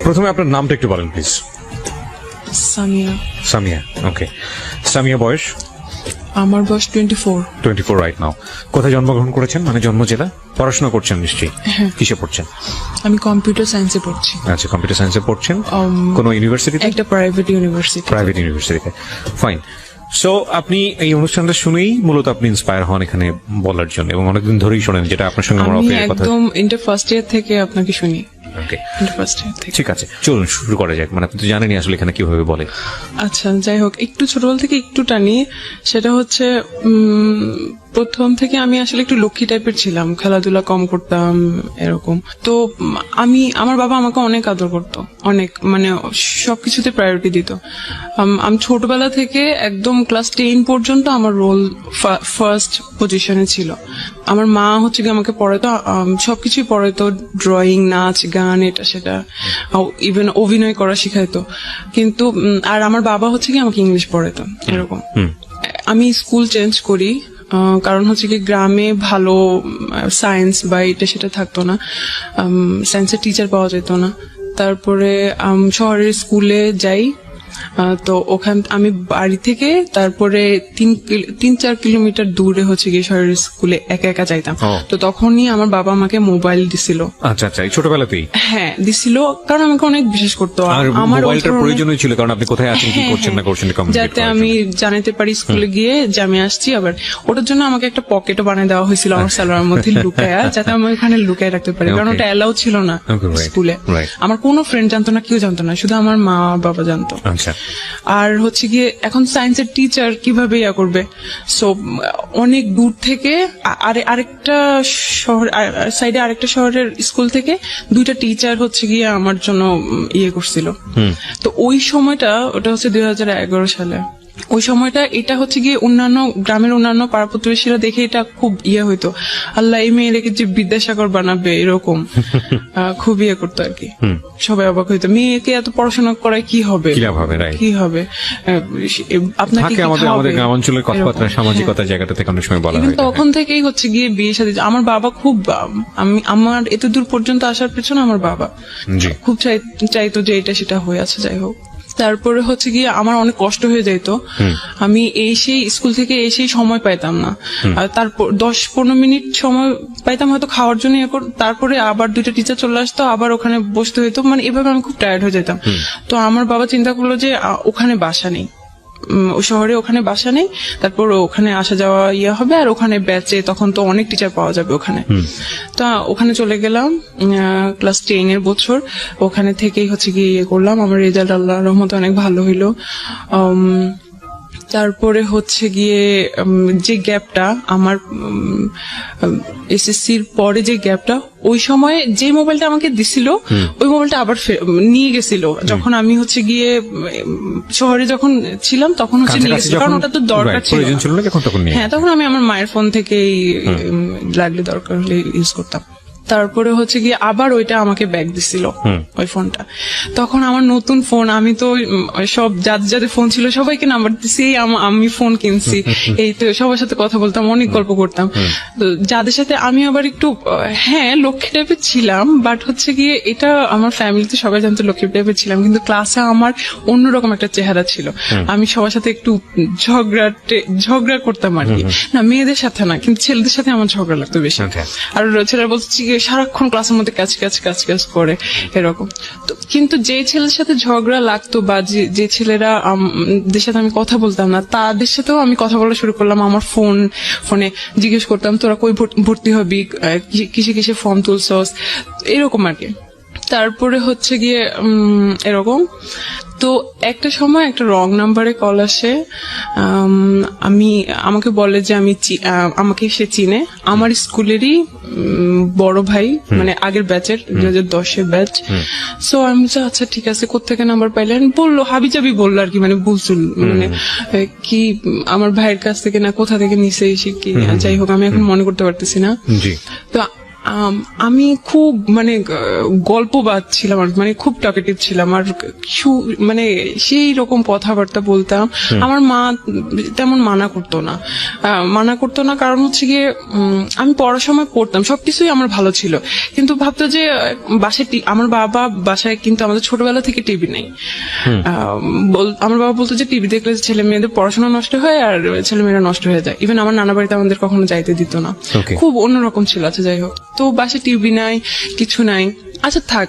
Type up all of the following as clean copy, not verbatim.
প্রথমে আপনার নামটা একটু বলেন প্লিজ। সামিয়া। সামিয়া, ওকে। সামিয়া বয়স? আমার বয়স 24। 24 রাইট নাও। কোথায় জন্মগ্রহণ করেছেন, মানে জন্ম জেলা? পড়াশোনা করছেন নিশ্চয়ই। কিসে পড়ছেন? আমি কম্পিউটার সায়েন্সে পড়ছি। আচ্ছা, কম্পিউটার সায়েন্সে পড়ছেন কোন ইউনিভার্সিটিতে? একটা প্রাইভেট ইউনিভার্সিটি। প্রাইভেট ইউনিভার্সিটিতে, ফাইন। সো আপনি এই অনুষ্ঠানটা শুনেই মূলত আপনি ইন্সপায়ার হন এখানে বলার জন্য, এবং অনেকদিন ধরেই শোনেন, যেটা আপনার সঙ্গে আমার আমি অফিসের কথা। একদম ইন্টার ফার্স্ট ইয়ার থেকে আপনাকে শুনি। ওকে, ইন্টার ফার্স্ট ইয়ার থেকে। ঠিক আছে, চলুন শুরু করা যাক। মানে আপনি তো জানেনই আসলে এখানে কিভাবে বলে। আচ্ছা, যাই হোক, একটু ছোটবেলা থেকে একটু টানি। সেটা হচ্ছে প্রথম থেকে আমি আসলে একটু লক্ষ্মী টাইপের ছিলাম, খেলাধুলা কম করতাম এরকম। তো আমার বাবা আমাকে অনেক আদর করতো, অনেক, মানে সবকিছুতে প্রায়োরিটি দিত। আমি ছোটবেলা থেকে একদম ক্লাস 10 পর্যন্ত আমার রোল ফার্স্ট পজিশনে ছিল। আমার মা হচ্ছে কি আমাকে পড়াতো, সবকিছুই পড়াতো, ড্রয়িং, নাচ, গান, এটা সেটা, ইভেন অভিনয় করা শিখাইতো। কিন্তু আর আমার বাবা হচ্ছে কি আমাকে ইংলিশ পড়াতো এরকম। আমি স্কুল চেঞ্জ করি, কারণ হচ্ছে কি গ্রামে ভালো সায়েন্স বা এটা সেটা থাকতো না, সায়েন্সের টিচার পাওয়া যেত না। তারপরে শহরের স্কুলে যাই। তো ওখান আমি বাড়ি থেকে তারপরে 3-4 কিলোমিটার দূরে হচ্ছে গিয়ে শহরের স্কুলে একা একা যাইতাম। তো তখনই আমার বাবা আমাকে মোবাইল দিছিল। আচ্ছা আচ্ছা, এই ছোটবেলাতেই? হ্যাঁ, দিছিল, কারণ আমাকে অনেক বিশেষ করতো। আমার মোবাইলটার প্রয়োজন ছিল, কারণ আপনি কোথায় আছেন, কি করছেন না করছেন, যাতে আমি জানাতে পারি স্কুলে গিয়ে যে আমি আসছি। আবার ওটার জন্য আমাকে একটা পকেটও বানিয়ে দেওয়া হয়েছিল আমার সালোয়ারের মধ্যে লুকায়া, যাতে আমি ওখানে লুকায় রাখতে পারি, কারণ ওটা এলাও ছিল না স্কুলে। আমার কোনো ফ্রেন্ড জানতো না, কেউ জানতো না, শুধু আমার মা বাবা জানতো। আর হচ্ছে গিয়ে এখন সায়েন্সের টিচার কিভাবে ইয়া করবে, সো অনেক দূর থেকে আরেকটা শহর সাইডে আরেকটা শহরের স্কুল থেকে 2টা টিচার হচ্ছে গিয়ে আমার জন্য ইয়ে করছিল। তো ওই সময়টা, ওটা হচ্ছে 2011 সালে, ওই সময়টা এটা হচ্ছে গিয়ে অন্যান্য গ্রামের অন্যান্য পাড়া প্রতিবেশীরা দেখে এটা খুব ইয়ে হইতো, আল্লাহ এই মেয়েটাকে যে বিদ্যাসাগর বানাবে এরকম খুব ইয়ে করতো আর কি। সবাই অবাক হইতো, মেয়েকে এত পড়াশোনা করায় কি হবে, কি হবে, আপনাকে আমাদের গ্রামাঞ্চলের কথাবার্তা, সামাজিকতা জায়গাটা থেকে অনেক সময় বলা হয়। তখন থেকেই হচ্ছে গিয়ে বিয়ে শাদী। আমার বাবা খুব, আমার এত দূর পর্যন্ত আসার পেছনে আমার বাবা খুব চাইতো যে এটা সেটা হয়ে আছে। যাই হোক, তারপরে হচ্ছে গিয়ে আমার অনেক কষ্ট হয়ে যেত, আমি এসেই স্কুল থেকে এসেই সময় পাইতাম না। আর তারপর 10-15 মিনিট সময় পাইতাম হয়তো খাওয়ার জন্য, তারপরে আবার 2টা টিচার চলে আসতো, আবার ওখানে বসতে হইতো, মানে এভাবে আমি খুব টায়ার্ড হয়ে যেতাম। তো আমার বাবা চিন্তা করলো যে ওখানে বাসা নেই, ওই শহরে ওখানে বাসা নেই, তারপর ওখানে আসা যাওয়া ইয়ে হবে, আর ওখানে ব্যাচে তখন তো অনেক টিচার পাওয়া যাবে ওখানে। তা ওখানে চলে গেলাম ক্লাস 10 এর বছর। ওখানে থেকেই হচ্ছে গিয়ে ইয়ে করলাম, আমার রেজাল্ট আল্লাহর রহমতে অনেক ভালো হইলো। তারপরে হচ্ছে গিয়ে যে গ্যাপটা আমার এসএসসির পরে, যে গ্যাপটা, ওই সময় যে মোবাইলটা আমাকে দিছিল ওই মোবাইলটা আবার নিয়ে গেছিল, যখন আমি হচ্ছে গিয়ে শহরে যখন ছিলাম তখন হচ্ছে নিয়ে গেছিল, কারণ ওটা তো দরকার ছিল। হ্যাঁ, তখন আমি আমার মায়ের ফোন থেকেই লাগলে দরকার হলে ইউজ করতাম। তারপরে হচ্ছে গিয়ে আবার ওইটা আমাকে ব্যাগ দিছিল, ওই ফোনটা। তখন আমার নতুন ফোন, আমি তো সব যাদের ফোন ছিল সবাইকে নাম্বার দিছি, আমি ফোন কিনছি, এই তো সবার সাথে কথা বলতাম, অনেক গল্প করতাম। তো যাদের সাথে আমি আবার একটু লক্ষ্মী টাইপের ছিলাম, বাট হচ্ছে গিয়ে এটা আমার ফ্যামিলিতে সবাই জানতো লক্ষ্মী টাইপের ছিলাম, কিন্তু ক্লাসে আমার অন্যরকম একটা চেহারা ছিল। আমি সবার সাথে একটু ঝগড়া করতাম আর কি, না মেয়েদের সাথে না, কিন্তু ছেলেদের সাথে আমার ঝগড়া লাগতো বেশি। আর ছেলেরা বলছে সারাক্ষণ ক্লাসের মধ্যে কাজ করে এরকম। তো কিন্তু যে ছেলের সাথে ঝগড়া লাগতো বা যে ছেলেরা সাথে আমি কথা বলতাম না, তাদের সাথেও আমি কথা বলা শুরু করলাম। আমার ফোনে জিজ্ঞেস করতাম, তোরা কই ভর্তি হবি, কিসে ফর্ম তুলছস, এরকম আর কি। তারপরে হচ্ছে গিয়ে এরকম। তো একটা সময় একটা রং নাম্বারে কল আসে, আমাকে বলে যে আমাকে সে চিনে, আমার স্কুলেরই বড় ভাই, মানে আগের ব্যাচের 2010 ব্যাচ। সো আমি আচ্ছা ঠিক আছে, কোত্থেকে নাম্বার পাইলেন বললো, হাবিজাবি বললো আর কি, মানে বুঝল মানে কি আমার ভাইয়ের কাছ থেকে না কোথা থেকে নিচে এসে কি, যাই হোক আমি এখন মনে করতে পারতেছি না। তো আমি খুব মানে গল্পবাদ ছিলাম আর মানে খুব টকেটিভ ছিলাম আর মানে সেই রকম কথাবার্তা বলতাম। আমার মা তেমন মানা করতো না কারণ হচ্ছে গিয়ে আমি পড়ার সময় পড়তাম, সবকিছুই আমার ভালো ছিল, কিন্তু ভাবতো যে বাসায় আমার বাবা বাসায় কিন্তু আমাদের ছোটবেলা থেকে টিভি নেই। আমার বাবা বলতো যে টিভি দেখলে ছেলে মেয়েদের পড়াশোনা নষ্ট হয় আর ছেলে মেয়েরা নষ্ট হয়ে যায়। ইভেন আমার নানা বাড়িতে আমাদের কখনো যাইতে দিত না, খুব অন্যরকম ছিল। আচ্ছা যাই হোক, তো বাসায় টিভি নাই, কিছু নাই। আচ্ছা থাক,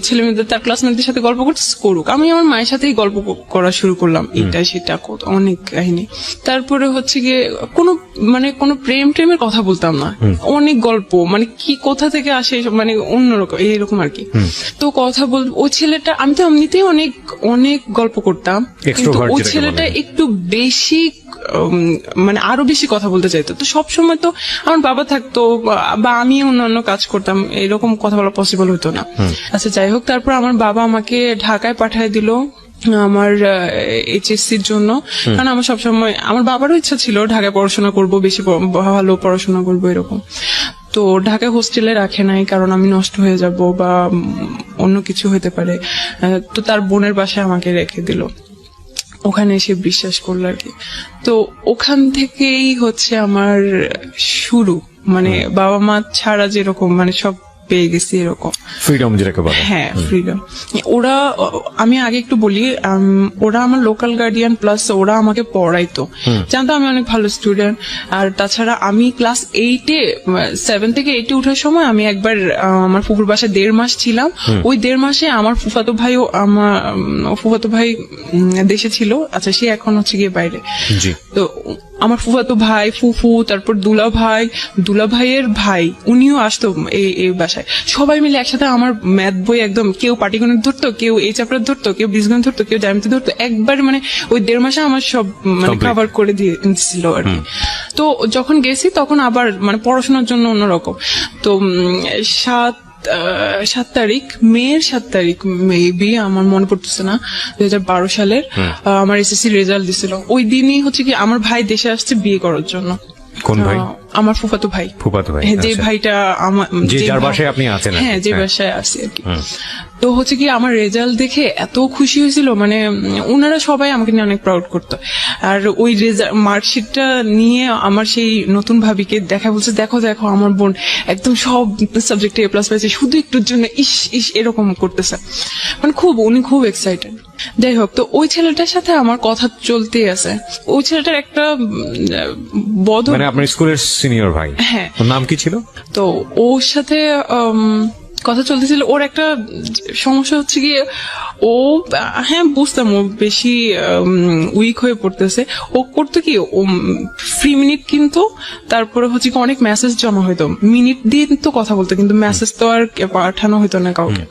ছেলে মেয়েদের তার ক্লাসমেটদের সাথে গল্প করুক। আমি আমার মায়ের সাথেই গল্প করা শুরু করলাম, এটা সেটা অনেক কাহিনী। তারপরে হচ্ছে গিয়ে কোনো প্রেমের কথা বলতাম না, অনেক গল্প, মানে কি কোথা থেকে আসে মানে অন্যরকম এইরকম আর কি। তো কথা ওই ছেলেটা, আমি তো এমনিতেই অনেক অনেক গল্প করতাম, কিন্তু ওই ছেলেটা একটু বেশি মানে আরো বেশি কথা বলতে চাইতো। তো সবসময় তো আমার বাবা থাকতো বা আমি অন্যান্য কাজ করতাম, এরকম কথা বলা পসিবল হতো না। আচ্ছা যাই হোক, তারপর আমার বাবা আমাকে ঢাকায় পাঠিয়ে দিল আমার এইচএসসির জন্য, কারণ আমার সবসময় আমার বাবারও ইচ্ছা ছিল ঢাকায় পড়াশোনা করব, বেশি ভালো পড়াশোনা করবো এরকম। তো ঢাকায় হোস্টেলে রাখে নাই কারণ আমি নষ্ট হয়ে যাব বা অন্য কিছু হতে পারে। তো তার বোনের বাসায় আমাকে রেখে দিল, ওখানে এসে বিশ্বাস করলো আর কি। তো ওখান থেকেই হচ্ছে আমার শুরু, মানে বাবা মা ছাড়া যেরকম মানে সব পেয়ে গেছি এরকম ফ্রিডম যেটাকে বলে। হ্যাঁ ফ্রিডম। ওরা, আমি আগে একটু বলি, ওরা আমার লোকাল গার্ডিয়ান, প্লাস ওরা আমাকে পড়াইতো, জানতো আমি অনেক ভালো স্টুডেন্ট। আর তাছাড়া আমি ক্লাস 7 থেকে 8 উঠার সময় আমি একবার আমার ফুফুর বাসায় 1.5 মাস ছিলাম। ওই 1.5 মাসে আমার ফুফাতো ভাই দেশে ছিল। আচ্ছা সে এখন হচ্ছে গিয়ে বাইরে। তো আমার ফুফাতো ভাই, ফুফু, তারপর দুলা ভাইয়ের ভাই, উনিও আসতো এই বাসায়। সবাই মিলে একসাথে আমার ম্যাথ বই একদম, কেউ পাটিগণিত ধরতো, কেউ এই চ্যাপ্টার ধরতো, কেউ বীজগণিত ধরতো, কেউ জ্যামিতি ধরতো। একবার মানে ওই 1.5 মাসে আমার সব মানে কভার করে দিয়েছিল আর কি। তো যখন গেছি তখন আবার মানে পড়াশোনার জন্য অন্যরকম। তো 7 তারিখ, মেয়ের 7 তারিখ মেবি, আমার মনে পড়তেছে না, 2012 সালের আমার এসএসসি রেজাল্ট দিছিল। ওই দিনই হচ্ছে কি আমার ভাই দেশে আসছে বিয়ে করার জন্য। কোন ভাই? আমার ফুফাতো ভাই। যে ভাইটা আমার, যার বাসায় আপনি আছেন? হ্যাঁ, যে বাসায় আছি আর কি। তো হচ্ছে কি আমার রেজাল্ট দেখে এত খুশি হয়েছিল, মানে ওনারা সবাই আমাকে নিয়ে অনেক প্রাউড করতো। আর ওই মার্কশিটটা নিয়ে আমার সেই নতুন ভাবিকে দেখা, বলছে দেখো আমার বোন একদম সব সাবজেক্টে A+ পাইছে, শুধু একটুর জন্য ইস এরকম করতেছে, মানে উনি খুব এক্সাইটেড। যাই হোক, তো ওই ছেলেটার সাথে আমার কথা চলতেই আছে। ওই ছেলেটার একটা মানে আপনার স্কুলের সিনিয়র ভাই? হ্যাঁ। ওর নাম কি ছিল? তো ওর সাথে কথা চলতেছিল। ওর একটা সমস্যা হচ্ছে গিয়ে, ও হ্যাঁ বুঝতাম ও বেশি উইক হয়ে পড়তেছে। ও করতো কি, ও ফ্রি মিনিট কিন্তু তারপরে হচ্ছে কি অনেক মেসেজ জমা হইতো, মিনিট দিয়ে তো কথা বলতো, কিন্তু মেসেজ তো আর পাঠানো হইতো না কাউকে।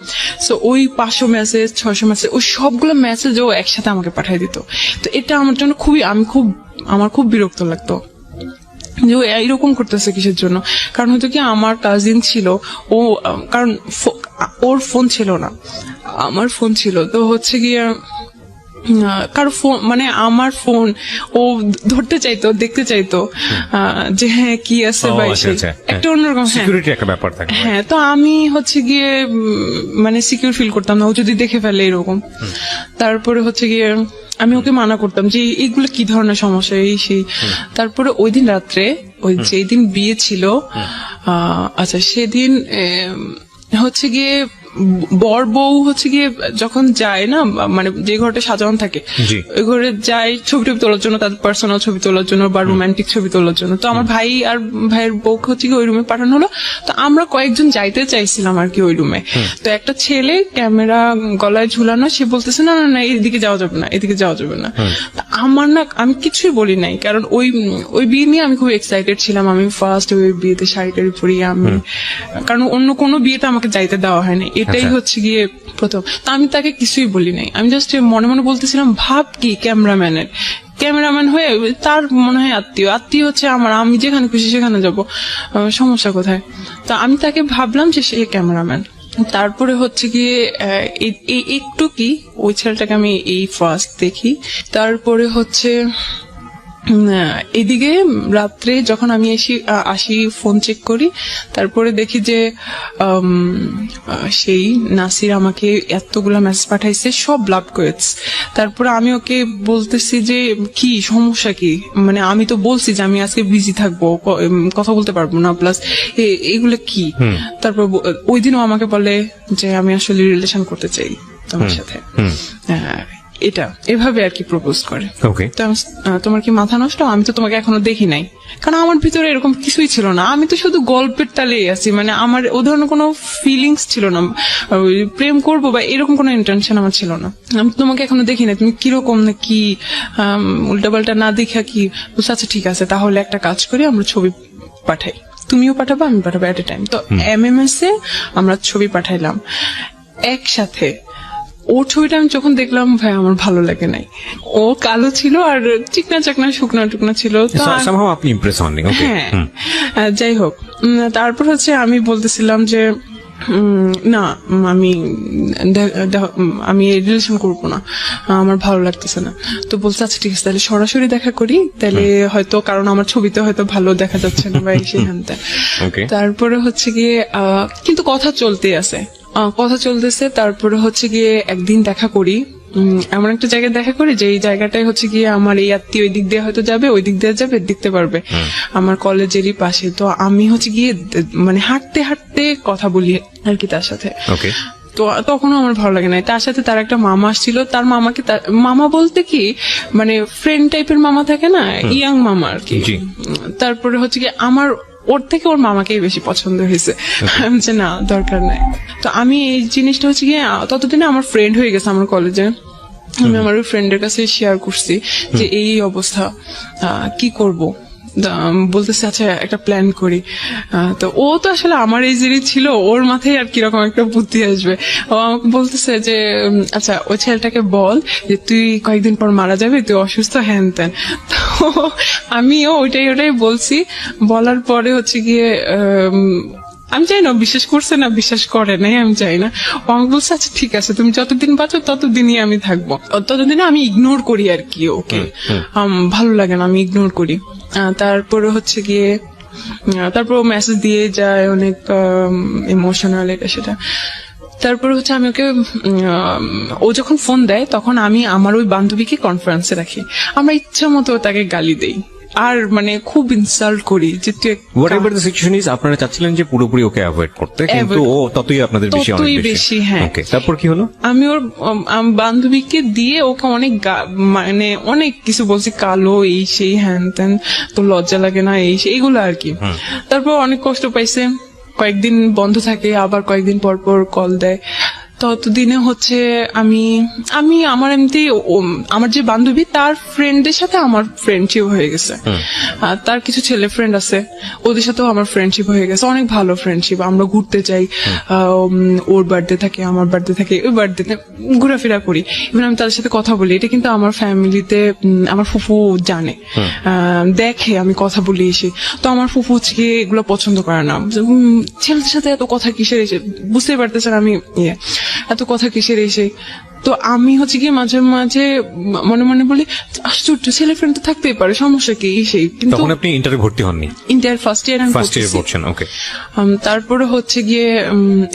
সো ওই 500 মেসেজ 600 মেসেজ, ওই সবগুলো মেসেজ ও একসাথে আমাকে পাঠিয়ে দিত। তো এটা আমার জন্য আমার খুব বিরক্ত লাগতো যে ও এইরকম করতেছে কিসের জন্য। কারণ হয়তো কি আমার কাজিন ছিল, ও কারণ ওর ফোন ছিল না, আমার ফোন ছিল। তো হচ্ছে গিয়ে কারো ফোন মানে আমার ফোন ও ধরতে চাইতো, দেখতে চাইতো যে হ্যাঁ কি আছে বা একটা অন্যরকম সিকিউরিটি একটা ব্যাপার থাকে। হ্যাঁ, তো আমি হচ্ছে গিয়ে মানে সিকিউর ফিল করতাম না ও যদি দেখে ফেলে এরকম। তারপরে হচ্ছে গিয়ে আমি ওকে মানা করতাম যে এইগুলো কি ধরনের সমস্যা এই সেই। তারপরে ওই দিন রাত্রে, ওই যেই দিন বিয়ে ছিল, আচ্ছা সেদিন হচ্ছে গিয়ে বর বউ হচ্ছে গিয়ে যখন যায় না, মানে যে ঘরটা সাজানো থাকে ওই ঘরে যায় ছবি তোলার জন্য, তাদের পার্সোনাল ছবি তোলার জন্য বা রোমান্টিক ছবি তোলার জন্য। তো আমার ভাই আর ভাইয়ের বউকে হচ্ছে গিয়ে ওই রুমে পাঠানো হলো। তো আমরা কয়েকজন যাইতে চাইছিলাম আর কি ওই রুমে। তো একটা ছেলে ক্যামেরা গলায় ঝুলানো, সে বলতেছে না এদিকে যাওয়া যাবে না, এদিকে যাওয়া যাবে না। আমি কিছুই বলি নাই, কারণ ওই বিয়ে নিয়ে আমি খুব এক্সাইটেড ছিলাম। আমি ফার্স্ট ওই বিয়েতে শাড়ি টাড়ি পরিয়ে আমি, কারণ অন্য কোনো বিয়েতে আমাকে যাইতে দেওয়া হয়নি, এটাই হচ্ছে গিয়ে প্রথম। তো আমি তাকে কিছুই বলি নাই, আমি জাস্ট মনে মনে বলতেছিলাম ভাব কি ক্যামেরাম্যান হয়ে তার মনে হয় আত্মীয় হচ্ছে আমার, আমি যেখানে খুশি সেখানে যাব, সমস্যা কোথায়। তো আমি তাকে ভাবলাম যে সে ক্যামেরাম্যান। তারপরে হচ্ছে গিয়ে একটু কি ওই ছেলেটাকে আমি এই ফার্স্ট দেখি। তারপরে হচ্ছে এদিকে রাত্রে যখন আমি আসি ফোন চেক করি, তারপরে দেখি যে সেই নাসির আমাকে এতগুলা মেসেজ পাঠাইছে, সব লাভ করেছে। তারপরে আমি ওকে বলতেছি যে কি সমস্যা কি, মানে আমি তো বলছি যে আমি আজকে বিজি থাকবো, কথা বলতে পারবো না, প্লাস এগুলো কি। তারপর ওই দিনও আমাকে বলে যে আমি আসলে রিলেশন করতে চাই তোমার সাথে, এটা এভাবে আর কি প্রপোজ করে। ওকে, তো তোমার কি মাথা নষ্ট, আমি তো তোমাকে এখনো দেখি নাই। কারণ আমার ভিতরে এরকম কিছুই ছিল না, আমি তো শুধু গল্পের তালেই আছি, মানে আমার ও ধরনের কোনো ফিলিংস ছিল না, প্রেম করবো বা এরকম কোনো ইন্টেনশন আমার ছিল না। আমি তোমাকে এখনো দেখি নাই, তুমি কিরকম না কি উল্টাপাল্টা না দেখা কি বলছো। আচ্ছা ঠিক আছে, তাহলে একটা কাজ করি, আমরা ছবি পাঠাই, তুমিও পাঠাবো আমি পাঠাবো এট এ টাইম। তো MMS এ আমরা ছবি পাঠাইলাম একসাথে। ওর ছবিটা আমি যখন দেখলাম ভাই আমার ভালো লাগে নাই, ও কালো ছিল আর চিকনা চাকনা শুকনা টুকনা ছিল। তো somehow আপনি ইমপ্রেস হননি। ওকে, হ্যাঁ, যাই হোক, তারপর হচ্ছে আমি বলতেছিলাম যে না আমি রিলেশন করবো না, আমার ভালো লাগতেছে না। তো বলছে আচ্ছা ঠিক আছে, তাহলে সরাসরি দেখা করি, তাহলে হয়তো কারণ আমার ছবিতে হয়তো ভালো দেখা যাচ্ছে না বা সেখানটা। তারপরে হচ্ছে গিয়ে কিন্তু কথা চলতেছে। তারপরে হচ্ছে গিয়ে একদিন দেখা করি, এমন একটা জায়গায় দেখা করি যে এই জায়গাটায় হচ্ছে গিয়ে আমার এই আত্মীয় ওই দিক দিয়ে হয়তো যাবে, ওই দিক দিয়ে যাবে, দেখতে পারবে, আমার কলেজেরই পাশে। তো আমি হচ্ছে গিয়ে মানে হাঁটতে হাঁটতে কথা বলি আর কি তার সাথে। তো তখনও আমার ভালো লাগে না। তার সাথে তার একটা মামা আসছিল, তার মামাকে মামা বলতে কি মানে ফ্রেন্ড টাইপের মামা থাকে না, ইয়াং মামা আর কি। তারপরে হচ্ছে কি আমার ওর থেকে ওর মামাকেই বেশি পছন্দ হয়েছে, যে না দরকার নাই। তো আমি এই জিনিসটা হচ্ছে গিয়ে ততদিনে আমার ফ্রেন্ড হয়ে গেছে আমার কলেজে, আমি আমার ওই ফ্রেন্ডের কাছে শেয়ার করছি যে এই অবস্থা, কি করব। বলতেছে আচ্ছা একটা প্ল্যান করি। তো ও তো আসলে আমার এই জিনিস ছিল, ওর মাথায় আর কিরকম একটা বুদ্ধি আসবে। ও আমাকে বলতেছে যে আচ্ছা ওই ছেলেটাকে বল যে তুই কয়েকদিন পর মারা যাবে, তুই অসুস্থ, হ্যান ত্যান। তো আমিও ওইটাই বলছি। বলার পরে হচ্ছে গিয়ে আমি চাই না বিশ্বাস করছে না বিশ্বাস করে নাই আমি চাই না। ও আমাকে বলছে আচ্ছা ঠিক আছে, তুমি যতদিন বাঁচো ততদিনই আমি থাকবো, ততদিনে আমি ইগনোর করি আর কি ওকে, ভালো লাগে না আমি ইগনোর করি। তারপরে হচ্ছে গিয়ে তারপর মেসেজ দিয়ে যায় অনেক ইমোশনাল এটা সেটা। তারপরে হচ্ছে আমি ওকে ও যখন ফোন দেয় তখন আমি আমার ওই বান্ধবীকে কনফারেন্সে রাখি, আমরা ইচ্ছা মতো তাকে গালি দেই আর মানে খুব ইনসাল্ট করি যে তুই হোয়াটএভার দ্য সিচুয়েশন ইজ। আপনারা চাচ্ছিলেন যে পুরোপুরি ওকে অ্যাভয়েড করতে, কিন্তু ও ততই আপনাদের বেশি অনেক বেশি। হ্যাঁ, ওকে, তারপর কি হলো? আমি ওর বান্ধবীকে দিয়ে ওকে অনেক মানে অনেক কিছু বলছি, কালো এই সেই হ্যান ত্যান, তো লজ্জা লাগে না এই সেই এগুলো আর কি। তারপর অনেক কষ্ট পাইছে, কয়েকদিন বন্ধ থাকে, আবার কয়েকদিন পর পর কল দেয়। ততদিনে হচ্ছে আমি আমার এমনি আমার যে বান্ধবী তার ফ্রেন্ডের সাথে আমার ফ্রেন্ডশিপ হয়ে গেছে, তার কিছু ছেলে ফ্রেন্ড আছে, ওদের সাথেও আমার ফ্রেন্ডশিপ হয়ে গেছে, অনেক ভালো ফ্রেন্ডশিপ। আমরা ঘুরতে যাই, ওর বার্থডে থাকে, আমার বার্থডে থাকে, ওই বার্থডেতে ঘোরাফেরা করি, ইভেন আমি তাদের সাথে কথা বলি। এটা কিন্তু আমার ফ্যামিলিতে আমার ফুফু জানে, দেখে আমি কথা বলি এসে। তো আমার ফুফু হচ্ছে এগুলো পছন্দ করে না, ছেলেদের সাথে এত কথা কিসের এসে, বুঝতেই পারতেছেন আমি এত কথা কিসের এসে। তো আমি হচ্ছে গিয়ে মাঝে মাঝে মনে মনে বলি আশ্চর্য, ছেলে ফ্রেন্ড তো থাকতেই পারে, সমস্যা কি সেই। কিন্তু তখন আপনি ইন্টারে ভর্তি হননি? ইন্টার ফার্স্ট ইয়ার পড়ছেন। ওকে, তারপরে হচ্ছে গিয়ে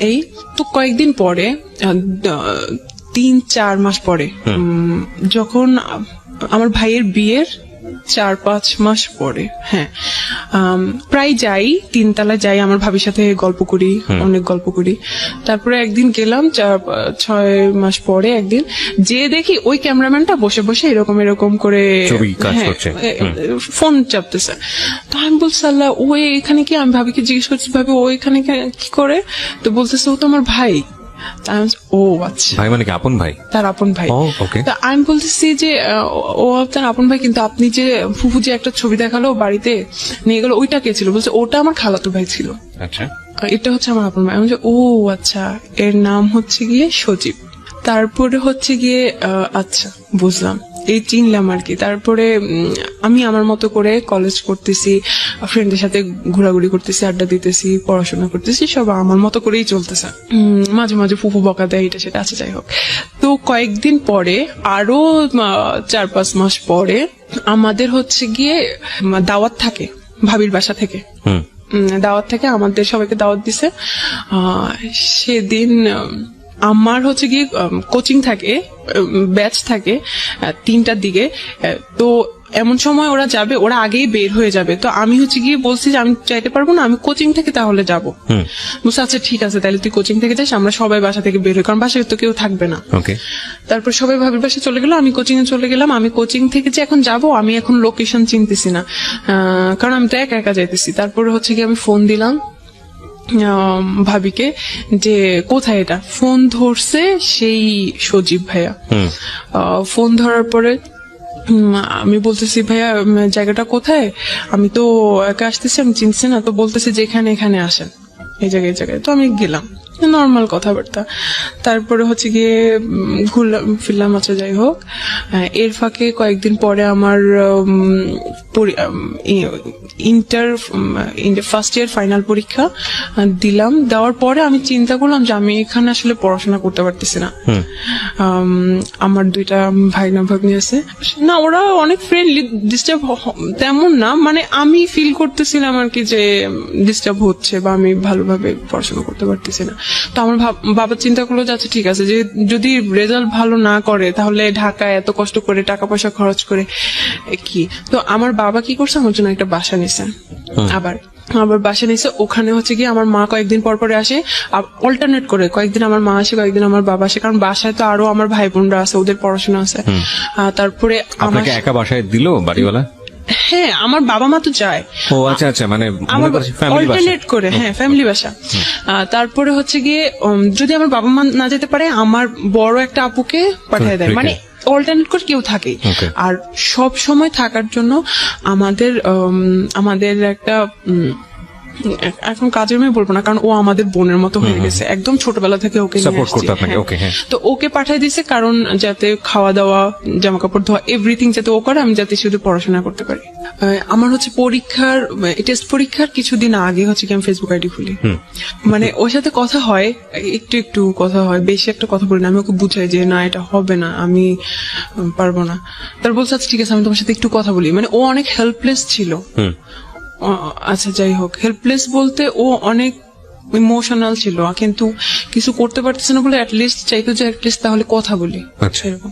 এই তো কয়েকদিন পরে 3-4 মাস পরে যখন আমার ভাইয়ের বিয়ের 4-5 মাস পরে, হ্যাঁ, প্রায় যাই, 3 তলায় যাই, আমার ভাবির সাথে গল্প করি, অনেক গল্প করি। তারপরে একদিন গেলাম 4-6 মাস পরে, একদিন যে দেখি ওই ক্যামেরাম্যানটা বসে বসে এরকম করে ফোন চাপতেছে। তো আমি বলছি আল্লাহ, ও এখানে কি? আমি ভাবিকে জিজ্ঞেস করছি, ভাবি ও এখানে কি করে? তো বলতেছে ও তো আমার ভাই। ও আচ্ছা, ভাই মানে কি আপন ভাই? তার আপন ভাই। ওকে, আমি বলতেছি যে ও তার আপন ভাই, কিন্তু আপনি যে ফুফু যে একটা ছবি দেখালো বাড়িতে নিয়ে গেল, ওইটা কে ছিল? বলছে ওটা আমার খালাতো ভাই ছিল। আচ্ছা, এটা হচ্ছে আমার আপন ভাই। আমি বলছি ও আচ্ছা, এর নাম হচ্ছে গিয়ে সজীব। তারপরে হচ্ছে গিয়ে আচ্ছা বুঝলাম। এই চিনলাম আর কি। তারপরে আমি আমার মতো করে কলেজ করতেছি, ফ্রেন্ডদের সাথে ঘোরাঘুরি করতেছি, আড্ডা দিতেছি, পড়াশোনা করতেছি, সব আমার মতো করেই চলতেছে। মাঝে মাঝে ফুফু বকা দেয়, এটা সেটা আছে, যাই হোক। তো কয়েকদিন পরে, আরো 4-5 মাস পরে আমাদের হচ্ছে গিয়ে দাওয়াত থাকে ভাবির বাসা থেকে। দাওয়াত থেকে আমাদের সবাইকে দাওয়াত দিছে। সেদিন আমার হচ্ছে গিয়ে কোচিং থাকে, ব্যাচ থাকে 3টার দিকে। তো এমন সময় ওরা যাবে, ওরা আগেই বের হয়ে যাবে। তো আমি হচ্ছে গিয়ে বলছি যে আমি চাইতে পারবো না, আমি কোচিং থেকে তাহলে যাবো। বুঝতে, আচ্ছা ঠিক আছে, তাহলে তুই কোচিং থেকে যাস, আমরা সবাই বাসা থেকে বের হই, কারণ বাসায় তো কেউ থাকবে না। তারপর সবাই ভাবির বাসায় চলে গেল, আমি কোচিং এ চলে গেলাম। আমি কোচিং থেকে যে এখন যাব, আমি এখন লোকেশন চিনতেছি না, কারণ আমি তো একা একা যাইতেছি। তারপরে হচ্ছে গিয়ে আমি ফোন দিলাম ভাবিকে যে কোথায় এটা। ফোন ধরছে সেই সজীব ভাইয়া। ফোন ধরার পরে আমি বলতেছি, ভাইয়া জায়গাটা কোথায়, আমি তো একা আসতেছি, আমি চিনছি না। তো বলতেছে যে এখানে আসেন, এই জায়গায়। তো আমি গেলাম, নর্মাল কথাবার্তা। তারপরে হচ্ছে গিয়ে ঘুরলাম ফিরলাম, আচ্ছা যাই হোক। এর ফাঁকে কয়েকদিন পরে আমার ইন্টার ফার্স্ট ইয়ার ফাইনাল পরীক্ষা দিলাম। দেওয়ার পরে আমি চিন্তা করলাম যে আমি এখানে আসলে পড়াশোনা করতে পারতেছি না। আমার 2টা ভাগ্নি আছে না, ওরা অনেক ফ্রেন্ডলি, ডিস্টার্ব তেমন না, মানে আমি ফিল করতেছিলাম আর কি যে ডিস্টার্ব হচ্ছে বা আমি ভালোভাবে পড়াশোনা করতে পারতেছি না। তো আমার বাবা চিন্তা করলো যে আচ্ছা ঠিক আছে, যে যদি রেজাল্ট ভালো না করে তাহলে ঢাকায় এত কষ্ট করে টাকা পয়সা খরচ করে কি। তো আমার বাবা কি করছে, আমার জন্য একটা বাসা নিছে। আবার বাসা নিছে, ওখানে হচ্ছে গিয়ে আমার মা কয়েকদিন পর পরে আসে, অল্টারনেট করে, কয়েকদিন আমার মা আসে, কয়েকদিন আমার বাবা আসে, কারণ বাসায় তো আরো আমার ভাই বোনরা আছে, ওদের পড়াশোনা আছে। তারপরে আপনাকে একা বাসায় দিল বাড়িওয়ালা? হ্যাঁ, আমার বাবা মা তো যায়। ও আচ্ছা, মানে আমার অল্টারনেট করে, হ্যাঁ, ফ্যামিলি বাসা। তারপরে হচ্ছে গিয়ে যদি আমার বাবা মা না যেতে পারে, আমার বড় একটা আপুকে পাঠিয়ে দেয়, মানে অল্টারনেট করে কেউ থাকে। আর সব সময় থাকার জন্য আমাদের একটা এখন কাজের মেয়ে বলবো না, কারণ ও আমাদের বোনের মতো হয়ে গেছে, একদম ছোটবেলা থেকে ওকে সাপোর্ট করতে আপনাকে। তো ওকে পাঠিয়ে দিছে, কারণ যাতে খাওয়া দাওয়া, জামা কাপড় ধোয়া, এভরিথিং যাতে ও করে, আমি যাতে শুধু পড়াশোনা করতে পারি। আমার হচ্ছে টেস্ট পরীক্ষার কিছুদিন আগে হচ্ছে কি আমি ফেসবুক আইডি খুলি, মানে ওর সাথে কথা হয়, একটু কথা হয়, বেশি একটা কথা বলি না। আমি ওকে বুঝাই যে না, এটা হবে না, আমি পারবো না। তার বলছে আচ্ছা ঠিক আছে, আমি তোমার সাথে একটু কথা বলি। মানে ও অনেক হেল্পলেস ছিল। আচ্ছা যাই হোক, হেল্পলেস বলতে ও অনেক ইমোশনাল ছিল, কিন্তু কিছু করতে পারতেছে না বলে অ্যাটলিস্ট চাইতো যে অ্যাটলিস্ট তাহলে কথা বলি, এরকম।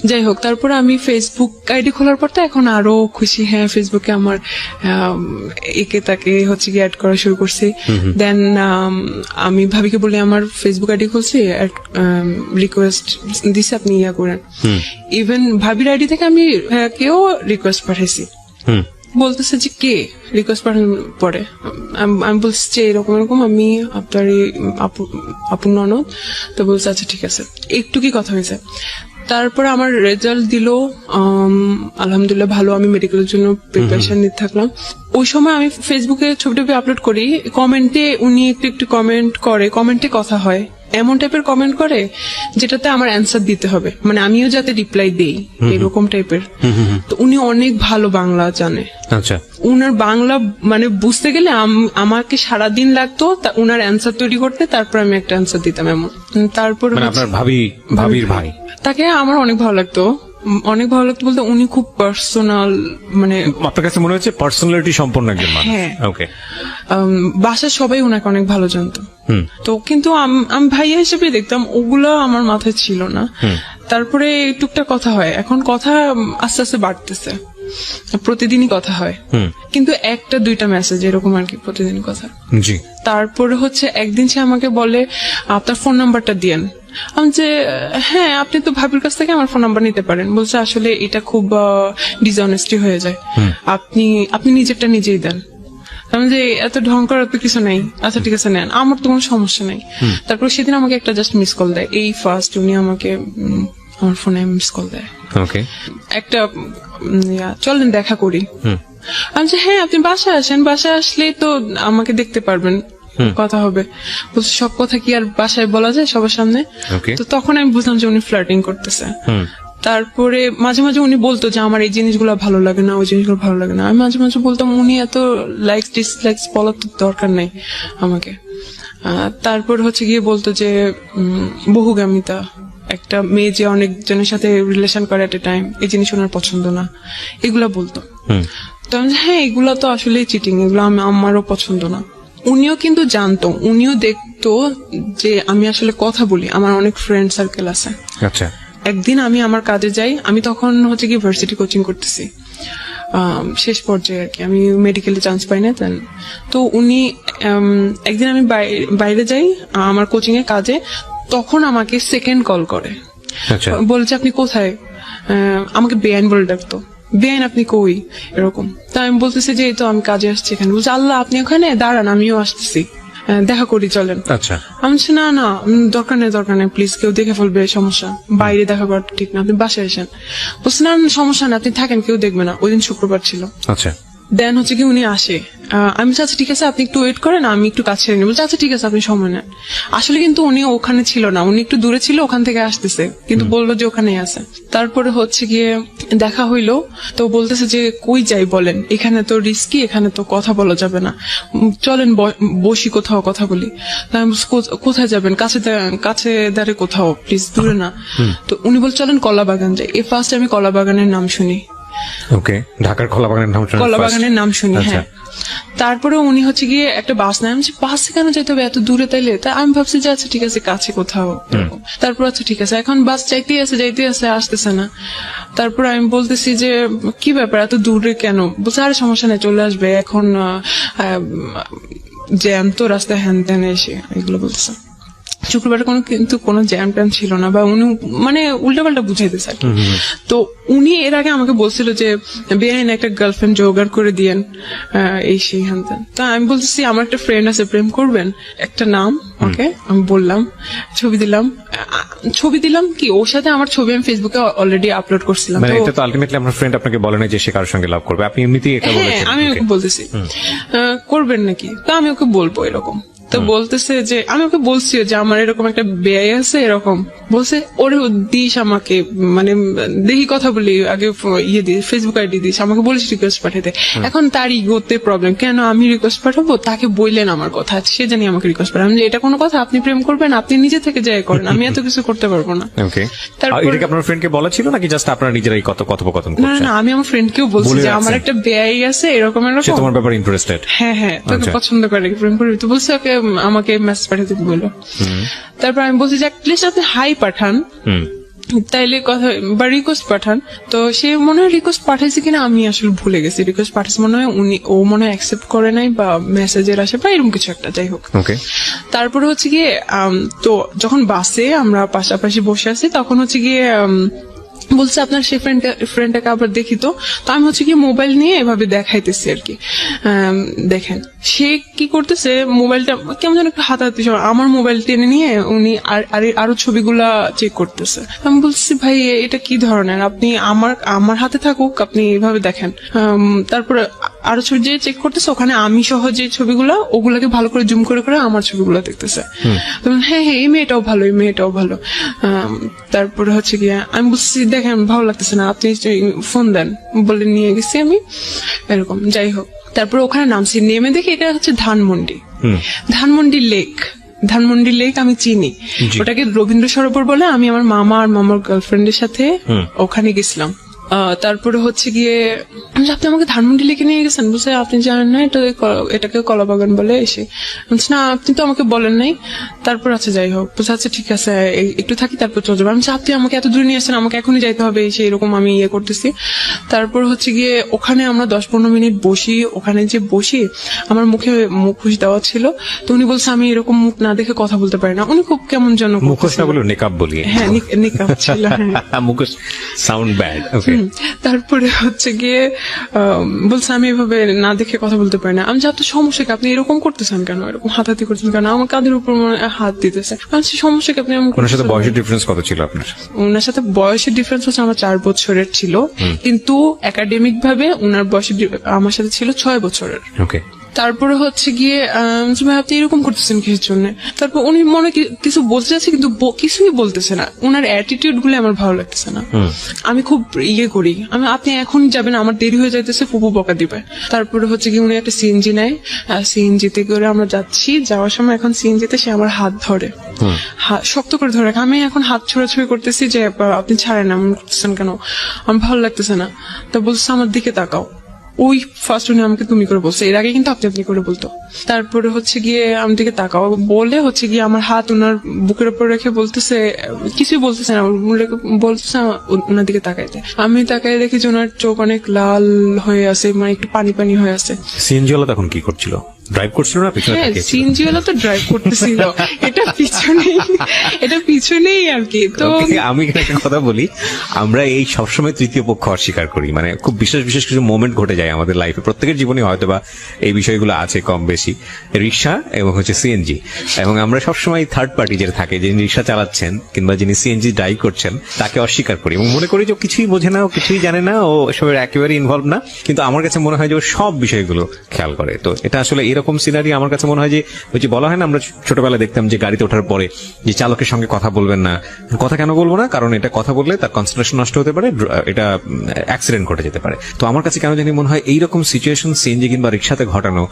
যাই হোক, তারপরে আমি ফেসবুক আইডি খোলার পর তো এখন আরো খুশি। হ্যাঁ, ফেসবুকে আমার একে তাকে হচ্ছে কি অ্যাড করা শুরু করছি। দেন আমি ভাবিকে বলে আমার ফেসবুক আইডি খুলছি, রিকোয়েস্ট দিছে আপনি ইয়া করেন। ইভেন ভাবির আইডি থেকে আমি কেউ রিকোয়েস্ট পাঠাইছি, বলতেছে যে কে রিকোয়েস্ট পাঠানোর পরে আমি বলছি যে এরকম আমি আপনার আপুর ননদ। তো বলছে আচ্ছা ঠিক আছে, একটু কি কথা হয়েছে। তারপরে আমার রেজাল্ট দিল, আলহামদুলিল্লাহ ভালো। আমি মেডিকেলের জন্য প্রিপারেশন নিতে থাকলাম। ওই সময় আমি ফেসবুকে ছবি টবি আপলোড করি, কমেন্টে উনি একটু কমেন্ট করে, কমেন্টে কথা হয়, এমন টাইপের কমেন্ট করে যেটাতে আমার অ্যান্সার দিতে হবে, মানে আমিও যাতে রিপ্লাই দেই, এরকম টাইপের। তো উনি অনেক ভালো বাংলা জানে। আচ্ছা, উনার বাংলা মানে বুঝতে গেলে আমাকে সারাদিন লাগতো উনার অ্যান্সার তৈরি করতে, তারপর আমি একটা অ্যান্সার দিতাম এমন। তারপর আপনার ভাবির ভাই, তাকে আমার অনেক ভালো লাগতো বলতে উনি খুব পার্সোনাল, মানে আপনার কাছে মনে হচ্ছে পার্সোনালিটি সম্পন্ন একজন মানুষ। হ্যাঁ, ওকে। বাসার সবাই উনাকে অনেক ভালো জানতো। তো কিন্তু আমি ভাইয়া হিসেবে দেখতাম, ওগুলো আমার মাথায় ছিল না। তারপরে টুকটাক কথা হয়, এখন কথা আস্তে আস্তে বাড়তেছে, প্রতিদিনই কথা হয়, কিন্তু 1-2টা মেসেজ এরকম আর কি, প্রতিদিন কথা। জি। তারপরে হচ্ছে একদিন সে আমাকে বলে আপনার ফোন নাম্বারটা দিয়েন। আমি যে হ্যাঁ, আপনি তো ভাবির কাছ থেকে আমার ফোন নাম্বার নিতে পারেন। বলছে আসলে এটা খুব ডিসঅনেস্টি হয়ে যায়, আপনি নিজেরটা নিজেই দেন। আমি যে এত ঢং করার তো কিছু নাই, আচ্ছা ঠিক আছে নেন, আমার তো কোনো সমস্যা নাই। তারপর সেদিন আমাকে একটা জাস্ট মিস কল দেয়, এই ফার্স্ট উনি আমাকে আমার ফোনে মিস কল দেয়। একটা চলেন দেখা করি। আমি যে হ্যাঁ, আপনি বাসায় আসেন, বাসায় আসলেই তো আমাকে দেখতে পারবেন, কথা হবে। বলছে সব কথা কি আর বাসায় বলা যায় সবার সামনে? তো তখন আমি বুঝলাম যে উনি ফ্লার্টিং করতেছে। তারপরে মাঝে মাঝে উনি বলতো যে আমার এই জিনিসগুলো ভালো লাগে না, ওই জিনিসগুলো ভালো লাগে না। আমি মাঝে মাঝে বলতাম উনি এত লাইকস ডিসলাইকস বলার তো দরকার নেই আমাকে। তারপর হচ্ছে গিয়ে বলতো যে বহুগামিতা, একটা মেয়ে যে অনেকজনের সাথে রিলেশন করে এট এ টাইম, এই জিনিস ওনার পছন্দ না, এগুলা বলতো। তো আমি হ্যাঁ এগুলা তো আসলে চিটিং, এগুলো আমারও পছন্দ না। উনিও কিন্তু জানতো, উনিও দেখতো যে আমি আসলে কথা বলি, আমার অনেক ফ্রেন্ড সার্কেল আছে। আচ্ছা। একদিন আমি আমার কাজে যাই, আমি তখন হচ্ছে কি ভার্সিটি কোচিং করতেছি, শেষ পর্যায়ে আর কি, আমি মেডিকেলে চান্স পাই না তেন। তো উনি একদিন আমি বাইরে যাই আমার কোচিং এর কাজে, তখন আমাকে সেকেন্ড কল করে, আচ্ছা। বলছে আপনি কোথায়, আমাকে বেআইন বলে ডাকতো, বেআইন আপনি কই এরকম। তা আমি বলতেছি যে এই তো আমি কাজে আসছি এখানে। বলছে আল্লাহ আপনি ওখানে দাঁড়ান, আমিও আসতেছি, দেখা করি চলেন। আচ্ছা। আমি বলছি না না দরকার নেই প্লিজ, কেউ দেখে ফেলবে, সমস্যা, বাইরে দেখা করা ঠিক না, আপনি বাসায় আসেন। বলছে না সমস্যা না, আপনি থাকেন, কেউ দেখবে না। ওই দিন শুক্রবার ছিল। আচ্ছা। দেন হচ্ছে কি উনি আসে, আমি বলছি আচ্ছা ঠিক আছে আপনি একটু ওয়েট করেন, আমি একটু কাছে নিই। বলছে আচ্ছা ঠিক আছে আপনি সময় নেন। আসলে কিন্তু উনি ওখানে ছিল না, উনি একটু দূরে ছিল, ওখান থেকে আসতেছে, কিন্তু বললো যে ওখানেই আছে। তারপরে হচ্ছে গিয়ে দেখা হইলো, তো বলতেছে যে কই যাই বলেন, এখানে তো রিস্কি, এখানে তো কথা বলা যাবে না, চলেন বসি কোথাও কথা বলি। তাই আমি বলছি, কোথায় যাবেন, কাছে দাঁড়ে কোথাও প্লিজ, দূরে না। তো উনি বল চলেন কলাবাগান যাই। ফার্স্ট আমি কলাবাগানের নাম শুনি, ওকে, ঢাকার কলাবাগানের নাম শুনি, কলাবাগানের নাম শুনি। হ্যাঁ, তারপরে উনি হচ্ছে গিয়ে একটা বাস নেয়। আমি বাসে কেন যেতে হবে এত দূরে, তাইলে তা আমি ভাবছি যে আচ্ছা ঠিক আছে কাছে কোথাও। তারপর আচ্ছা ঠিক আছে, এখন বাস যাইতে আছে আসতেছে না। তারপর আমি বলতেছি যে কি ব্যাপার এত দূরে কেন? বলছে আরে সমস্যা নেই চলে আসবে, এখন জ্যাম তো রাস্তায়, হ্যান ত্যান এসে এগুলো বলতেছে। শুক্রবারে কিন্তু কোনো জ্যাম ট্যাম ছিল না, বা উনি মানে উল্টাপাল্টা বুঝাইতেছে আর কি। তো উনি এর আগে আমাকে বলছিল যে বেআইন একটা গার্লফ্রেন্ড জোগাড় করে দিয়েন, এই সেই হ্যান ত্যান। তা আমি বলতেছি আমার একটা ফ্রেন্ড আছে, প্রেম করবেন, একটা নাম ওকে আমি বললাম, ছবি দিলাম কি ওর সাথে আমার ছবি আমি ফেসবুকে অলরেডি আপলোড করছিলাম। মানে এটা তো আলটিমেটলি আপনার ফ্রেন্ড আপনাকে বলে না যে সে কারোর সঙ্গে লাভ করবে, আপনি এমনিতেই এটা বলেছেন। আমি ওকে বলতেছি করবেন নাকি, তো আমি ওকে বলবো এরকম। তো বলতেছে যে আমি ওকে বলছি যে আমার এরকম একটা বেআই আছে এরকম, বলছে ওরে দিস আমাকে, মানে দেখি কথা বলি, আগে ইয়ে দিস ফেসবুক আইডি দিস, আমাকে বলিস রিকোয়েস্ট পাঠাতে। এখন তার ইগোতে প্রবলেম, কেন আমি রিকোয়েস্ট পাঠাবো, তাকে বললেন আমার কথা, সে জানি আমাকে রিকোয়েস্ট পাঠাবে। আমি এটা কোনো কথা, আপনি প্রেম করবেন আপনি নিজে থেকে যাই করেন, আমি এত কিছু করতে পারবো না। ওকে, তারপর এটা কি আপনার ফ্রেন্ডকে বলা ছিল নাকি জাস্ট আপনারা নিজেরাই কথোপকথন না করছেন? না আমি আমার ফ্রেন্ডকেও বলছি যে আমার একটা বেআই আছে এরকম সে তোমার ব্যাপারে ইন্টারেস্টেড? হ্যাঁ তোকে পছন্দ করে, প্রেম করবি? তো বলছে ওকে আমাকে মেসেজ পাঠাতে বললো। তারপর আমি বলছি যে প্লিজ আপনি হাই পাঠান, তাইলে কথা বা রিকোয়েস্ট পাঠান। তো সে মনে হয় রিকোয়েস্ট পাঠাইছে কিনা আমি আসলে ভুলে গেছি, রিকোয়েস্ট পাঠাইছে মনে হয়, ও মনে হয় অ্যাকসেপ্ট করে নাই বা মেসেজের আসে বা এরকম কিছু একটা, যাই হোক। তারপরে হচ্ছে গিয়ে তো যখন বাসে আমরা পাশাপাশি বসে আছি তখন হচ্ছে গিয়ে বলছে আপনার সেই ফ্রেন্ডটাকে আবার দেখি। তো আমি হচ্ছে কি মোবাইল নিয়ে এভাবে দেখাইতেছি আর কি, দেখেন সে কি করতেছে, মোবাইলটা কেমন যেন একটু হাতাহাতি, আমার মোবাইল টেনে নিয়ে উনি আরো ছবিগুলা চেক করতেছে। আমি বলছি ভাই এটা কি ধরনের, আপনি আমার হাতে থাকুক, আপনি এভাবে দেখেন। তারপরে আরো ছবি যে চেক করতেছে, ওখানে আমি সহ যে ছবিগুলা ওগুলাকে ভালো করে জুম করে করে আমার ছবিগুলো দেখতেছে। হ্যাঁ এই মেয়েটাও ভালো। তারপরে হচ্ছে গিয়ে আমি বলছি দেখেন ভালো লাগতেছে না, আপনি ফোন দেন বলে নিয়ে গেছি আমি এরকম, যাই হোক। তারপর ওখানে নামছি, নেমে দেখি এটা হচ্ছে ধানমন্ডি লেক আমি চিনি, ওটাকে রবীন্দ্র সরোবর বলে। আমি আমার মামা আর মামার গার্লফ্রেন্ডের সাথে ওখানে গেছিলাম। তারপরে হচ্ছে গিয়ে আপনি আমাকে ধানমন্ডি লেকে নিয়ে গেছেন, বলছে আপনি জানেন না এটাকে কলাবাগান বলে। এসে বলছে না আপনি তো আমাকে বলেন নাই। তারপর আচ্ছা যাই হোক, বলছে আচ্ছা ঠিক আছে একটু থাকি তারপর চলে যাবো। আমি আপনি আমাকে এত দূরে নিয়ে আসছেন, আমাকে এখনই যাইতে হবে, এরকম আমি ইয়ে করতেছি। তারপর হচ্ছে গিয়ে ওখানে আমরা 10-15 মিনিট বসি, ওখানে যে বসি আমার মুখে মুখোশ দেওয়া ছিল। তো উনি বলছে আমি এরকম মুখ না দেখে কথা বলতে পারি না। উনি খুব কেমন যেন, মুখোশ না বলে নেকাব বলি, হ্যাঁ নেকাব ছিল, মুখোশ সাউন্ড ব্যাড। তারপরে হচ্ছে গিয়ে বলছে আমি এভাবে না দেখে কথা বলতে পারি না। আমি আপনার সমস্যা কি, আপনি এরকম করতেছেন কেন, এরকম হাতাহাতি করতেছেন কেন, আমার কাঁধের উপর হাত দিতেছে। সমস্যা কি, আপনি ওনার সাথে বয়সের ডিফারেন্স কত ছিল আপনার? ওনার সাথে বয়সের ডিফারেন্স হচ্ছে আমার 4 বছরের ছিল, কিন্তু একাডেমিক ভাবে ওনার বয়সের আমার সাথে ছিল 6 বছরের। ওকে, তারপরে হচ্ছে গিয়ে যে ভাই আপনি এরকম করতেছেন কিসের জন্য। তারপর উনি মনে কিছু বলতে চাচ্ছে কিন্তু কিছুই বলতেছে না, ওনার অ্যাটিটিউড গুলো আমার ভালো লাগতেছে না। আমি খুব করি, আপনি এখন যাবেন, আমার দেরি হয়ে যাইতেছে, ফুপু বকা দিবে। তারপরে হচ্ছে কি উনি একটা সিএনজি নেয়, সিএনজিতে করে আমরা যাচ্ছি, যাওয়ার সময় এখন সিএনজিতে সে আমার হাত ধরে, শক্ত করে ধরে রাখে। আমি এখন হাত ছোড়াছুড়ি করতেছি যে আপনি ছাড়েন, এমন করতেছেন কেন, আমার ভালো লাগতেছে না। তা বলছে আমার দিকে তাকাও। ওই ফার্স্ট উনি আমাকে তুমি করে বলছে, এর আগে কিন্তু আপনি আপনি করে বলতো। তারপরে হচ্ছে গিয়ে আমি দিকে তাকাও বলে হচ্ছে গিয়ে আমার হাত ওনার বুকের উপর রেখে বলতেছে, কিছুই বলতেছে না, বলতেছে ওনার দিকে তাকাইতে। আমি তাকাই দেখি যে ওনার চোখ অনেক লাল হয়ে আছে, মানে একটু পানি পানি হয়ে আছে। সিএনজি ওয়ালা তখন কি করছিল? ড্রাইভ করছিল না পিছনে? হ্যাঁ, সিএনজি ওয়ালা তো ড্রাইভ করতেছিল, এটা পিছনেই আর কি। তো আমি একটা কথা বলি, আমরা এই সবসময় তৃতীয় পক্ষ অস্বীকার করি, মানে খুব বিশেষ বিশেষ কিছু মোমেন্ট ঘটে যায় আমাদের লাইফে, প্রত্যেকের জীবনে হয়তো বা এই বিষয়গুলো আছে কম বেশি, রিক্সা এবং হচ্ছে সিএনজি, এবং আমরা সবসময় থার্ড পার্টি যেটা থাকে, যিনি রিক্সা চালাচ্ছেন কিংবা যিনি সিএনজি ড্রাইভ করছেন তাকে অস্বীকার করি এবং মনে করি যে কিছুই বোঝে না, ও কিছুই জানে না, ও এসবের একেবারে ইনভলভ না। কিন্তু আমার কাছে মনে হয় যে ও সব বিষয়গুলো খেয়াল করে। তো এটা আসলে এরকম সিনারি আমার কাছে মনে হয় যে ওই যে বলা হয় না, আমরা ছোটবেলায় দেখতাম যে গাড়িতে ওঠার পরে যে চালকের সঙ্গে কথা বলবেন না। কথা কেন বলবো না? কারণ এটা কথা বললে তার কনসেন্ট্রেশন নষ্ট হতে পারে, এটা অ্যাক্সিডেন্ট ঘটে যেতে পারে। তো আমার কাছে কেন জানি মনে হয় এইরকম সিচুয়েশন সিএনজি কিংবা রিক্সাতে ঘটানো,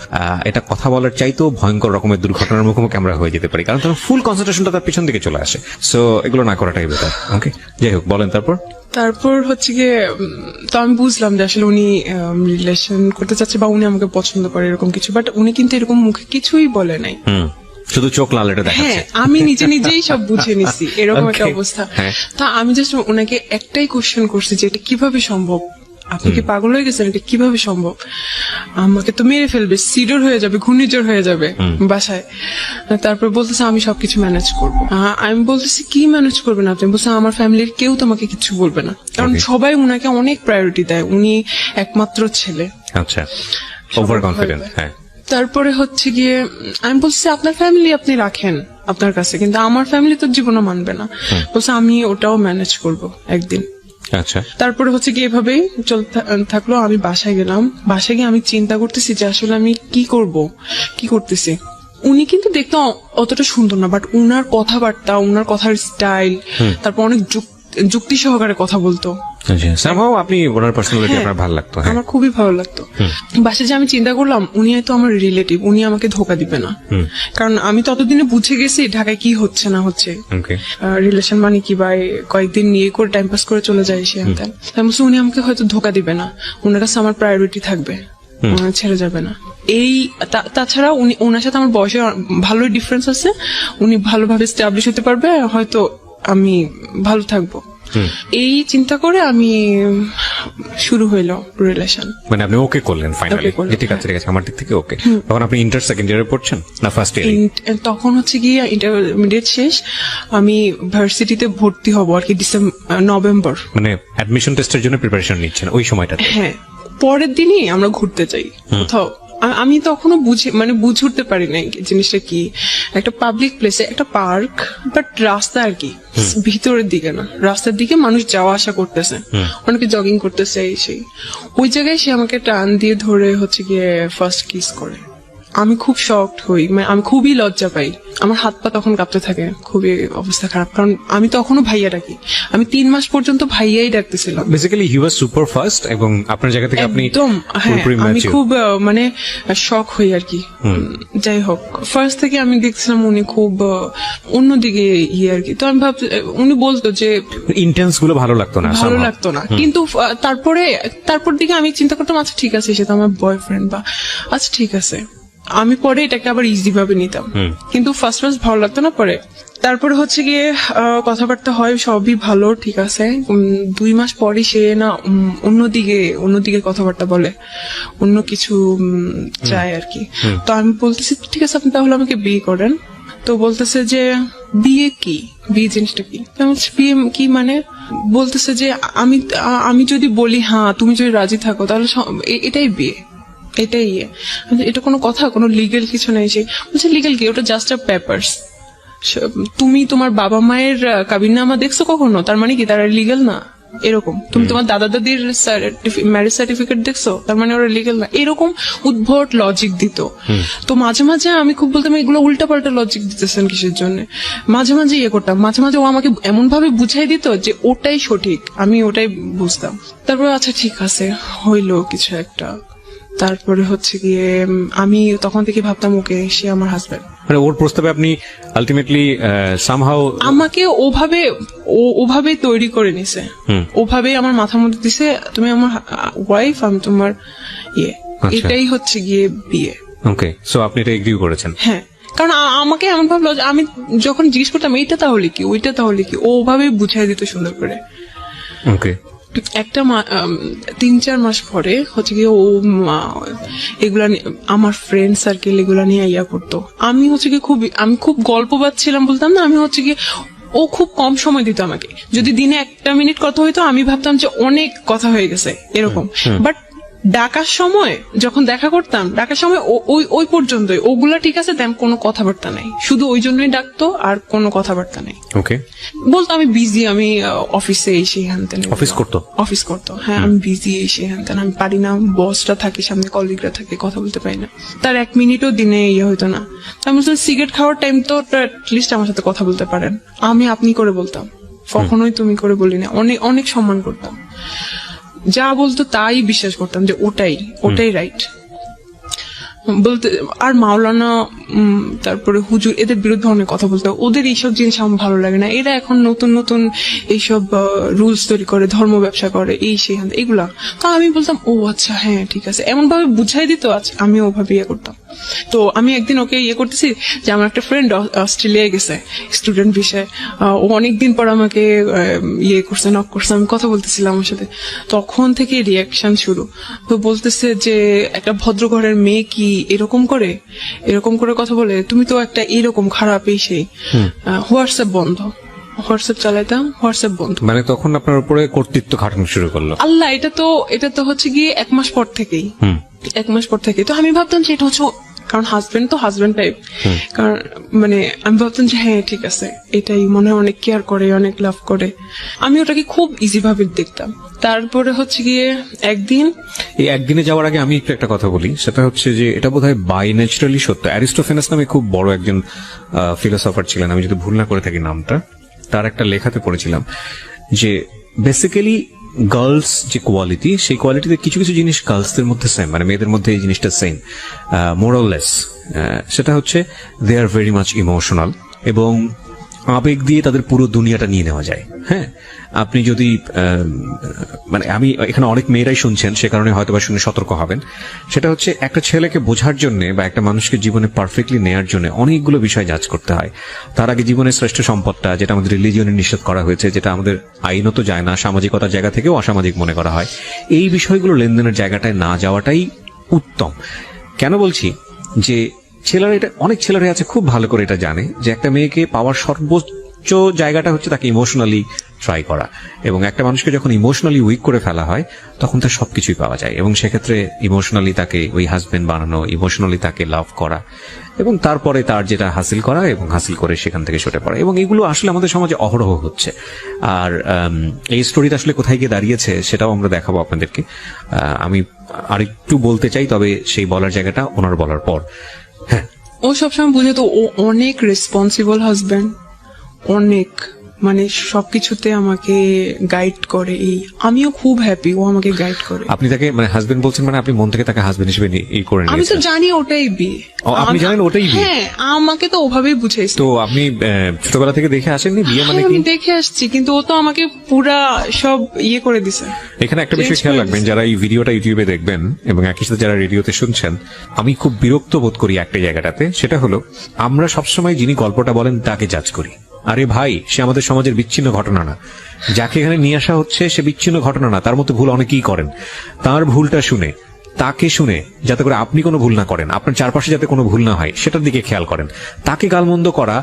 এটা কথা বলার চাইতেও ভয়ঙ্কর রকমের দুর্ঘটনার মুখোমুখি আমরা হয়ে যেতে পারি, কারণ তখন ফুল কনসেন্ট্রেশনটা তার পিছন দিকে চলে আসে। সো এগুলো না করাটাই বেটার। ওকে, যাই হোক, বলেন তারপর হচ্ছে গিয়ে তো আমি বুঝলাম যে আসলে উনি রিলেশন করতে চাচ্ছে বা উনি আমাকে পছন্দ করে এরকম কিছু, বাট উনি কিন্তু এরকম মুখে কিছুই বলে নাই, শুধু চোখ লাল এটা দেখাচ্ছে। হ্যাঁ, আমি নিজেই সব বুঝে নিছি এরকম একটা অবস্থা। তা আমি জাস্ট ওনাকে একটাই কোশ্চেন করছি যে এটা কিভাবে সম্ভব, আপনি কি পাগল হয়ে গেছেন, এটা কিভাবে সম্ভব, আমাকে তো মেরে ফেলবে, সিডর হয়ে যাবে, ঘূর্ণিঝড় হয়ে যাবে বাসায়। তারপর বলতেছে আমি সবকিছু ম্যানেজ করবো। আমি বলতেছি কি ম্যানেজ করবেন আপনি? বলছে আমার ফ্যামিলির কেউ তোমাকে কিছু বলবে না, কারণ সবাই উনাকে অনেক প্রায়োরিটি দেয়, উনি একমাত্র ছেলে। আচ্ছা, ওভার কনফিডেন্ট। হ্যাঁ, তারপরে হচ্ছে গিয়ে আমি বলছি আপনার ফ্যামিলি আপনি রাখেন আপনার কাছে, কিন্তু আমার ফ্যামিলি তো জীবনও মানবে না। বলছে আমি ওটাও ম্যানেজ করব একদিন। আচ্ছা, তারপরে হচ্ছে কি এভাবেই চলতে থাকলো। আমি বাসায় গেলাম, বাসায় গিয়ে আমি চিন্তা করতেছি যে আসলে আমি কি করব, কি করতেছি। উনি কিন্তু দেখতে অতটা সুন্দর না, বাট উনার কথাবার্তা, উনার কথার স্টাইল, তারপর অনেক যুক্তি সহকারে কথা বলতো। আপনি ওনার পার্সোনালিটি আপনার ভালো লাগতো? আমার খুবই ভালো লাগতো। বাসে যে আমি চিন্তা করলাম উনি হয়তো আমার রিলেটিভ, উনি আমাকে ধোকা দিবে না, কারণ আমি ততদিনে বুঝে গেছি ঢাকায় কি হচ্ছে না হচ্ছে, রিলেশন মানে কি, বা কয়েকদিন নিয়ে করে টাইম পাস করে চলে যায় সে। উনি আমাকে হয়তো ধোকা দিবে না, ওনার কাছে আমার প্রায়োরিটি থাকবে, ছেড়ে যাবে না। এই তাছাড়া উনি, ওনার সাথে আমার বয়সে ভালোই ডিফারেন্স আছে, উনি ভালোভাবে স্টাবলিশ হতে পারবে, হয়তো আমি ভালো থাকবো। এই চিন্তা করে আমি শুরু হইলো রিলেশন। মানে আপনি ওকে করলেন ফাইনালি? ঠিক আছে, ঠিক আছে, আমার দিক থেকে ওকে। তখন আপনি ইন্টার সেকেন্ড ইয়ারে পড়ছেন না ফার্স্ট ইয়ারে? তখন হচ্ছে গিয়ে ইন্টারমিডিয়েট শেষ, আমি ভার্সিটিতে ভর্তি হব আর কি নভেম্বর। মানে অ্যাডমিশন টেস্টের জন্য প্রিপারেশন নিচ্ছেন ওই সময়টাতে? হ্যাঁ, পরের দিনই আমরা ঘুরতে যাই কোথাও। আমি তখনও বুঝে উঠতে পারি নাই জিনিসটা কি, একটা পাবলিক প্লেসে একটা পার্ক, বাট রাস্তা আর কি ভিতরের দিকে না, রাস্তার দিকে মানুষ যাওয়া আসা করতেছে, অনেকে জগিং করতেছে, এই সেই। ওই জায়গায় সে আমাকে টান দিয়ে ধরে হচ্ছে গিয়ে ফার্স্ট কিস করে। আমি খুব শকড হই, মানে আমি খুবই লজ্জা পাই, আমার হাত পা তখন কাঁপতে থাকে, খুবই অবস্থা খারাপ, কারণ আমি তখনও ভাইয়া ডাকি, আমি 3 মাস পর্যন্ত ভাইয়াই ডাকতেছিলাম। Basically he was super fast, এবং আপনার জায়গা থেকে আপনি একদম, হ্যাঁ, আমি খুব মানে শক হই আর কি। যাই হোক, ফার্স্ট থেকে আমি দেখছিলাম উনি খুব অন্যদিকে আর কি। তো আমি ভাবছি, উনি বলতো যে ইন্টেন্স গুলো ভালো লাগতো না, কিন্তু তারপর দিকে আমি চিন্তা করতাম আচ্ছা ঠিক আছে, সে তো আমার বয়ফ্রেন্ড, বা আচ্ছা ঠিক আছে, আমি পরে এটাকে আবার ইজি ভাবে নিতাম, কিন্তু ফার্স্ট ভালো লাগতো না। পরে তারপরে হচ্ছে গিয়ে কথাবার্তা হয়, সবই ভালো, ঠিক আছে। 2 মাস পরে সে না অন্যদিকে কথাবার্তা বলে, অন্য কিছু চায় আর কি। তো আমি বলতেছি ঠিক আছে, আপনি তাহলে আমাকে বিয়ে করেন। তো বলতেছে যে বিয়ে কি, বিয়ে জিনিসটা কি? বিয়ে কি মানে? বলতেছে যে আমি যদি বলি হ্যাঁ, তুমি যদি রাজি থাকো, তাহলে এটাই বিয়ে, এটাই। এটা কোনো কথা, কোনো লিগেল কিছু নেই। সে বলছে লিগেল কি, ওটা জাস্ট আ পেপারস। তুমি তোমার বাবা মায়ের কাবিননামা দেখছো কখনো? তার মানে কি তারা লিগেল না? এরকম তুমি তোমার দাদা দাদির ম্যারেজ সার্টিফিকেট দেখছো, তার মানে ওরা লিগেল না, এরকম উদ্ভট লজিক দিত। তো মাঝে মাঝে আমি খুব বলতাম এগুলো উল্টাপাল্টা লজিক দিতেছেন কিসের জন্য। মাঝে মাঝে ইয়ে করতাম, মাঝে মাঝে ও আমাকে এমন ভাবে বুঝাই দিত যে ওটাই সঠিক, আমি ওটাই বুঝতাম। তারপরে আচ্ছা ঠিক আছে হইলো কিছু একটা। তারপরে হচ্ছে গিয়ে আমি তখন থেকে ভাবতাম ওকে সে আমার হাজবেন্ড। মানে ওর প্রস্তাবে আপনি আলটিমেটলি সামহাউ আমাকে ওভাবে তৈরি করে নিছে, ওভাবে আমার মাথার মধ্যে দিছে তুমি আমার ওয়াইফ, আমি তোমার ইয়ে, এটাই হচ্ছে গিয়ে বিয়ে। ওকে, সো আপনি এটা এগ্রি করেছেন? হ্যাঁ, কারণ আমাকে এমন ভাবলো, আমি যখন জিজ্ঞেস করতাম এইটা তাহলে কি, ওইটা তাহলে কি, ও ওভাবে বুঝাই দিত সুন্দর করে। ওকে, একটা 3-4 মাস পরে হচ্ছে গিয়ে ও এগুলা আমার ফ্রেন্ড সার্কেল এগুলা নিয়ে ইয়া করতো। আমি হচ্ছে গিয়ে আমি খুব গল্প পাচ্ছিলাম বলতাম না, আমি হচ্ছে গিয়ে ও খুব কম সময় দিত আমাকে। যদি দিনে 1 মিনিট কথা হইতো আমি ভাবতাম যে অনেক কথা হয়ে গেছে এরকম। বাট ডাকার সময় যখন দেখা করতাম, ডাকার সময় ওই পর্যন্তই, ওগুলা ঠিক আছে, তেমন কোনো কথাবার্তা নাই, শুধু ওই জন্যই ডাকতো আর কোনো কথাবার্তা নাই। ওকে, বলতো আমি বিজি, আমি অফিসে এসে হ্যানতেন। অফিস করতো, হ্যাঁ আমি বিজি এসে হ্যানতেন, আমি পারি না, বসটা থাকে সামনে, কলিগরা থাকে, কথা বলতে পারি না। তার 1 মিনিটও দিনে ইয়ে হইতো না। আমি বলছিলাম সিগারেট খাওয়ার টাইম তো অ্যাটলিস্ট আমার সাথে কথা বলতে পারেন। আমি আপনি করে বলতাম, কখনোই তুমি করে বলি না। অনেক অনেক সম্মান করতাম, যা বলতো তাই বিশ্বাস করতাম যে ওটাই রাইট বলতে। আর মাওলানা তারপরে হুজুর এদের বিরুদ্ধে অনেক কথা বলতে, ওদের এইসব জিনিস আমার ভালো লাগে না। এরা এখন নতুন নতুন এইসব রুলস তৈরি করে, ধর্ম ব্যবসা করে, এই সেই এগুলা। তো আমি বলতাম ও আচ্ছা হ্যাঁ ঠিক আছে, এমন ভাবে বুঝাই দিত, আচ্ছা আমি ওভাবে ইয়ে করতাম। তো আমি একদিন ওকে ইয়ে করতেছি যে আমার একটা ফ্রেন্ড অস্ট্রেলিয়ায় গেছে স্টুডেন্ট ভিসায়, ও অনেকদিন পর আমাকে ইয়ে করছে, নক করছে, আমি কথা বলতেছিলাম ওর সাথে, তখন থেকে রিয়াকশন শুরু। তো বলতেছে যে একটা ভদ্র ঘরের মেয়ে কি এরকম করে কথা বলে, তুমি তো একটা এরকম খারাপ, এই সেই। হোয়াটসঅ্যাপ বন্ধ, হোয়াটসঅ্যাপ চালাইতাম, হোয়াটসঅ্যাপ বন্ধ। মানে তখন আপনার উপরে কর্তৃত্ব খাটানো শুরু করলো? আল্লাহ, এটা তো হচ্ছে গিয়ে 1 মাস পর থেকেই, 1 মাস পর থেকে। তো আমি ভাবতাম যে এটা হচ্ছে, কারণ হাজবেন্ড তো হাজবেন্ড টাইপ, কারণ মানে আমি ভাবতাম যে হ্যাঁ ঠিক আছে, এটাই মনে হয় অনেক কেয়ার করে, অনেক লাভ করে। আমি ওটাকে খুব ইজি ভাবে দেখতাম। তারপরে হচ্ছে গিয়ে একদিনে যাওয়ার আগে আমি একটু একটা কথা বলি, সেটা হচ্ছে যে এটা বোধহয় বাই ন্যাচারালি সত্য। অ্যারিস্টোফেনাস নামে খুব বড় একজন ফিলোসফার ছিলেন, আমি যদি ভুল না করে থাকি নামটা, তার একটা লেখাতে পড়েছিলাম যে বেসিক্যালি গার্লস যে কোয়ালিটি, সেই কোয়ালিটিতে কিছু কিছু জিনিস গার্লসদের মধ্যে সেম, মানে মেয়েদের মধ্যে এই জিনিসটা সেম, মোরাললেস। সেটা হচ্ছে দে আর ভেরি মাচ ইমোশনাল, এবং আবেগ দিয়ে তাদের পুরো দুনিয়াটা নিয়ে নেওয়া যায়। হ্যাঁ, আপনি যদি মানে আমি এখানে অনেক মেয়েরাই শুনছেন, সে কারণে হয়তো বা শুনে সতর্ক হবেন। সেটা হচ্ছে একটা ছেলেকে বোঝার জন্য বা একটা মানুষকে জীবনে পারফেক্টলি নেয়ার জন্য অনেকগুলো বিষয় যাচ করতে হয়। তার আগে জীবনের শ্রেষ্ঠ সম্পদটা, যেটা আমাদের রিলিজিয়নে নিষেধ করা হয়েছে, যেটা আমাদের আইনত যায় না, সামাজিকতার জায়গা থেকেও অসামাজিক মনে করা হয়, এই বিষয়গুলো লেনদেনের জায়গাটায় না যাওয়াটাই উত্তম। কেন বলছি যে ছেলেরা, এটা অনেক ছেলেরা আছে খুব ভালো করে এটা জানে যে একটা মেয়েকে পাওয়ার সর্বোচ্চ জায়গাটা হচ্ছে তাকে ইমোশনালি ট্রাই করা, এবং একটা মানুষকে যখন ইমোশনালি উইক করে ফেলা হয় তখন তার সবকিছুই পাওয়া যায়। এবং সেক্ষেত্রে ইমোশনালি তাকে ওই হাজবেন্ড বানানো, ইমোশনালি তাকে লাভ করা, এবং তারপরে তার যেটা হাসিল করা, এবং হাসিল করে সেখান থেকে সরে পড়া, এবং এগুলো আসলে আমাদের সমাজে অহরহ হচ্ছে। আর এই স্টোরিটা আসলে কোথায় গিয়ে দাঁড়িয়েছে সেটাও আমরা দেখাবো আপনাদেরকে। আমি আরেকটু বলতে চাই, তবে সেই বলার জায়গাটা ওনার বলার পর। হ্যাঁ, ও সবসময় বুঝে তো, ও অনেক রেসপন্সিবল হাজবেন্ড, অনেক, মানে সবকিছুতে আমাকে গাইড করে। আমিও খুব হ্যাপি ও আমাকে গাইড করে। আপনি তাকে মানে হাজবেন্ড বলছেন, মানে আপনি মন থেকে তাকে হাজবেন্ড হিসেবে এই করে নিয়েছেন? আমি তো জানি ওটাই বিয়ে। আপনি জানেন ওটাই বিয়ে? হ্যাঁ, আমাকে তো ওভাবেই বুঝাইছে। তো আপনি ছোটবেলা থেকে দেখে আসেননি বিয়ে মানে কি? আমি দেখে আসছি, কিন্তু ও তো আমাকে পুরা সব ইয়ে করে দিছে। এখানে একটা বিষয় খেয়াল রাখবেন, যারা এই ভিডিওটা ইউটিউবে দেখবেন এবং একই সাথে যারা রেডিওতে শুনছেন, আমি খুব বিরক্ত বোধ করি একটা জায়গাটাতে, সেটা হলো আমরা সবসময় যিনি গল্পটা বলেন তাকে জাজ করি। আরে ভাই, সে আমাদের সমাজের বিচ্ছিন্ন ঘটনা না, যাকে এখানে নিয়ে আসা হচ্ছে সে বিচ্ছিন্ন ঘটনা না, তার মতো ভুল অনেকেই করেন। তার ভুলটা শুনে তাকে শুনে যাতে করে আপনি কোনো ভুল না করেন, আপনার চারপাশে যাতে কোনো ভুল না হয় সেটার দিকে খেয়াল করেন। তাকে গালমন্দ করা,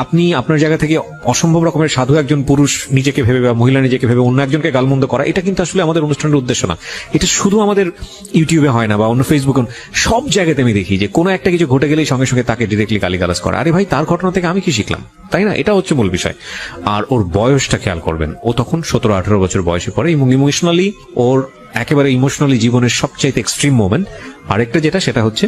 আপনি আপনার জায়গা থেকে অসম্ভব রকমের সাধু একজন পুরুষ নিজেকে ভেবে বা মহিলা নিজেকে ভেবে অন্য একজনকে গালমন্দ করা, এটা কিন্তু আসলে আমাদের অনুষ্ঠানের উদ্দেশ্য না। এটা শুধু আমাদের ইউটিউবে হয় না বা অন্য ফেসবুকে, সব জায়গাতে আমি দেখি যে কোনো একটা কিছু ঘটে গেলেই সঙ্গে সঙ্গে তাকে ডিরেক্টলি গালিগালাজ করা। আরে ভাই, তার ঘটনা থেকে আমি কি শিখলাম, তাই না? এটা হচ্ছে মূল বিষয়। আর ওর বয়সটা খেয়াল করবেন, ও তখন 17-18 বছর বয়সে পড়ে এবং ইমোশনালি ওর একেবারে ইমোশনালি জীবনের সবচাইতে এক্সট্রিম মোমেন্ট। আরেকটা যেটা, সেটা হচ্ছে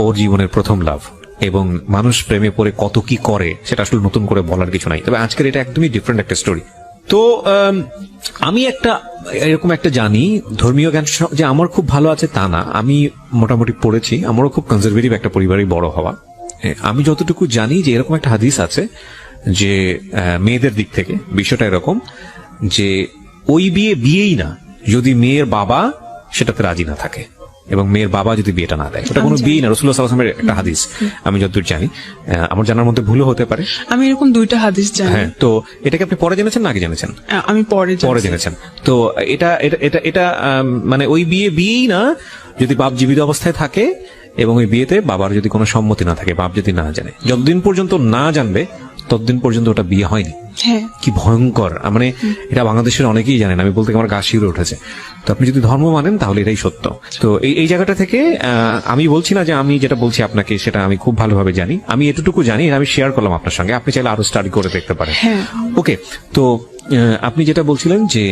ওর জীবনের প্রথম লাভ, এবং মানুষ প্রেমে পড়ে কত কি করে সেটা আসলে নতুন করে বলার কিছু নাই। তবে আজকের এটা একদমই ডিফারেন্ট একটা স্টোরি। তো আমি এরকম একটা জানি, ধর্মীয় জ্ঞান যে আমার খুব ভালো আছে তা না, আমি মোটামুটি পড়েছি, আমারও খুব কনজারভেটিভ একটা পরিবারেই বড় হওয়া। আমি যতটুকু জানি যে এরকম একটা হাদিস আছে যে মেয়েদের দিক থেকে বিষয়টা এরকম যে ওই বিয়েই না যদি মেয়ের বাবা সেটাতে রাজি না থাকে এবং মেয়ের বাবা যদি বিয়েটা না দেয়, ওটা কোনো বিয়ে না। রাসূলুল্লাহ সাল্লাল্লাহু আলাইহি ওয়াসাল্লামের একটা হাদিস, আমি যতদূর জানি, আমার জানার মধ্যে ভুলও হতে পারে। আমি এরকম 2টা হাদিস জানি। হ্যাঁ, তো এটাকে আপনি পরে জেনেছেন না আগে জেনেছেন? আমি পরে জেনেছেন। তো এটা এটা এটা এটা মানে ওই বিয়েই না যদি বাপ জীবিত অবস্থায় থাকে এবং ওই বিয়েতে বাবার যদি কোনো সম্মতি না থাকে, বাপ যদি না জানে, যতদিন পর্যন্ত না জানবে ততদিন পর্যন্ত ওটা বিয়ে হয়নি। হ্যাঁ, কি ভয়ঙ্কর! মানে এটা বাংলাদেশের অনেকেই জানেন, আমি বলতে আমার গা শিউরে উঠেছে। তো আপনি যদি ধর্ম মানেন তাহলে এটাই সত্য। তো এই জায়গাটা থেকে আমি বলছি না যে আমি যেটা বলছি আপনাকে সেটা আমি খুব ভালোভাবে জানি, আমি এতটুকু জানি, আমি শেয়ার করলাম আপনার সঙ্গে, আপনি চাইলে আরো স্টাডি করে দেখতে পারেন। ওকে, তো আপনি যেটা বলছিলেন যে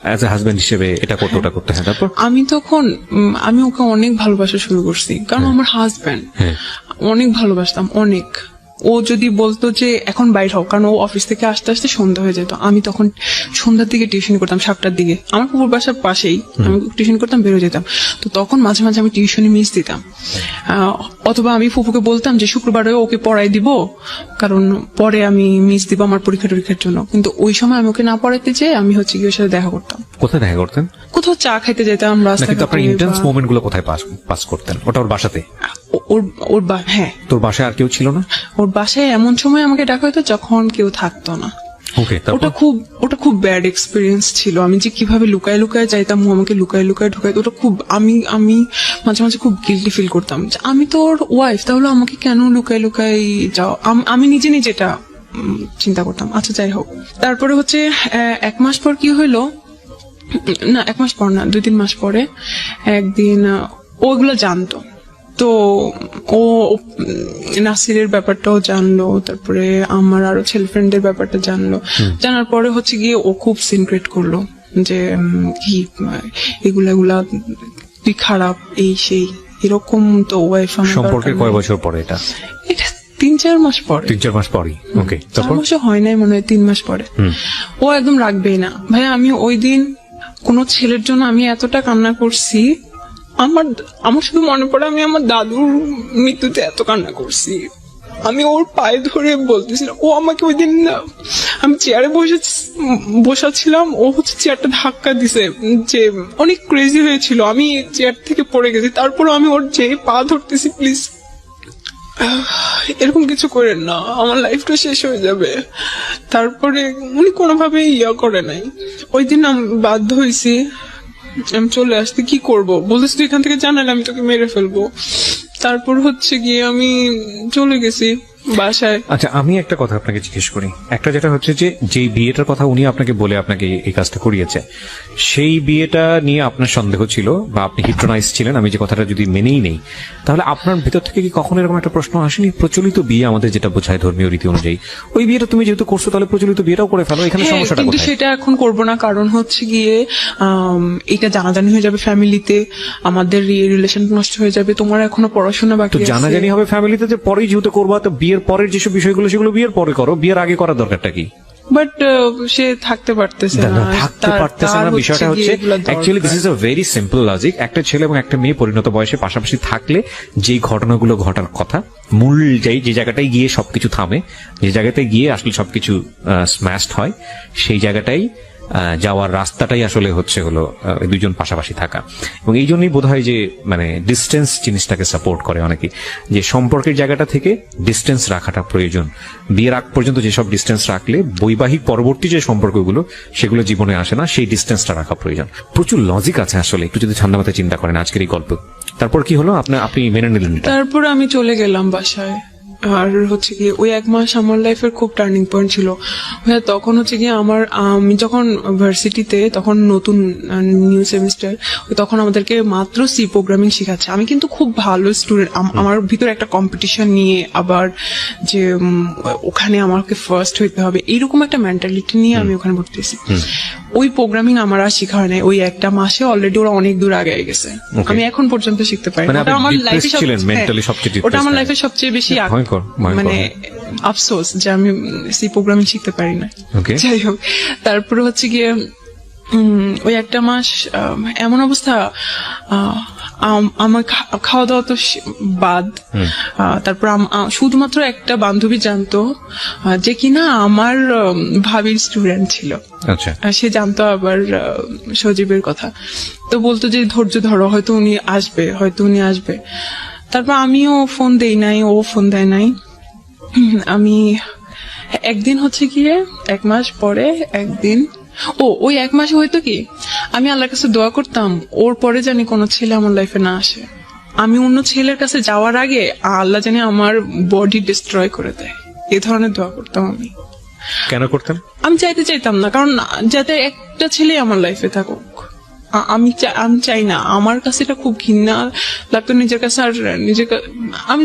অ্যাজ এ হাজবেন্ড হিসেবে এটা করতে ওটা করতে, হ্যাঁ, তারপর আমি তখন আমি ওকে অনেক ভালোবাসা শুরু করছি, কারণ আমার হাজবেন্ড, অনেক ভালোবাসতাম অনেক। ও যদি বলতো যে এখন বাইর হও, কারণ ও অফিস থেকে আসতে আসতে সন্ধ্যা হয়ে যেত, আমি তখন সন্ধ্যার দিকে টিউশন করতাম, 7টার দিকে, আমার পুকুর বাসার পাশেই, আমি টিউশন করতাম, বেরো যেতাম। তো তখন মাঝে মাঝে আমি টিউশনে মিস দিতাম, অথবা আমি ফুপুকে বলতাম যে শুক্রবারে ওকে পড়াই দিব, কারণ পরে আমি মিস দিব আমার পরীক্ষার জন্য। কিন্তু ওই সময় আমি ওকে না পড়াইতে যেয়ে আমি হচ্ছে গিয়ে ওর সাথে দেখা করতাম। কোথায় দেখা করতেন? কোথাও চা খাইতে যেতাম রাস্তায়। কিন্তু আপনার ইন্টেন্স মোমেন্ট গুলো কোথায় পাস করতেন? ওটা ওর বাসাতে? হ্যাঁ। তোর বাসায় আর কেউ ছিল না? ওর বাসায় এমন সময় আমাকে ডাকা হতো যখন কেউ থাকতো না। ওটা খুব ব্যাড এক্সপিরিয়েন্স ছিল। আমি যে কিভাবে লুকায় লুকায় যাইতাম, ও আমাকে লুকায় লুকায় ঢুকাইতো, ওটা খুব আমি মাঝে মাঝে খুব গিল্টি ফিল করতাম যে আমি তো ওর ওয়াইফ, তাহলে আমাকে কেন লুকায় লুকায় যাও, আমি নিজে এটা চিন্তা করতাম। আচ্ছা, যাই হোক, তারপরে হচ্ছে 1 মাস পর কি হইলো, না 1 মাস পর না, 2-3 মাস পরে একদিন ওগুলো জানতো, তো ও নাসিরের ব্যাপারটাও জানলো, তারপরে আমার আরো ছেলে ফ্রেন্ডের ব্যাপারটা জানলো। জানার পরে হচ্ছে গিয়ে ও খুব সিনক্রেট করলো যে কি এগুলা তুই খারাপ, এই সেই এরকম। তো ওয়াইফ সম্পর্কে কয় বছর পরে? এটা 3-4 মাস পরে। 3-4 মাস পরই? ওকে, 4 মাস হয় নাই মনে হয়, 3 মাস পরে। ও একদম রাখবেই না ভাই। আমি ওই দিন কোন ছেলের জন্য আমি এতটা কান্না করছি, আমার শুধু মনে পড়ে আমি আমার দাদুর মৃত্যুতে এত কান্না করছি। আমি ওর পায়ে ধরে বলতেছিলাম, ও আমাকে ওই দিন, আমি চেয়ারে বসাছিলাম, ও হচ্ছে চেয়ারটা ধাক্কা দিছে, যে অনেক ক্রেজি হয়েছিল, আমি চেয়ার থেকে পড়ে গেছি। তারপর আমি ওর যে পা ধরতেছি, প্লিজ এরকম কিছু করেন না, আমার লাইফটা শেষ হয়ে যাবে। তারপরে উনি কোনোভাবেই করে নাই। ওই দিন আমি বাধ্য হয়েছি, আমি চলে আসতে। কি করব, বলতেছি তুই এখান থেকে জানালে আমি তোকে মেরে ফেলবো। তারপর হচ্ছে গিয়ে আমি চলে গেছি বাসায়। আচ্ছা, আমি একটা কথা আপনাকে জিজ্ঞেস করি। একটা যেটা হচ্ছে যে বিয়েটার কথা উনি আপনাকে বলে আপনাকে এই কাজটা করিয়েছে, সেই বিয়েটা নিয়ে আপনার সন্দেহ ছিল বা আপনি হিপ্নোটাইজ ছিলেন, আমি যে কথাটা যদি মেনেই নেই, তাহলে আপনার ভিতর থেকে কি কখনো এরকম একটা প্রশ্ন আসেনি, প্রচলিত বিয়ে আমাদের যেটা বোঝায় ধর্মীয় রীতি অনুযায়ী, ওই বিয়েটা তুমি যেহেতু করছো তাহলে প্রচলিত বিয়েটাও করে ফেলো, এখানে সমস্যাটা কোথায়? কিন্তু সেটা এখন করব না, কারণ হচ্ছে গিয়ে এটা জানাজানি হয়ে যাবে ফ্যামিলিতে, আমাদের রিলেশন নষ্ট হয়ে যাবে, তোমার এখনো পড়াশোনা বাকি আছে। জানাজানি হবে ফ্যামিলিতে, যে পরেই যেহেতু করবা, তো বিয়ের পরের যেসব বিষয়গুলো সেগুলো বিয়ের পরে করো, বিয়ের আগে করার দরকারটা কি? বাট সে থাকতে পারতেছে না। বিষয়টা হচ্ছে actually this is a very simple logic. একটা ছেলে এবং একটা মেয়ে পরিণত বয়সে পাশাপাশি থাকলে যেই ঘটনাগুলো ঘটার কথা, মূল যে জায়গাটায় গিয়ে সবকিছু থামে, যে জায়গাটায় গিয়ে আসলে সবকিছু স্ম্যাশড হয়, সেই জায়গাটাই যাওয়ার রাস্তাটাই আসলে হচ্ছে হলো দুইজন পাশাপাশি থাকা, এবং এই জন্যই বোধ হয় যে মানে ডিস্টেন্স জিনিসটাকে সাপোর্ট করে অনেকে, যে সম্পর্কের জায়গাটা থেকে ডিস্টেন্স রাখাটা প্রয়োজন। বিয়ের আগ পর্যন্ত যেসব ডিস্টেন্স রাখলে বৈবাহিক পরবর্তী যে সম্পর্কগুলো সেগুলো জীবনে আসে না, সেই ডিস্টেন্সটা রাখা প্রয়োজন। প্রচুর লজিক আছে আসলে, একটু যদি ঠান্ডা মাথায় চিন্তা করেন আজকের এই গল্প। তারপর কি হলো, আপনি মেনে নিলেন এটা? তারপর আমি চলে গেলাম বাসায়। আর হচ্ছে কি ওই 1 মাস আমার লাইফের খুব টার্নিং পয়েন্ট ছিল। তখন হচ্ছে কি আমি যখন ভার্সিটিতে, তখন নতুন নিউ সেমিস্টার, তখন আমাদেরকে মাত্র সি প্রোগ্রামিং শেখাচ্ছে। আমি কিন্তু খুব ভালো স্টুডেন্ট, আমার ভিতরে একটা কম্পিটিশন নিয়ে, আবার যে ওখানে আমাকে ফার্স্ট হইতে হবে, এইরকম একটা মেন্টালিটি নিয়ে আমি ওখানে ভর্তি হয়েছি। ওই প্রোগ্রামিং আমার আর শেখা হয় না। ওই 1 মাসে অলরেডি ওরা অনেক দূর আগে গেছে, আমি এখন পর্যন্ত শিখতে পারি। মানে ওটা আমার লাইফে সবচেয়ে ওটা আমার লাইফে সবচেয়ে বেশি ভয়ঙ্কর। মানে আফসোস যে আমি সি প্রোগ্রামিং শিখতে পারি না। যাই হোক, তারপরে হচ্ছে গিয়ে ওই 1 মাস এমন অবস্থা, আমার খাওয়া দাওয়া তো বাদ। তারপর শুধুমাত্র একটা বান্ধবী জানতো যে কিনা আমার ভাবির স্টুডেন্ট ছিল। আচ্ছা। সে জানতো আবার সজীবের কথা, তো বলতো যে ধৈর্য ধরো, হয়তো উনি আসবে। তারপর আমিও ফোন দেই নাই, ও ফোন দেয় নাই। আমি একদিন হচ্ছে গিয়ে 1 মাস পরে একদিন, ওই 1 মাসে হয়তো কি আমি আল্লাহর কাছে দোয়া করতাম ওর পরে জানি কোনো ছেলে আমার লাইফে না আসে। আমি অন্য ছেলের কাছে যাওয়ার আগে আল্লাহ জানি আমার বডি ডিস্ট্রয় করে দেয়, এ ধরনের দোয়া করতাম আমি। কেন করতেন? আমি চাইতাম না, কারণ যাতে একটা ছেলে আমার লাইফে থাকুক। আমি চাই না, আমার কাছে এটা খুব ঘৃণা লাগতো নিজের কাছে। আর আমি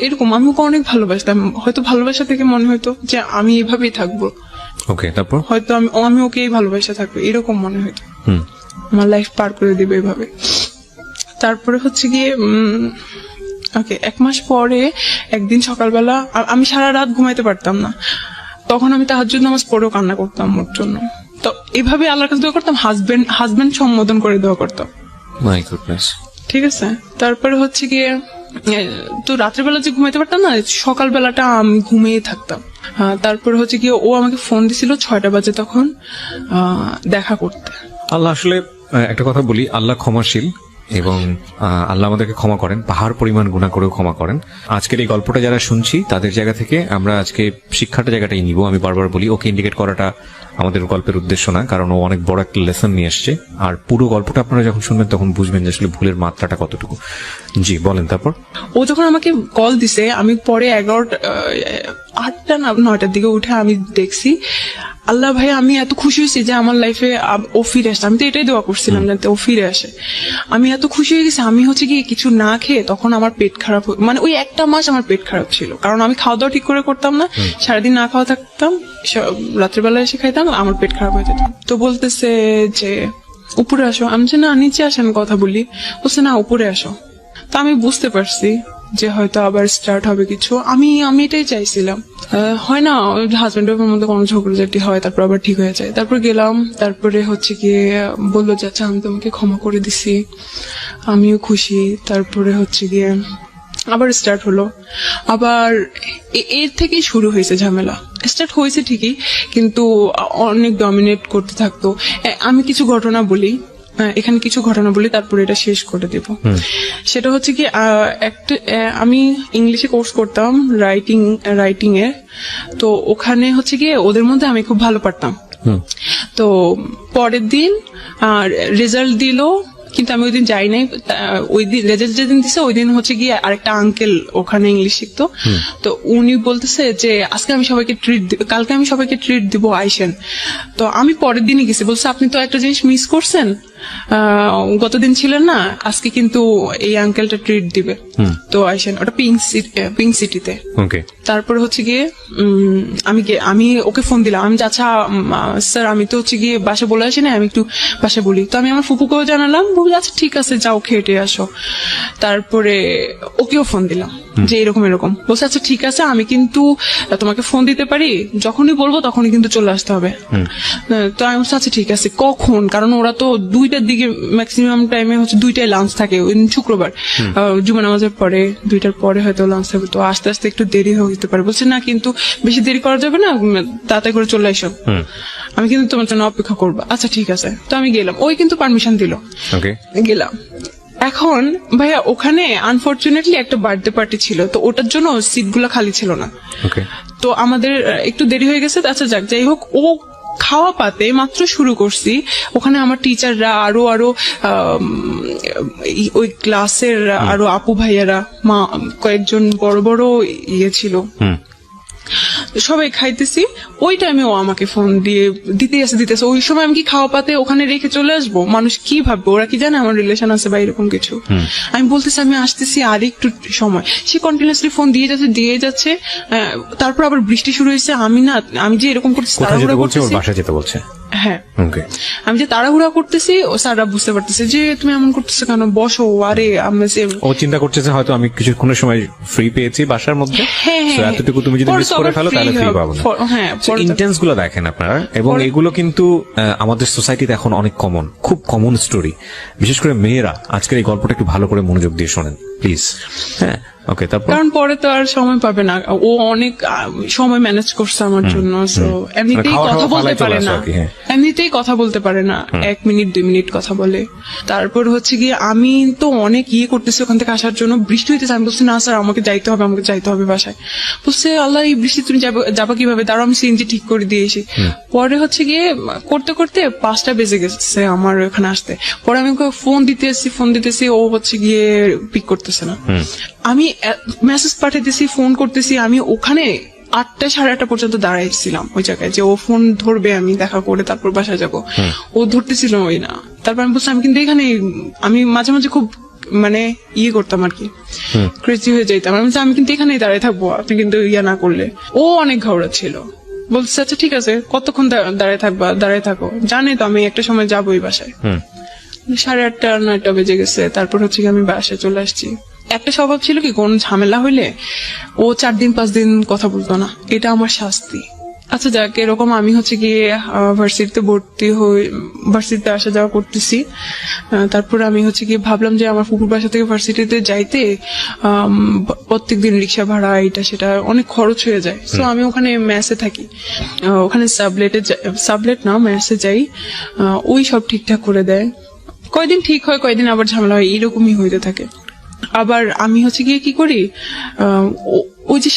এরকম আমি ওকে অনেক ভালোবাসতাম, হয়তো ভালোবাসা থেকে মনে হইতো যে আমি এভাবেই থাকবো। ওকে, তারপর হয়তো আমি ওকে এই ভালোবাসা থাকবো, এরকম মনে হইতো। আমার লাইফ পার করে দিবে এভাবে। তারপরে হচ্ছে গিয়ে ওকে 1 মাস পরে একদিন সকালবেলা আমি সারা রাত ঘুমাইতে পারতাম না। তখন আমি তাহাজ্জুদ নামাজ পড়েও কান্না করতাম ওর জন্য। তো এভাবে আল্লাহর কাছে দোয়া করতাম, হাজবেন্ড সম্বোধন করে দোয়া করতাম। My goodness. ঠিক আছে। তারপরে হচ্ছে গিয়ে তো রাত্রেবেলা যে ঘুমাইতে পারতাম না, সকালবেলাটা আমি ঘুমিয়ে থাকতাম। তারপরে হচ্ছে গিয়ে ও আমাকে ফোন দিছিল 6টা বাজে তখন দেখা করতে। আল্লাহ আসলে একটা কথা বলি, আল্লাহ ক্ষমাশীল, এবং আল্লাহ আমাদেরকে ক্ষমা করেন, পাহাড় পরিমাণ গুনাহ করেও ক্ষমা করেন। আজকের এই গল্পটা যারা শুনছি তাদের জায়গা থেকে আমরা আজকে শিক্ষাটা জায়গাটাই নিব। আমি বারবার বলি, ওকে ইন্ডিকেট করাটা আমাদের গল্পের উদ্দেশ্য না, কারণ ও অনেক বড় একটা লেসন নিয়ে আসছে। আর পুরো গল্পটা আপনারা যখন শুনবেন তখন বুঝবেন যে আসলে ভুলের মাত্রাটা কতটুকু। জি বলেন। তারপর ও যখন আমাকে কল দিছে, আমি পরে 8টা না 9টার দিকে উঠে আমি দেখছি, আল্লাহ ভাই আমি এত খুশি হয়েছি যে আমার লাইফে ও ফিরে আসে। আমি তো এটাই দোয়া করছিলাম যাতে ও ফিরে আসে। আমি এত খুশি হয়ে গেছি। আমি হচ্ছে কি কিছু না খেয়ে, তখন আমার পেট খারাপ, মানে ওই 1 মাস আমার পেট খারাপ ছিল, কারণ আমি খাওয়া দাওয়া ঠিক করে করতাম না, সারাদিন না খাওয়া থাকতাম, রাত্রেবেলা এসে খাইতাম, আমার পেট খারাপ হয়ে যেত। তো বলতেছে যে উপরে আসো। আমি যে না, নিচে আসেন কথা বলি। বলছে না, উপরে আসো। তো আমি বুঝতে পারছি যে হয়তো আবার স্টার্ট হবে কিছু। আমি এটাই চাইছিলাম। হয় না, হাজবেন্ড ওয়াইফের মধ্যে কোনো ঝগড়াঝাটি হয়, তারপর আবার ঠিক হয়ে যায়। তারপর গেলাম, তারপরে হচ্ছে গিয়ে বললো যে আচ্ছা আমি তোমাকে ক্ষমা করে দিছি, আমিও খুশি। তারপরে হচ্ছে গিয়ে আবার স্টার্ট হলো। আবার এর থেকেই শুরু হয়েছে ঝামেলা। স্টার্ট হয়েছে ঠিকই, কিন্তু অনেক ডমিনেট করতে থাকতো। আমি কিছু ঘটনা বলি, এখানে কিছু ঘটনা বলি, তারপরে এটা শেষ করে দেব। সেটা হচ্ছে কি, আমি ইংলিশে কোর্স করতাম রাইটিং এর। তো ওখানে হচ্ছে গিয়ে ওদের মধ্যে আমি খুব ভালো পারতাম। তো পরের দিন রেজাল্ট দিল, কিন্তু আমি ওই দিন যাই নাই। ওই দিন রেজাল্ট যেদিন দিছে ওই দিন হচ্ছে গিয়ে আরেকটা আঙ্কেল ওখানে ইংলিশ শিখতো। তো উনি বলতেছে যে আজকে আমি সবাইকে ট্রিট দিব, কালকে আমি সবাইকে ট্রিট দিব, আইসেন। তো আমি পরের দিনই গেছি। বলছে আপনি তো একটা জিনিস মিস করছেন, গতদিন ছিলেন না, আজকে কিন্তু এই আঙ্কেলটা ট্রিট দিবে, তো আইসেন। ওটা পিঙ্ক সিটিতে। তারপরে হচ্ছে গিয়ে আমি ওকে ফোন দিলাম। আমি আচ্ছা স্যার, আমি তো হচ্ছে গিয়ে বাসা বলে আসি না, আমি একটু বাসা বলি। তো আমি আমার ফুপুকেও জানালাম, বলি আচ্ছা ঠিক আছে যাও খেটে আসো। তারপরে ওকেও ফোন দিলাম যে এরকম বলছে আচ্ছা ঠিক আছে, আমি কিন্তু তোমাকে ফোন দিতে পারি, যখনই বলবো তখনই কিন্তু চলে আসতে হবে। তো আমি বলছি আচ্ছা ঠিক আছে। কখন? কারণ ওরা তো 2 2টার দিকে ম্যাক্সিমাম টাইমে হচ্ছে 2টায় লাঞ্চ থাকে, ওই দিন শুক্রবার জুমা নামাজের পরে 2টার পরে হয়তো লাঞ্চ থাকে। তো আস্তে আস্তে একটু দেরি হয়ে যেতে পারে, বলছে না কিন্তু বেশি দেরি করা যাবে না, তাড়াতাড়ি করে চলে এসো, আমি কিন্তু তোমার জন্য অপেক্ষা করবো। আচ্ছা ঠিক আছে। তো আমি গেলাম, ওই কিন্তু পারমিশন দিল, গেলাম। এখন ভাইয়া ওখানে আনফরচুনেটলি একটা বার্থডে পার্টি ছিল, তো ওটার জন্য সিট গুলা খালি ছিল না। তো আমাদের একটু দেরি হয়ে গেছে। আচ্ছা যাক, যাই হোক, ও খাওয়া পাতে মাত্র শুরু করছি, ওখানে আমার টিচাররা আরো ওই ক্লাসের আরো আপু ভাইয়ারা, মা কয়েকজন বড় বড় ইয়ে ছিল, সবাই খাইতেছি। ওই টাইমে ও আমাকে ফোন দিতেছে। ওই সময় আমি কি খাওয়া পাতে ওখানে রেখে চলে আসবো? মানুষ কি ভাববে? ওরা কি জানে আমার রিলেশন আছে বা এরকম কিছু? আমি বলতেছি আমি আসতেছি, আর একটু সময়। সে কন্টিনিউসলি ফোন দিয়ে যাচ্ছে। তারপর আবার বৃষ্টি শুরু হয়েছে। আমি যে এরকম করতেছি, তাড়াহুড়া করতেছি। বাসা যেতে বলছে? হ্যাঁ, আমি যে তাড়াহুড়া করতেছি, ও স্যাররা বুঝতে পারতেছে যে তুমি এমন করতেছো কেন, বসো। আরে ও চিন্তা করতেছে হয়তো আমি কিছুক্ষণের সময় ফ্রি পেয়েছি বাসার মধ্যে, এতটুকু তুমি যদি মিস করে ফেলো তাহলে ফ্রি পাবো না। ইন্টেন্স গুলো দেখেন আপনারা, এবং এগুলো কিন্তু আমাদের সোসাইটিতে এখন অনেক কমন, খুব কমন স্টোরি। বিশেষ করে মেয়েরা আজকের এই গল্পটা একটু ভালো করে মনোযোগ দিয়ে শোনেন প্লিজ। হ্যাঁ, ওকে। তারপর কারণ পরে তো আর সময় পাবে না, ও অনেক সময় ম্যানেজ করছে আমার জন্য। এমনিতেই কথা বলতে পারে না, এমনিতেই কথা বলতে পারে না, 1 মিনিট 2 মিনিট কথা বলে। তারপর হচ্ছে গিয়ে আমি তো অনেক করতেছি ওখান থেকে আসার জন্য, বৃষ্টি হইতেছে। আমি বলছি না স্যার, আমাকে যাইতে হবে বাসায়। বলছে আল্লাহ, এই বৃষ্টি তুমি যাবা কিভাবে? তারও আমি সিএনজি ঠিক করে দিয়েছি। পরে হচ্ছে গিয়ে করতে করতে 5টা বেজে গেছে আমার ওখানে আসতে। পরে আমি ওকে ফোন দিতেছি, ও হচ্ছে গিয়ে পিক করতেছে না। আমি মেসেজ পাঠাইতেছি, ফোন করতেছি। আমি ওখানে 8টা 8:30 পর্যন্ত দাঁড়াইছিলাম ওই জায়গায়, যে ও ফোন ধরবে, আমি দেখা করে তারপর বাসায় যাবো। ও ধরতেছিল ওই না। তারপর আমি বলছি আমি কিন্তু এখানে, আমি মাঝে মাঝে খুব করতাম আর কি, ক্রেজি হয়ে যাইতাম। আমি কিন্তু এখানেই দাঁড়ায় থাকবো, আপনি কিন্তু না করলে। ও অনেক ঘাওড়া ছিল। বলছে আচ্ছা ঠিক আছে, কতক্ষণ দাঁড়ায় থাকো, জানে তো আমি একটা সময় যাবোই বাসায়। 8:30 9টা বেজে গেছে। তারপর হচ্ছে কি আমি বাসায় চলে আসছি। একটা স্বভাব ছিল কি, কোন ঝামেলা হইলে ও 4 দিন 5 দিন কথা বলতো না, এটা আমার শাস্তি। আচ্ছা যাক, এরকম আমি হচ্ছে গিয়ে ভার্সিটিতে ভর্তি হয়ে ভার্সিটিতে আসা যাওয়া করতেছি। তারপর আমি হচ্ছে গিয়ে ভাবলাম যে আমার ফুপুর বাসা থেকে ভার্সিটিতে যাইতে প্রত্যেকদিন রিক্সা ভাড়া এটা সেটা অনেক খরচ হয়ে যায়। তো আমি ওখানে মেসে থাকি, ওখানে সাবলেট না মেসে যাই। ওই সব ঠিকঠাক করে দেয়, কয়দিন ঠিক হয়, কয়দিন আবার ঝামেলা হয়, এরকমই হইতে থাকে। আবার আমি হচ্ছে গিয়ে কি করি, ওই যে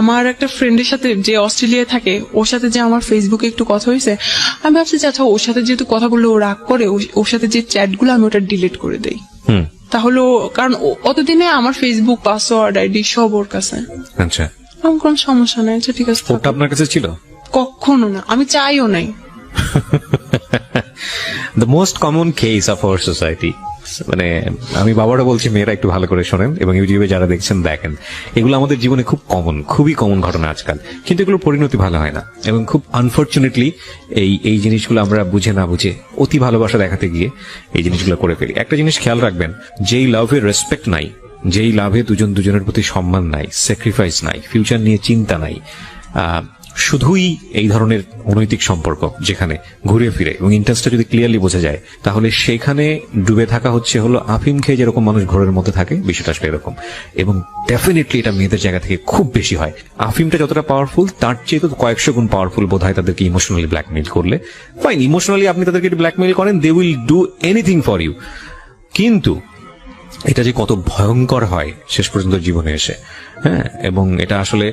আমার একটা ফ্রেন্ডের সাথে যে অস্ট্রেলিয়ায় থাকে, ওর সাথে যে আমার ফেসবুকে একটু কথা হয়েছে, আমি ভাবছি যে আচ্ছা ওর সাথে যেহেতু কথা বললে ও রাগ করে, ওর সাথে যে চ্যাট গুলো আমি ওটা ডিলিট করে দেই। তাহলে কারণ অতদিনে আমার ফেসবুক পাসওয়ার্ড আইডি সব ওর কাছে। আচ্ছা, আমার কোনো সমস্যা নাই। আচ্ছা ঠিক আছে। ওটা আপনার কাছে ছিল? কখনো না, আমি চাইও নাই। The most common case of our society, মানে আমি বাবারা বলছি, মেয়েরা একটু ভালো করে শোনেন এবং ইউটিউবে যারা দেখছেন দেখেন, এগুলো আমাদের জীবনে খুব খুবই কমন ঘটনা আজকাল, কিন্তু এগুলোর পরিণতি ভালো হয় না। এবং খুব আনফরচুনেটলি এই জিনিসগুলো আমরা বুঝে না বুঝে অতি ভালোবাসা দেখাতে গিয়ে এই জিনিসগুলো করে ফেলি। একটা জিনিস খেয়াল রাখবেন, যেই লাভের রেসপেক্ট নাই, যেই লাভে দুজনের প্রতি সম্মান নাই, স্যাক্রিফাইস নাই, ফিউচার নিয়ে চিন্তা নাই, শুধুই এই ধরনের অনৈতিক সম্পর্ক যেখানে ঘুরে ফিরে এবং ইন্টারেস্টটা যদি ক্লিয়ারলি বোঝা যায়, তাহলে সেখানে ডুবে থাকা হলো আফিম খেয়ে যেরকম মানুষ ঘোরের মধ্যে থাকে, বিষয়টা আসলে এরকম। এবং ডেফিনেটলি এটা মেয়েদের জায়গা থেকে খুব বেশি হয়। আফিমটা যতটা পাওয়ারফুল, তার চেয়ে তো কয়েকশো গুণ পাওয়ারফুল বোধ হয় তাদেরকে ইমোশনালি ব্ল্যাকমেইল করলে। ফাইন, ইমোশনালি আপনি তাদেরকে ব্ল্যাকমেইল করেন, they will do anything for you. কিন্তু এটা যে কত ভয়ঙ্কর হয় শেষ পর্যন্ত জীবনে এসে, হ্যাঁ, এবং এটা আসলে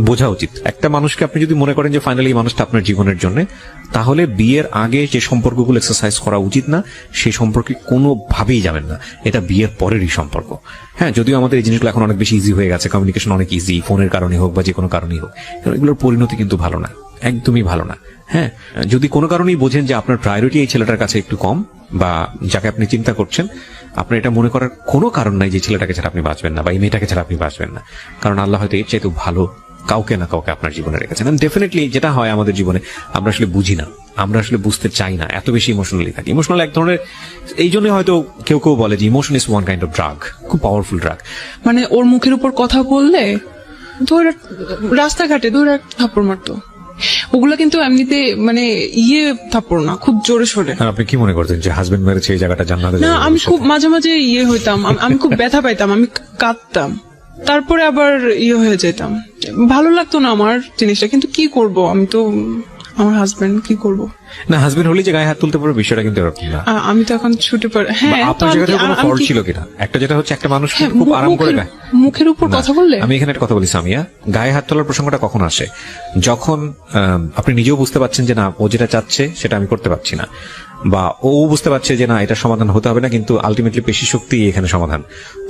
বোঝা উচিত। একটা মানুষকে আপনি যদি মনে করেন যে ফাইনালি এই মানুষটা আপনার জীবনের জন্য, তাহলে বিয়ের আগে যে সম্পর্কগুলো এক্সারসাইজ করা উচিত না, সেই সম্পর্কে কোনোভাবেই যাবেন না। এটা বিয়ের পরেরই সম্পর্ক। হ্যাঁ, যদিও আমাদের এই জিনিসগুলো এখন অনেক বেশি ইজি হয়ে গেছে, কমিউনিকেশন অনেক ইজি, ফোনের কারণে হোক বা যে কোনো কারণেই হোক, এগুলোর পরিণতি কিন্তু ভালো না, একদমই ভালো না। হ্যাঁ, যদি কোনো কারণেই বোঝেন যে আপনার প্রায়োরিটি এই ছেলেটার কাছে একটু কম, বা যাকে আপনি চিন্তা করছেন, আপনার এটা মনে করার কোনো কারণ নাই যে ছেলেটাকে ছাড়া আপনি বাঁচবেন না বা এই মেয়েটাকে ছাড়া আপনি বাঁচবেন না। কারণ আল্লাহ হয়তো এর চাইতে ভালো কাউকে না কাউকে আপনার জীবনে রেখেছেন। ডেফিনেটলি যেটা হয় আমাদের জীবনে, আমরা আসলে বুঝি না, আমরা আসলে বুঝতে চাই না, এত বেশি ইমোশনালি থাকি। ইমোশনাল এক ধরনের, এই জন্য হয়তো কেউ বলে যে emotion is one kind of drug, খুব পাওয়ারফুল ড্রাগ। মানে ওর মুখের উপর কথা বললে রাস্তাঘাটে ধরে থাপ্পড় মারতো, ওগুলা কিন্তু এমনিতে মানে থাপ্পড় না, খুব জোরে সোরে। আর আপনি কি মনে করতেন যে হাজবেন্ড মেরেছে এই জায়গাটা জান্নাতে না, আমি খুব মাঝে মাঝে হইতাম, আমি খুব ব্যথা পাইতাম, আমি কাঁদতাম, তারপরে আবার হয়ে যেতাম, ভালো লাগতো না আমার জিনিসটা, কিন্তু কি করব, আমি তো আমার হাজবেন্ড, কি করব। না, হাজবেন্ড হলে যে গায়ে হাত তুলতে পারবে বিষয়টা কিন্তু এরকম না। আমি তো এখন ছুটে পড়ে, হ্যাঁ, আপনার জায়গাতে কোনো ফল্ট ছিল কিনা? একটা যেটা হচ্ছে একটা মানুষ খুব আরাম করে গায়ে, মুখের উপর কথা বললে। আমি এখানে একটা কথা বলি সামিয়া, গায়ে হাত তোলার প্রসঙ্গটা কখন আসে? যখন আপনি নিজেও বুঝতে পারছেন যে না, ও যেটা চাচ্ছে সেটা আমি করতে পারছি না, বা ও বুঝতে পারছে যে না, এটা সমাধান হতে হবে না, কিন্তু আলটিমেটলি পেশি শক্তি এখানে সমাধান।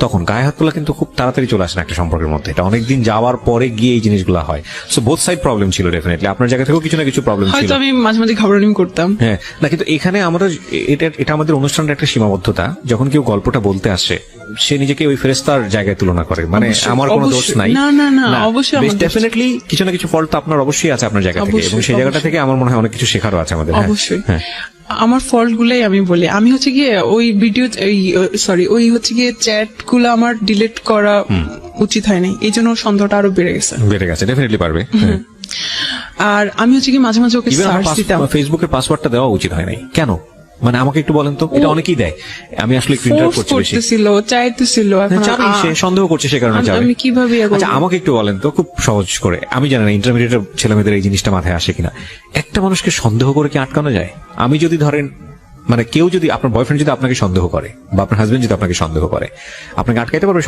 তখন গায়ে হাত তোলা কিন্তু খুব তাড়াতাড়ি চলে আসে না একটা সম্পর্কের মধ্যে, এটা অনেকদিন যাওয়ার পরে গিয়ে এই জিনিসগুলো হয়। সো বোথ সাইড প্রবলেম ছিল ডেফিনেটলি, আপনার জায়গা থেকেও কিছু না কিছু প্রবলেম ছিল। হয়তো আমি মাঝে মাঝে ঘাবড়ানি করতাম, হ্যাঁ, না, কিন্তু এখানে আমরা এটা আমাদের অনুষ্ঠানের একটা সীমাবদ্ধতা। যখন কেউ গল্পটা বলতে আসে, সে নিজেকে ওই ফেরেশতার জায়গায় তুলনা করে, মানে আমার কোনো দোষ নাই। না না না, অবশ্যই ডেফিনেটলি কিছু না কিছু ফল্ট তো আপনার অবশ্যই আছে আপনার জায়গা থেকে, এবং সেই জায়গাটা থেকে আমার মনে হয় অনেক কিছু শেখারও আছে আমাদের। অবশ্যই। হ্যাঁ, আমার ফল্ট গুলাই আমি বলি, আমি হচ্ছে গিয়ে ওই ভিডিও ওই হচ্ছে গিয়ে চ্যাট গুলো আমার ডিলিট করা উচিত হয়নি, এই জন্য সন্দেহটা আরো বেড়ে গেছে। ডেফিনেটলি পারবে। আর আমি হচ্ছে কি মাঝে মাঝে ওকে সার্চ দিতাম, ফেসবুকের পাসওয়ার্ডটা দেওয়া উচিত হয় নাই কেন? মানে আমাকে একটু বলেন তো, এটা অনেকেই দেয়, আমি আসলে একটু ইন্টারপ্ট করছি বেশি। চাইতেছিল, এখন সে সন্দেহ করছে, সে কারণে যাবে। আমি কিভাবে আচ্ছা, আমাকে একটু বলেন তো খুব সহজ করে, আমি জানি না ইন্টারমিডিয়েটের ছেলেমেয়েদের এই জিনিসটা মাথায় আসে কিনা, একটা মানুষকে সন্দেহ করে কি আটকানো যায়? আমি যদি ধরেন, মানে কেউ যদি, আপনার বয়ফ্রেন্ড যদি আপনাকে সন্দেহ করে, বা আপনার হাজবেন্ড যদি আপনাকে সন্দেহ করে, আপনাকে আটকাইতে পারবে?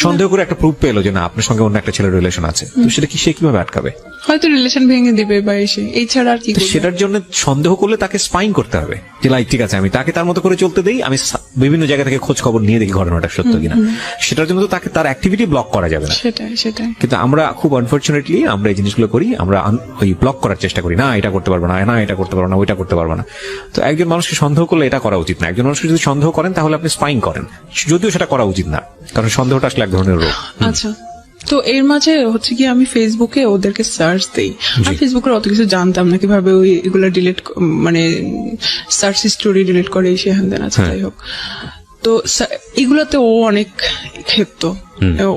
সন্দেহ করে একটা প্রুফ পেলো যে না, আপনার সঙ্গে অন্য একটা ছেলের রিলেশন আছে, তো সেটা কি সে কিভাবে আটকাবে? হয়তো রিলেশন ভেঙে দিবে বা এসে, এই ছাড়া আর কি করবে? সেটার জন্য সন্দেহ করলে তাকে স্পাইন করতে হবে যে লাইক ঠিক আছে, আমি তাকে তার মতো করে চলতে দেই, আমি বিভিন্ন জায়গা থেকে খোঁজ খবর নিয়ে দেখি ঘটনাটা সত্য কিনা। সেটার জন্য তো তাকে তার অ্যাক্টিভিটি ব্লক করা যাবে না। সেটাই। কিন্তু আমরা খুব আনফরচুনেটলি আমরা এই জিনিসগুলো করি, আমরা ওই ব্লক করার চেষ্টা করি, না এটা করতে পারবো না, না এটা করতে পারবো না, ওইটা করতে পারবো না। তো একজন মানুষকে সন্দেহ করলে এটা করা উচিত না। একজন মানুষকে যদি সন্দেহ করেন তাহলে আপনি স্পাইং করেন, যদিও সেটা করা উচিত না, কারণ সন্দেহটা আসলে এক ধরনের রোগ। আচ্ছা, তো এর মাঝে হচ্ছে কি আমি ফেসবুকে ওদেরকে সার্চ দেই, আর ফেসবুকের অত কিছু জানতাম না কিভাবে ওই এগুলা ডিলিট, মানে সার্চ হিস্টোরি ডিলিট করে, সে হ্যান দেন আছে, যাই হোক। তো এগুলাতে ও অনেক ক্ষেত্র,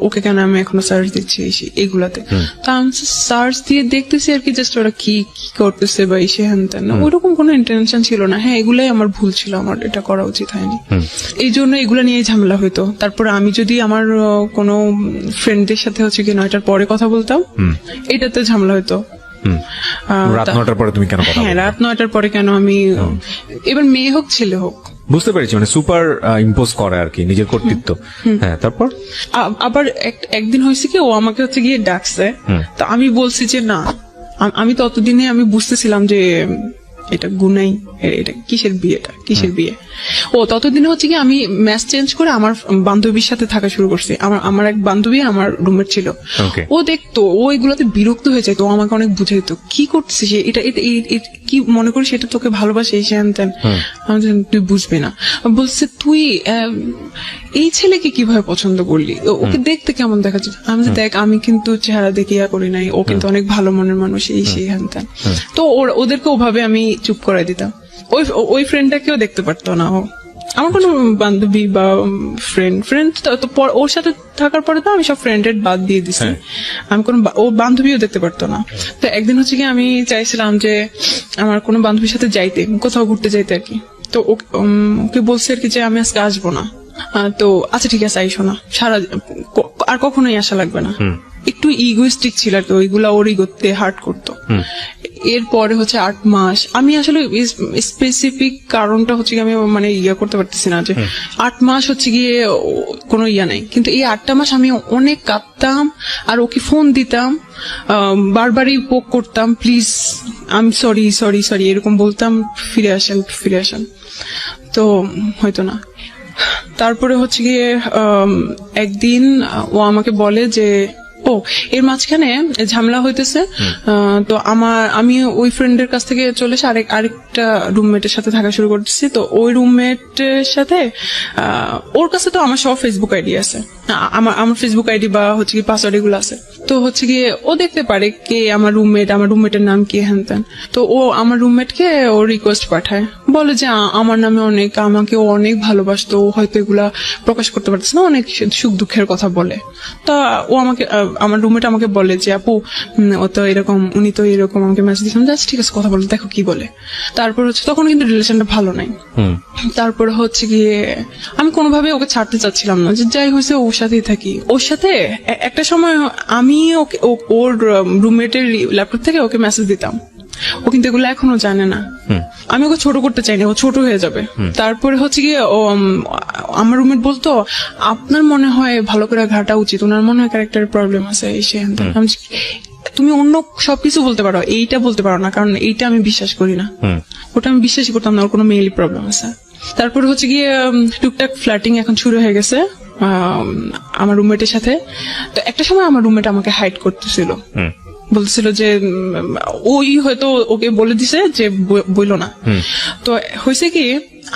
ওকে কেন আমি এখনো সার্চ দিচ্ছি এগুলাতে। তো আমি সার্চ দিয়ে দেখতেছি আর কি, জাস্ট ওরা কি করতেছে বা এসে হ্যান তেন, ওইরকম কোনো ইন্টেনশন ছিল না। হ্যাঁ, এগুলাই আমার ভুল ছিল, আমার এটা করা উচিত হয়নি, এই জন্য এগুলা নিয়ে ঝামেলা হইতো। তারপরে আমি যদি আমার কোনো ফ্রেন্ডদের সাথে হচ্ছে কি 9টার পরে কথা বলতাম, এটাতে ঝামেলা হইতো। রাত 9টার পরে তুমি কেন কথা বলছো? হ্যাঁ, রাত 9টার পরে কেন আমি, এবার মেয়ে হোক ছেলে হোক, বুঝতে পেরেছি, মানে সুপার ইম্পোজ করে আর কি নিজের কর্তৃত্ব। হ্যাঁ, তারপর আবার একদিন হয়েছে কি, ও আমাকে হচ্ছে গিয়ে ডাকছে, তো আমি বলছি যে না, আমি ততদিনে আমি বুঝতেছিলাম যে এটা গুনাই, এটা কিসের বিয়ে। ও ততদিনে হচ্ছে কি আমি ম্যাচ চেঞ্জ করে আমার বান্ধবীর সাথে থাকা শুরু করছি। আমার এক বান্ধবী আমার রুমমেট ছিল, ও দেখতো, ও এগুলোতে বিরক্ত হয়ে যেত, ও আমাকে অনেক বুঝাইতো কি করছিস, এটা কি মনে করিস, এটা তোকে ভালোবাসে, এই হ্যান ত্যান। আমি তুই বুঝবি না, বলছে তুই এই ছেলেকে কিভাবে পছন্দ করলি, ওকে দেখতে কেমন দেখাচ্ছে। আমি দেখ, আমি কিন্তু চেহারা দেখে করি নাই, ও কিন্তু অনেক ভালো মনের মানুষ, এই সেই হ্যান ত্যান। তো ওদেরকে ওভাবে আমি চুপ করাই দিতাম। ওই ফ্রেন্ডটাকেও দেখতে পারতো না ও, আমার কোনো বান্ধবী বা ফ্রেন্ড তো ওর সাথে থাকার পরে তো আমি সব ফ্রেন্ডের বাদ দিয়ে দিছি, আমি কোনো ও বান্ধবীও দেখতে পারতো না। তো একদিন হচ্ছে কি আমি চাইছিলাম যে আমার কোনো বান্ধবীর সাথে যাইতে, কোথাও ঘুরতে যাইতে আর কি। তো ওকে বলছে আর কি যে আমি আজকে আসবো না। তো আচ্ছা ঠিক আছে, আইসো না, আর কখনোই আসা লাগবে না। একটু ইগোইস্টিক ছিল আর কি, ওইগুলা ওর ইগোতে হার্ট করতো। এরপরে হচ্ছে 8 মাস আমি আসলে স্পেসিফিক কারণটা হচ্ছে কি আমি মানে করতে পারতেছি না, যে 8 মাস হচ্ছে গিয়ে কোনো নাই, কিন্তু এই 8টা মাস আমি অনেক কাঁদতাম আর ওকে ফোন দিতাম, বারবারই পোক করতাম, প্লিজ আমি সরি এরকম বলতাম, ফিরে আসেন, তো হয়তো না। তারপরে হচ্ছে গিয়ে একদিন ও আমাকে বলে যে এর মাঝখানে ঝামেলা হইতেছে, তো আমি ওই ফ্রেন্ডের কাছ থেকে চলে এসে আরেকটা রুমমেটের সাথে থাকা শুরু করতেছি। তো ওই রুমমেটের সাথে ওর কাছে তো আমার সব ফেসবুক আইডি আছে, আমার ফেসবুক আইডি বা হচ্ছে কি পাসওয়ার্ড এগুলো আছে। তো হচ্ছে গিয়ে ও দেখতে পারে কে আমার রুমমেটের নাম কি হ্যান ত্যান। তো ও আমার রুমমেটকে ও রিকোয়েস্ট পাঠায়, বলে যে আমার নামে অনেক, আমাকে ও অনেক ভালোবাসতো, ও হয়তো এগুলা প্রকাশ করতে পারতেছে না, অনেক সুখ দুঃখের কথা বলে। তা ও আমাকে আমার রুমমেট আমাকে বলে যে আপু ও তো এরকম, উনি তো এরকম, আমাকে মেসেজ দিয়েছিলাম, জাস্ট ঠিক আছে কথা বলে দেখো কি বলে। তারপর হচ্ছে তখন কিন্তু রিলেশনটা ভালো নাই। তারপর হচ্ছে গিয়ে আমি কোনোভাবে ওকে ছাড়তে চাচ্ছিলাম না, যে যাই হয়েছে ওর সাথেই থাকি। ওর সাথে একটা সময় আমি ওকে ওর রুমমেটের ল্যাপটপ থেকে ওকে মেসেজ দিতাম, ও কিন্তু এগুলো এখনো জানে না। আমি ওকে ছোট করতে চাইনি, ও ছোট হয়ে যাবে। তারপরে হচ্ছে গিয়ে আমার রুমমেট বলতো আপনার মনে হয় ভালো করে ঘাটা উচিত, ওনার মনে হয় ক্যারেক্টারের প্রবলেম আছে এই সে। তুমি অন্য সবকিছু বলতে পারো, এইটা বলতে পারো না, কারণ এইটা আমি বিশ্বাস করি না। ওটা আমি বিশ্বাসই করতাম না ওর কোনো মেইলি প্রবলেম আছে। তারপর হচ্ছে গিয়ে টুকটাক ফ্ল্যাটিং এখন শুরু হয়ে গেছে আমার রুমমেটের সাথে। তো একটা সময় আমার রুমমেট আমাকে হাইড করতেছিল, বলছিল যে ওই হয়তো ওকে বলে দিছে যে বইলো না। তো হয়েছে কি,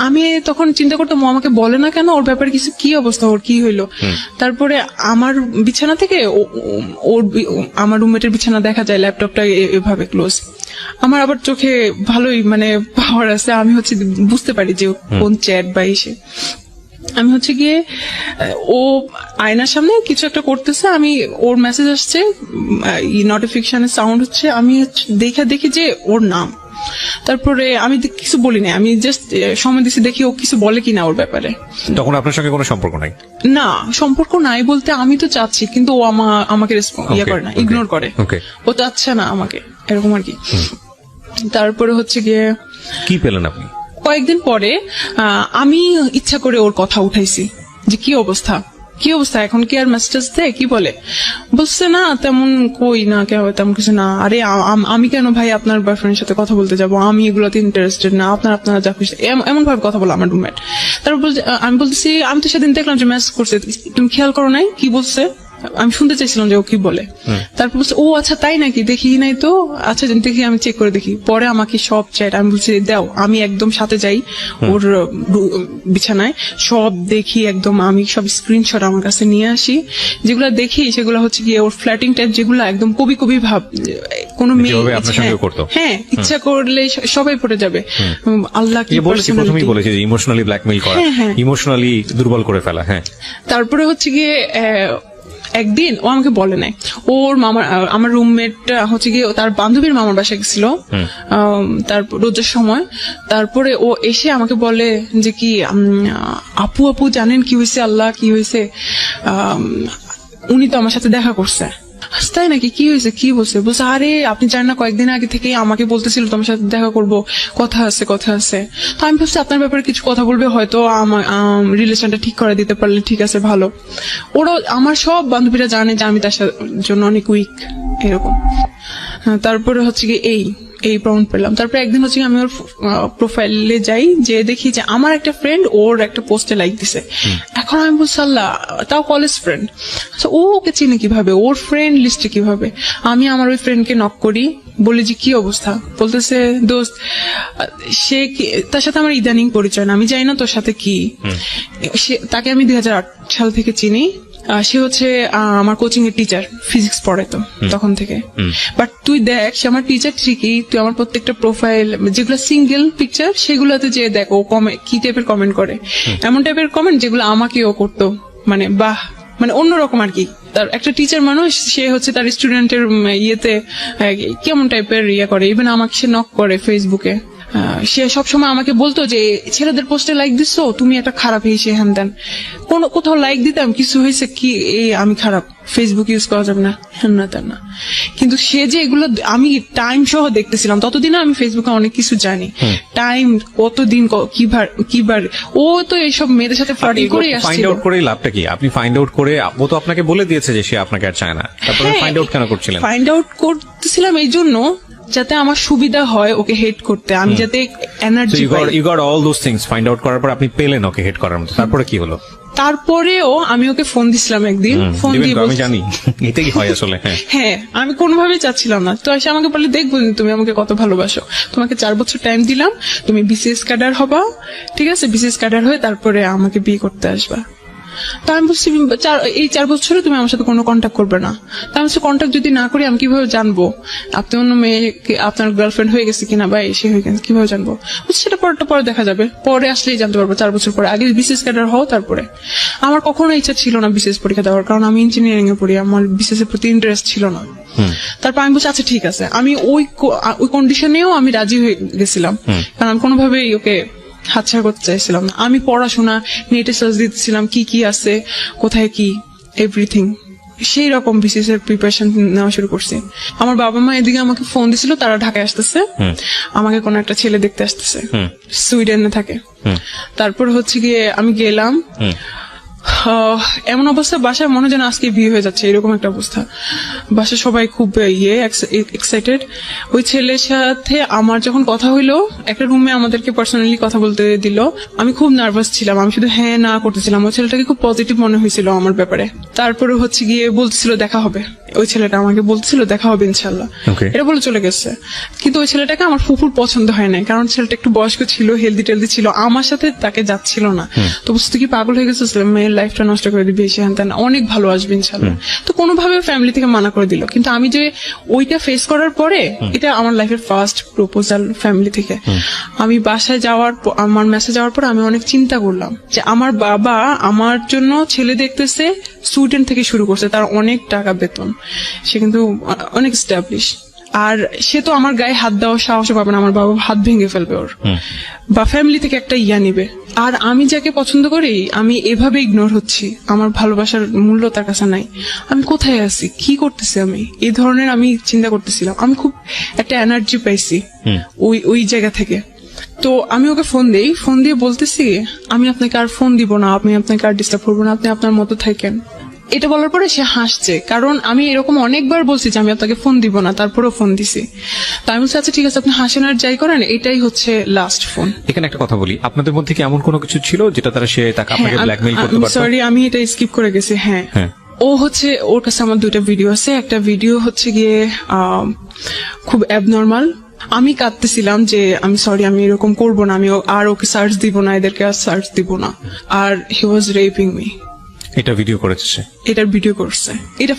আমি তখন চিন্তা করতাম ও আমাকে বলে না কেন, ওর ব্যাপারে কিছু কি অবস্থা, ওর কি হইলো। তারপরে আমার বিছানা থেকে আমার রুমমেটের বিছানা দেখা যায়, ল্যাপটপটা এভাবে ক্লোজ। আমার আবার চোখে ভালোই মানে পাওয়ার আছে, আমি হচ্ছে বুঝতে পারি যে কোন চ্যাট বা এসে। আমি হচ্ছে গিয়ে ও আয়নার সামনে কিছু একটা করতেছে, আমি ওর মেসেজ আসছে, নোটিফিকেশনের সাউন্ড হচ্ছে, আমি দেখি যে ওর নাম। তারপরে আমি কিছু বলি না, আমি জাস্ট সময় দিচ্ছি দেখি ও কিছু বলে কিনা ওর ব্যাপারে। তখন আপনার সঙ্গে কোনো সম্পর্ক নাই? না, সম্পর্ক নাই বলতে আমি তো চাচ্ছি, কিন্তু ও আমাকে ইয়ে করে না, ইগনোর করে, ও চাচ্ছে না আমাকে, এরকম আর কি। তারপরে হচ্ছে গিয়ে কি পেলেন আপনি? কয়েকদিন পরে আমি ইচ্ছা করে ওর কথা উঠাইছি যে কি অবস্থা এখন, কি আর মেসেজ দেয়, কি বলে। বলছে না তেমন কই না, তেমন কিছু না। আরে আমি কেন ভাই আপনার বয়ফ্রেন্ডের সাথে কথা বলতে যাবো, আমি এগুলোতে ইন্টারেস্টেড না, আপনারা যা খুশি, এমন ভাবে কথা বলো আমার রুমমেট। তারপর আমি বলতেছি আমি তো সেদিন দেখলাম যে মেসেজ করছে, তুমি খেয়াল করো নাই কি বলছে। আমি শুনতে চাইছিলাম যে ও কি বলে। তারপর বলছে ও আচ্ছা তাই নাকি, দেখি নাই তো, আচ্ছা দেখি, আমি চেক করে দেখি। পরে আমাকে সব চ্যাট, আমি বলছি দাও, আমি একদম সাথে যাই ওর বিছানায়, সব দেখি একদম, আমি সব স্ক্রিনশট আমার কাছে নিয়ে আসি। যেগুলো দেখি সেগুলো হচ্ছে গিয়ে ওর ফ্ল্যাটিং টাইপ, যেগুলো একদম কবি ভাব, কোনো মেয়ে হ্যাঁ ইচ্ছা করলে সবাই পড়ে যাবে। আল্লাহ কি প্রথমেই বলেছে যে ইমোশনালি ব্ল্যাকমেইল করা, ইমোশনালি দুর্বল করে ফেলা। হ্যাঁ, তারপরে হচ্ছে গিয়ে একদিন ও আমাকে বলে নাই, ওর আমার রুমমেট হচ্ছে গিয়ে তার বান্ধবীর মামার বাসায় গেছিল তারপর রোজার সময়। তারপরে ও এসে আমাকে বলে যে কি আপু জানেন কি হয়েছে, আল্লাহ কি হয়েছে, উনি তো আমার সাথে দেখা করছে। তাই নাকি, কি হয়েছে, কি বলছে। বলছে আরে আপনি জানেন না, কয়েকদিন আগে থেকে আমাকে বলতেছিল তোমার সাথে দেখা করবো, কথা আছে। তো আমি ভাবছি আপনার ব্যাপারে কিছু কথা বলবে, হয়তো আমার রিলেশনটা ঠিক করে দিতে পারলে ঠিক আছে, ভালো। ওরা আমার সব বান্ধবীরা জানে যে আমি তার জন্য অনেক উইক, এরকম। তারপরে হচ্ছে কি এই প্রমাণ পেলাম। তারপরে একদিন হচ্ছে আমি ওর প্রোফাইলে যাই, যে দেখি যে আমার একটা ফ্রেন্ড ওর একটা পোস্টে লাইক দিছে। এখন আমি বলছি আল্লাহ, তাও কলেজ ফ্রেন্ড, ও ওকে চিনে কিভাবে, ওর ফ্রেন্ড লিস্টে কিভাবে। আমি আমার ওই ফ্রেন্ডকে নক করি, বলি যে কি অবস্থা। বলতেছে দোস্ত, সে তার সাথে আমার ইদানিং পরিচয় না, আমি জানি না তোর সাথে কি। তাকে আমি 2008 সাল থেকে চিনি। সে হচ্ছে আমার কোচিং এর টিচার, ফিজিক্স পড়ে তো তখন থেকে। বাট তুই দেখ, সে আমার টিচার ঠিকই, তুই আমার প্রত্যেকটা প্রোফাইল যেগুলো সিঙ্গেল পিকচার সেগুলোতে যে দেখ ও কি টাইপের কমেন্ট করে, এমন টাইপের কমেন্ট যেগুলো আমাকেও করতো, মানে বাহ, মানে অন্যরকম আর কি। তার একটা টিচার মানুষ, সে হচ্ছে তার স্টুডেন্টের ইয়েতে কেমন টাইপের ইয়ে করে। ইভেন আমাকে সে নক করে ফেসবুকে, সে সবসময় আমাকে বলতো যে ছেলেদের পোস্টে লাইক দিচ্ছ, তুমি একটা খারাপ হয়েছে হ্যান দেন। কোথাও লাইক দিতাম, কিছু হয়েছে কি, আমি খারাপ, ফেসবুক ইউজ করা যাবে না, হ্যান না তেন না। কিন্তু সে যে এগুলো আমি টাইম সহ দেখতেছিলাম, ততদিন আমি ফেসবুকে অনেক কিছু জানি, টাইম কতদিন কিবার ও তো এইসব মেয়েদের সাথে ফ্লার্টিং করে আসছিল। ফাইন্ড আউট করে লাভটা কি? আপনি ফাইন্ড আউট করে, ও তো আপনাকে বলে দিয়েছে যে সে আপনাকে আর চায় না, তারপরে ফাইন্ড আউট কেন করছিলেন? ফাইন্ড আউট করতেছিলাম এই জন্য যাতে আমার সুবিধা হয় ওকে হেট করতে, আমি যাতে এনার্জি পাই। You got all those things. Find out করার পর আপনি পেলেন ওকে হেট করার মতো, তারপরে কি হলো? তারপরেও আমি ওকে ফোন দিছিলাম একদিন, ফোন দিয়ে আমি জানি এটাই হয় আসলে। হ্যাঁ, আমি কোনোভাবেই চাচ্ছিলাম না। তো এসে আমাকে বলে, দেখবো তুমি আমাকে কত ভালোবাসো, তোমাকে 4 বছর টাইম দিলাম, তুমি বিসিএস ক্যাডার হবা, ঠিক আছে, বিসিএস ক্যাডার হয়ে তারপরে আমাকে বিয়ে করতে আসবা। তো আমি বলছি এই 4 বছরে তুমি আমার সাথে কোনো কন্ট্যাক্ট করবে না। তা আমি কন্ট্যাক্ট যদি না করি আমি কিভাবে জানবো আপনি অন্য মেয়েকে আপনার গার্লফ্রেন্ড হয়ে গেছে কিনা বা এসে হয়ে গেছে, কিভাবে জানবো? বলছি সেটা পরে দেখা যাবে, পরে আসলেই জানতে পারবো 4 বছর পরে, আগে বিসিএস ক্যাডার হও তারপরে। আমার কখনো ইচ্ছা ছিল না বিসিএস পরীক্ষা দেওয়ার, কারণ আমি ইঞ্জিনিয়ারিং এ পড়ি, আমার বিসিএস এর প্রতি ইন্টারেস্ট ছিল না। তারপর আমি বলছি আচ্ছা ঠিক আছে, আমি ওই কন্ডিশনেও আমি রাজি হয়ে গেছিলাম, কারণ আমি কোনোভাবেই ওকে হাতছাড়া করতে চাইছিলাম না। আমি পড়াশোনা নেটে সার্চ দিতেছিলাম কি কি আছে, কোথায় কি, এভরিথিং। সেই রকম বিসিএস এর প্রিপারেশন নেওয়া শুরু করছি। আমার বাবা মা এদিকে আমাকে ফোন দিছিল, তারা ঢাকায় আসতেছে, আমাকে কোনো একটা ছেলে দেখতে আসতেছে, সুইডেনে থাকে। তারপর হচ্ছে গিয়ে আমি গেলাম, এমন অবস্থা বাসায় মনে যেন আজকে বিয়ে হয়ে যাচ্ছে, এরকম একটা অবস্থা। বাসায় সবাই খুব এক্সাইটেড। ওই ছেলের সাথে আমার যখন কথা হইলো, একটা রুমে আমাদেরকে পার্সোনালি কথা বলতে দিল, আমি খুব নার্ভাস ছিলাম, আমি শুধু হ্যাঁ না করতেছিলাম। ওই ছেলেটাকে খুব পজিটিভ মনে হয়েছিল আমার ব্যাপারে। তারপরে হচ্ছে গিয়ে বলতেছিল দেখা হবে, ওই ছেলেটা আমাকে বলছিল দেখা হবে ইনশাল্লাহ, এটা বলে চলে গেছে। কিন্তু ওই ছেলেটাকে আমার ফুফুর পছন্দ হয় নাই, কারণ ছেলেটা একটু বয়স্ক ছিল, হেলদি টেলদি ছিল, আমার সাথে তাকে যাচ্ছিল না। তো বুঝতে কি পাগল হয়ে গেছে, মেয়ের লাইফটা নষ্ট করে দিবি, সে হ্যান অনেক ভালো আসবে ইনশাল্লাহ। তো কোনোভাবে ফ্যামিলি থেকে মানা করে দিল। কিন্তু আমি যে ওইটা ফেস করার পরে, এটা আমার লাইফের ফার্স্ট প্রপোজাল ফ্যামিলি থেকে। আমি বাসায় যাওয়ার আমার মেসেজ যাওয়ার পর আমি অনেক চিন্তা করলাম যে আমার বাবা আমার জন্য ছেলে দেখতেছে, সুইডেন থেকে শুরু করছে, তার অনেক টাকা বেতন, সে কিন্তু অনেক স্টাবলিশ। আর সে তো আমার গায়ে হাত দেওয়ার সাহস পাবে না, আমার বাবা হাত ভেঙে ফেলবে ওর, বা ফ্যামিলি থেকে একটা ইয়া নিবে। আর আমি যাকে পছন্দ করি আমি এভাবে ইগনোর হচ্ছি, আমার ভালোবাসার মূল্য তার কাছে নাই, আমি কোথায় আছি, কি করতেছি আমি, এই ধরনের আমি চিন্তা করতেছিলাম। আমি খুব একটা এনার্জি পাইছি ওই জায়গা থেকে। তো আমি ওকে ফোন দিয়ে বলতেছি আমি আপনাকে আর ফোন দিব না, আমি আপনাকে আর ডিস্টার্ব করবো না, আপনি আপনার মতো থাকেন। এটা বলার পরে সে হাসছে, কারণ আমি এরকম অনেকবার বলছি যে আমি আপনাকে ফোন দিব না, তারপরেও ফোন দিছি। তো আমি বলছি আচ্ছা ঠিক আছে, আপনি হাসেন আর যাই করেন, এটাই হচ্ছে লাস্ট ফোন। এখানে একটা কথা বলি, আপনাদের মধ্যে কি এমন কোনো কিছু ছিল যেটা তারা সে তাকে আপনাকে ব্ল্যাকমেইল করতে পারতো? সরি, আমি এটা স্কিপ করে গেছি। হ্যাঁ, ও হচ্ছে, ওর কাছে আমার 2টা ভিডিও আছে। একটা ভিডিও হচ্ছে গিয়ে খুব অ্যাবনর্মাল, আমি কাঁদতেছিলাম যে আমি সরি, আমি এরকম করবো না, আমি আর ওকে সার্চ দিব না, এদেরকে আর সার্চ দিব না। আর হি ওয়াজ রেপিং মি। এটা ভিডিও করেছে সে? এটার ভিডিও করছে, এটা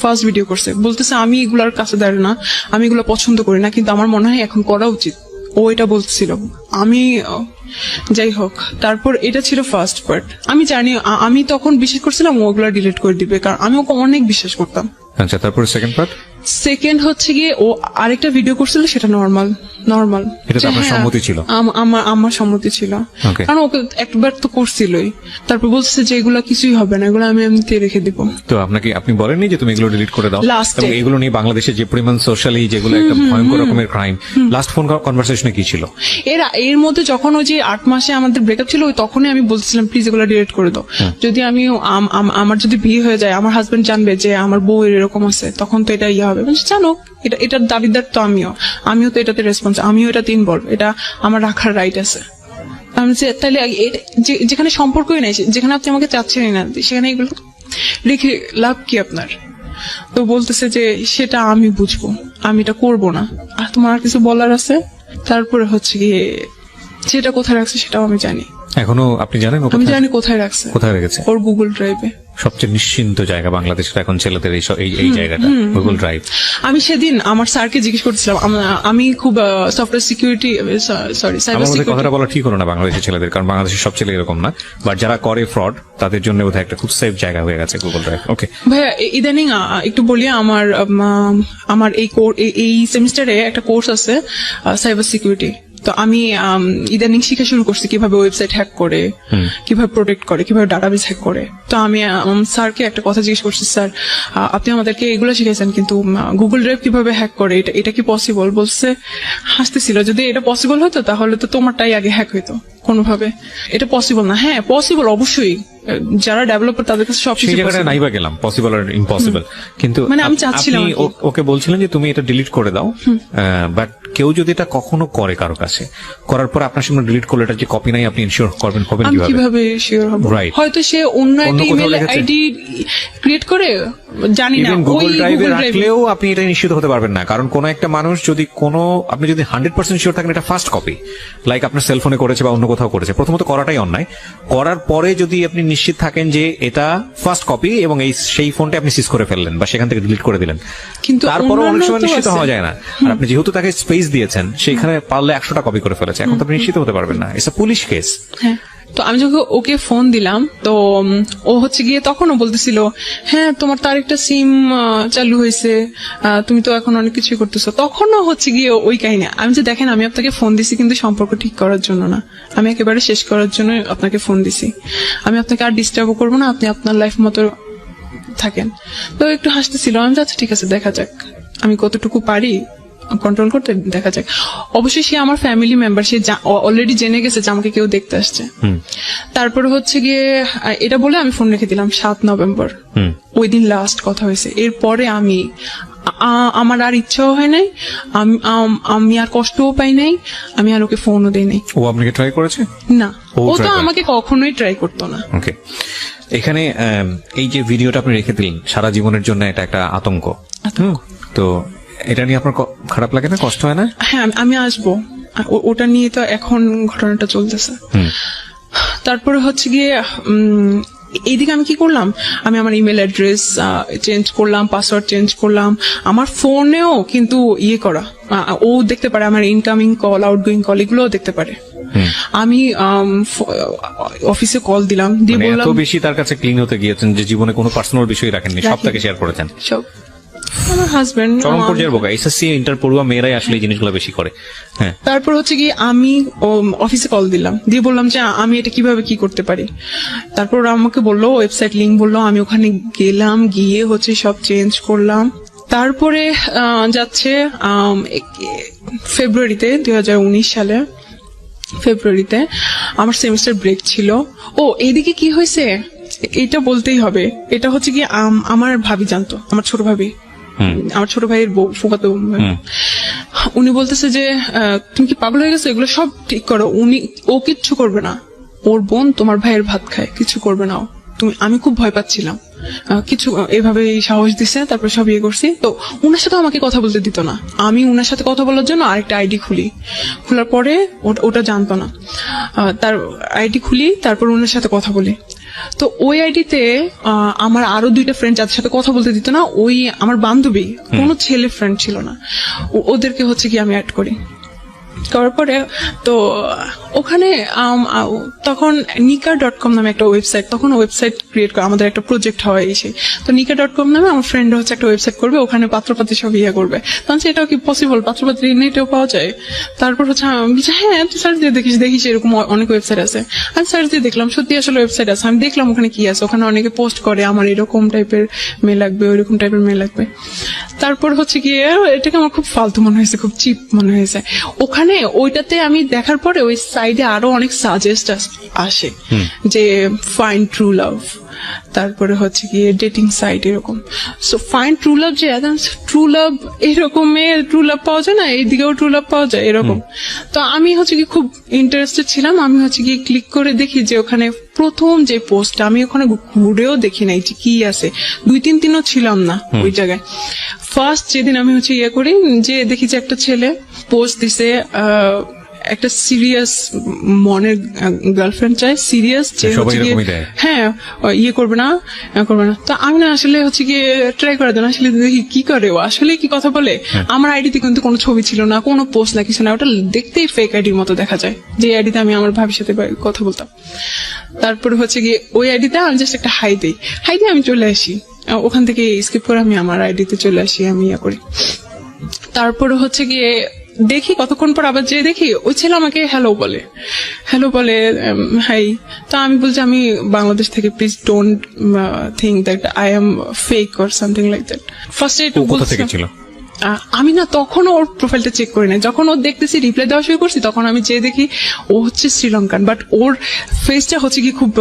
ফার্স্ট ভিডিও করছে। বলতেছে আমি এগুলার কাছে দাঁড়াই না, আমি এগুলো পছন্দ করি না, কিন্তু আমার মনে হয় এখন করা উচিত। ও এটা বলছিল, আমি যাই হোক। তারপর এটা ছিল ফার্স্ট পার্ট। আমি জানি, আমি তখন বিশ্বাস করছিলাম ও ওগুলা ডিলিট করে দিবে, কারণ আমি ওকে অনেক বিশ্বাস করতাম। আচ্ছা, তারপর সেকেন্ড পার্ট? সেকেন্ড হচ্ছে গিয়ে ও আরেকটা ভিডিও করছিল, সেটা নর্মাল। এটা তো আপনার সম্মতি ছিল? আমার সম্মতি ছিল, কারণ ওকে একবার তো করছিলই। তারপর বলছে যে এগুলা কিছুই হবে না, এগুলো আমি এমনিতে রেখে দিব। তো আপনি বলেননি যে তুমি এগুলো ডিলিট করে দাও? লাস্টে এগুলো নিয়ে বাংলাদেশে যে পরিমাণ সোশ্যালি যেগুলো একটা ভয়ঙ্কর রকমের ক্রাইম, লাস্ট ফোন কনভারসেশনে কি ছিল? এর মধ্যে যখন ওই যে 8 মাসে আমাদের ব্রেকআপ ছিল, তখনই আমি বলছিলাম প্লিজ এগুলো ডিলিট করে দাও। যদি আমি আমার যদি বিয়ে হয়ে যায়, আমার হাজবেন্ড জানবে যে আমার বউ এরকম আছে, তখন তো এটা ইয়ে হবে। জানো, এটার দাবিদার তো আমিও তো এটাতে রেসপন্স, আমিও এটা ইনভলভ, এটা আমার রাখার রাইট আছে। আমি তাহলে যেখানে সম্পর্কই নাই, যেখানে আপনি আমাকে চাচ্ছেনই না, সেখানে এগুলো রেখে লাভ কি আপনার? তো বলতেছে যে সেটা আমি বুঝবো, আমি এটা করবো না, আর তোমার আর কিছু বলার আছে? তারপরে হচ্ছে গিয়ে সেটা কোথায় রাখছে সেটাও আমি জানি। এখনো আপনি জানেন? আমি জানি কোথায় রাখছে। কোথায় রেখেছে? ওর গুগল ড্রাইভে। সবচেয়ে নিশ্চিন্ত জায়গা বাংলাদেশের এখন ছেলেদের এই জায়গাটা, গুগল ড্রাইভ। আমি সেদিন আমার স্যারকে জিজ্ঞেস করছিলাম, আমি খুব software security, sorry cyber security. কথাটা বলা ঠিক হলো না বাংলাদেশের ছেলেদের, কারণ বাংলাদেশের সব ছেলে এরকম না, বাট যারা করে ফ্রড তাদের জন্য বোধহয় একটা খুব সেফ জায়গা হয়ে গেছে গুগল ড্রাইভ। ওকে ভাইয়া, ইদানিং একটু বলি, আমার এই সেমিস্টারে একটা কোর্স আছে সাইবার সিকিউরিটি। তো আমি ইদানিং শিখা শুরু করছি কিভাবে ওয়েবসাইট হ্যাক করে, কিভাবে প্রোটেক্ট করে, কিভাবে ডাটাবেস হ্যাক করে। তো আমি স্যারকে একটা কথা জিজ্ঞেস করছি, স্যার আপনি আমাদেরকে এগুলো শিখেছেন, কিন্তু গুগল ড্রাইভ কিভাবে হ্যাক করে, এটা কি পসিবল? বলছে, হাসতেছিল, যদি এটা পসিবল হতো তাহলে তো তোমারটাই আগে হ্যাক হইতো কোনোভাবে। এটা পসিবল না। হ্যাঁ পসিবল, অবশ্যই, যারা ডেভেলপার তাদের কাছে সবকিছু নাই বা গেলাম, পসিবল আর ইম্পসিবল। কিন্তু মানে আমি চাচ্ছিলাম, ওকে বলছিলেন যে তুমি এটা ডিলিট করে দাও, বাট কেউ যদি এটা কখনো করে কারো কাছে, করার পর আপনার সঙ্গে ডিলিট করলে এটা যে কপি নাই, আপনি ইনশিওর করবেন আমি কিভাবে শিওর হব? Right. হয়তো সে অন্য একটা অন্য কোথাও ইমেল লেখেছে। আইডি ক্রিয়েট করে, জানি না, ইভেন ওই গুগল ড্রাইভে Google Drive-এ। রাখলেও আপনি এটা নিশ্চিত হতে পারবেন না, কারণ কোন একটা মানুষ যদি আপনি যদি 100% শিওর থাকেন এটা ফার্স্ট কপি, লাইক আপনার সেলফোনে করেছে বা অন্য কোথাও করেছে, প্রথমত করাটাই অন্যায়। করার পরে যদি আপনি নিশ্চিত থাকেন যে এটা ফার্স্ট কপি এবং সেই ফোনটা আপনি সিজ করে ফেললেন বা সেখান থেকে ডিলিট করে দিলেন, কিন্তু তারপরও অনেক অন্যান্য সময় তো নিশ্চিত আছে। হওয়া যায় না। আর আপনি যেহেতু তাকে স্পেস দিয়েছেন, সেখানে পারলে 100টা কপি করে ফেলেছে, এখন তো আপনি নিশ্চিত হতে পারবেন না। It's a police case. হ্যাঁ, তো আমি যখন ওকে ফোন দিলাম, তো ও হচ্ছে গিয়ে তখনও বলতেছিল, হ্যাঁ তোমার তো আরেকটা সিম চালু হয়েছে, তুমি তো এখন অনেক কিছু করতেছো। তখনও হচ্ছে গিয়ে ওই কাহিনী। আমি যে দেখেন, আমি আপনাকে ফোন দিছি কিন্তু সম্পর্ক ঠিক করার জন্য না, আমি একেবারে শেষ করার জন্য আপনাকে ফোন দিছি। আমি আপনাকে আর ডিস্টার্বও করবো না, আপনি আপনার লাইফ মতো থাকেন। তো একটু হাসতেছিল। আমি আচ্ছা ঠিক আছে, দেখা যাক আমি কতটুকু পারি কন্ট্রোল করতে, দেখা যাক। অবশ্যই সে আমার ফ্যামিলি মেম্বার, সে অলরেডি জেনে গেছে যে আমাকে কেউ দেখতে আসছে। তারপরে হচ্ছে গিয়ে এটা বলে আমি ফোন রেখে দিলাম 7 নভেম্বর। ওই দিন লাস্ট কথা হয়েছে। এরপরে আমার আর ইচ্ছাও হয় নাই, আমি আর কষ্টও পাই নাই, আমি আর ওকে ফোনও দিই নাই। ও আপনাকে ট্রাই করেছে? না, ও ও try তো করে। আমাকে কখনোই ট্রাই করতো না। ওকে, এখানে এই যে ভিডিওটা আপনি রেখে দিলেন, সারা জীবনের জন্য এটা একটা আতঙ্ক। তো এটা নিয়ে আপনার খারাপ লাগে না, কষ্ট হয় না? হ্যাঁ, আমি আসবো। ওটা নিয়ে তো এখন ঘটনাটা চলতেছে। তারপরে হচ্ছে গিয়ে এইদিকে আমি কি করলাম, আমি আমার ইমেল অ্যাড্রেস চেঞ্জ করলাম, পাসওয়ার্ড চেঞ্জ করলাম, আমার ফোনেও কিন্তু করা, ও দেখতে পারে আমার ইনকামিং কল, আউটগোয়িং কল, এগুলোও দেখতে পারে। আমি অফিসে কল দিলাম, দিয়ে মানে বললাম এত বেশি তার কাছে ক্লিন হতে গিয়েছেন যে জীবনে কোনো পার্সোনাল বিষয় রাখেননি, সব তাকে শেয়ার করেছেন। সব আমার হাজবেন্ড। চরম পর্যায়ের বোকা। এসএসসি ইন্টার পড়ুয়া মেয়েরাই আসলে এই জিনিসগুলো বেশি করে। হ্যাঁ, তারপর হচ্ছে কি আমি অফিসে কল দিলাম, দিয়ে বললাম যে আমি এটা কিভাবে কি করতে পারি। তারপর ওরা আমাকে বললো, ওয়েবসাইট লিংক বললো, আমি ওখানে গেলাম, গিয়ে হচ্ছে সব চেঞ্জ করলাম। তারপরে যাচ্ছে ফেব্রুয়ারিতে 2019 সালে ফেব্রুয়ারিতে আমার সেমিস্টার ব্রেক ছিল। ও এইদিকে কি হয়েছে এটা বলতেই হবে। এটা হচ্ছে কি আমার ভাবি জানতো, আমার ছোট ভাবি, আমার ছোট ভাইয়ের বউ, ফুফাতো বোন। উনি বলতেছে যে তুমি কি পাগল হয়ে গেছো, এগুলো সব ঠিক করো। ও কিচ্ছু করবে না, ওর বোন তোমার ভাইয়ের ভাত খায়, কিছু করবে না ও। আমি খুব ভয় পাচ্ছিলাম, কিছু এভাবে সাহস দিছে। তারপর সব করছি। তো উনার সাথে আমাকে কথা বলতে দিত না। আমি উনার সাথে কথা বলার জন্য আরেকটা আইডি খোলার পরে ওটা জানতো না, তার আইডি খুলি, তারপর উনার সাথে কথা বলি। তো ওই আইডিতে আমার আরো 2টা ফ্রেন্ড যাদের সাথে কথা বলতে দিত না, ওই আমার বান্ধবী, কোনো ছেলে ফ্রেন্ড ছিল না, ওদেরকে হচ্ছে কি আমি অ্যাড করার পরে তো ওখানে তখন nika.com নামে একটা ওয়েবসাইট, তখন ওয়েবসাইট ক্রিয়েট করা আমাদের একটা প্রজেক্ট হয় এসে। তো nika.com নামে আমার ফ্রেন্ড হচ্ছে একটা ওয়েবসাইট করবে, ওখানে পাত্রপাত্রী সব করবে। তখন এটাও কি পসিবল, পাত্রপাত্রী নেটেও পাওয়া যায়? তারপর হচ্ছে আমি হ্যাঁ তুই সার্চ দিয়ে দেখিস এরকম অনেক ওয়েবসাইট আছে। আমি সার্চ দিয়ে দেখলাম, সত্যি আসলে ওয়েবসাইট আছে। আমি দেখলাম ওখানে কি আছে, ওখানে অনেকে পোস্ট করে আমার এরকম টাইপের মেয়ে লাগবে, ওইরকম টাইপের মেয়ে লাগবে। তারপর হচ্ছে গিয়ে এটাকে আমার খুব ফালতু মনে হয়েছে, খুব চিপ মনে হয়েছে। ওখানে ওইটাতে আমি দেখার পরে ওই সাইডে আরো অনেক সাজেস্ট আসে যে ফাইন্ড ট্রু লাভ, তারপরে হচ্ছে গিয়ে ডেটিং সাইট এরকম। সো ফাইন্ড ট্রু লাভ, যে ট্রু লাভ এরকম ট্রু লাভ পাওয়া যায় না, এইদিকেও ট্রু লাভ পাওয়া যায় এরকম। তো আমি হচ্ছে কি খুব ইন্টারেস্টেড ছিলাম। আমি হচ্ছে গিয়ে ক্লিক করে দেখি যে ওখানে প্রথম যে পোস্টটা, আমি ওখানে ঘুরেও দেখি নাই যে কি আছে, 2-3 দিনও ছিলাম না ওই জায়গায়। ফার্স্ট যেদিন আমি হচ্ছে করি, যে দেখি যে একটা ছেলে পোস্ট দিছে, একটা সিরিয়াস মনের গার্লফ্রেন্ড চাই, সিরিয়াস, যে হচ্ছে হ্যাঁ করবে না। তো আমি না আসলে হচ্ছে গিয়ে ট্রাই করার জন্য আসলে দেখি কি করে ও, আসলে কি কথা বলে। আমার আইডিতে কিন্তু কোনো ছবি ছিল না, কোনো পোস্ট না, কিছু না, ওটা দেখতেই ফেক আইডির মতো দেখা যায়, যে আইডিতে আমি আমার ভাবির সাথে কথা বলতাম। তারপরে হচ্ছে গিয়ে ওই আইডিতে আমি জাস্ট একটা হাই দিই, আমি চলে আসি, ওখান থেকে স্কিপ করে আমি আমার আইডিতে চলে আসি, আমি করি। তারপরে হচ্ছে গিয়ে দেখি কতক্ষণ পর আবার যে দেখি ওই ছেলে আমাকে হ্যালো বলে হাই। তো আমি বলছি আমি বাংলাদেশ থেকে, please don't think that I am fake or something like that. First আমি না তখন ওর প্রোফাইলটা চেক করি না, যখন ওর দেখতেছি রিপ্লাই দেওয়া শুরু করছি, তখন আমি যে দেখি ও হচ্ছে শ্রীলঙ্কান, বাট ওর ফেসটা হচ্ছে কি খুব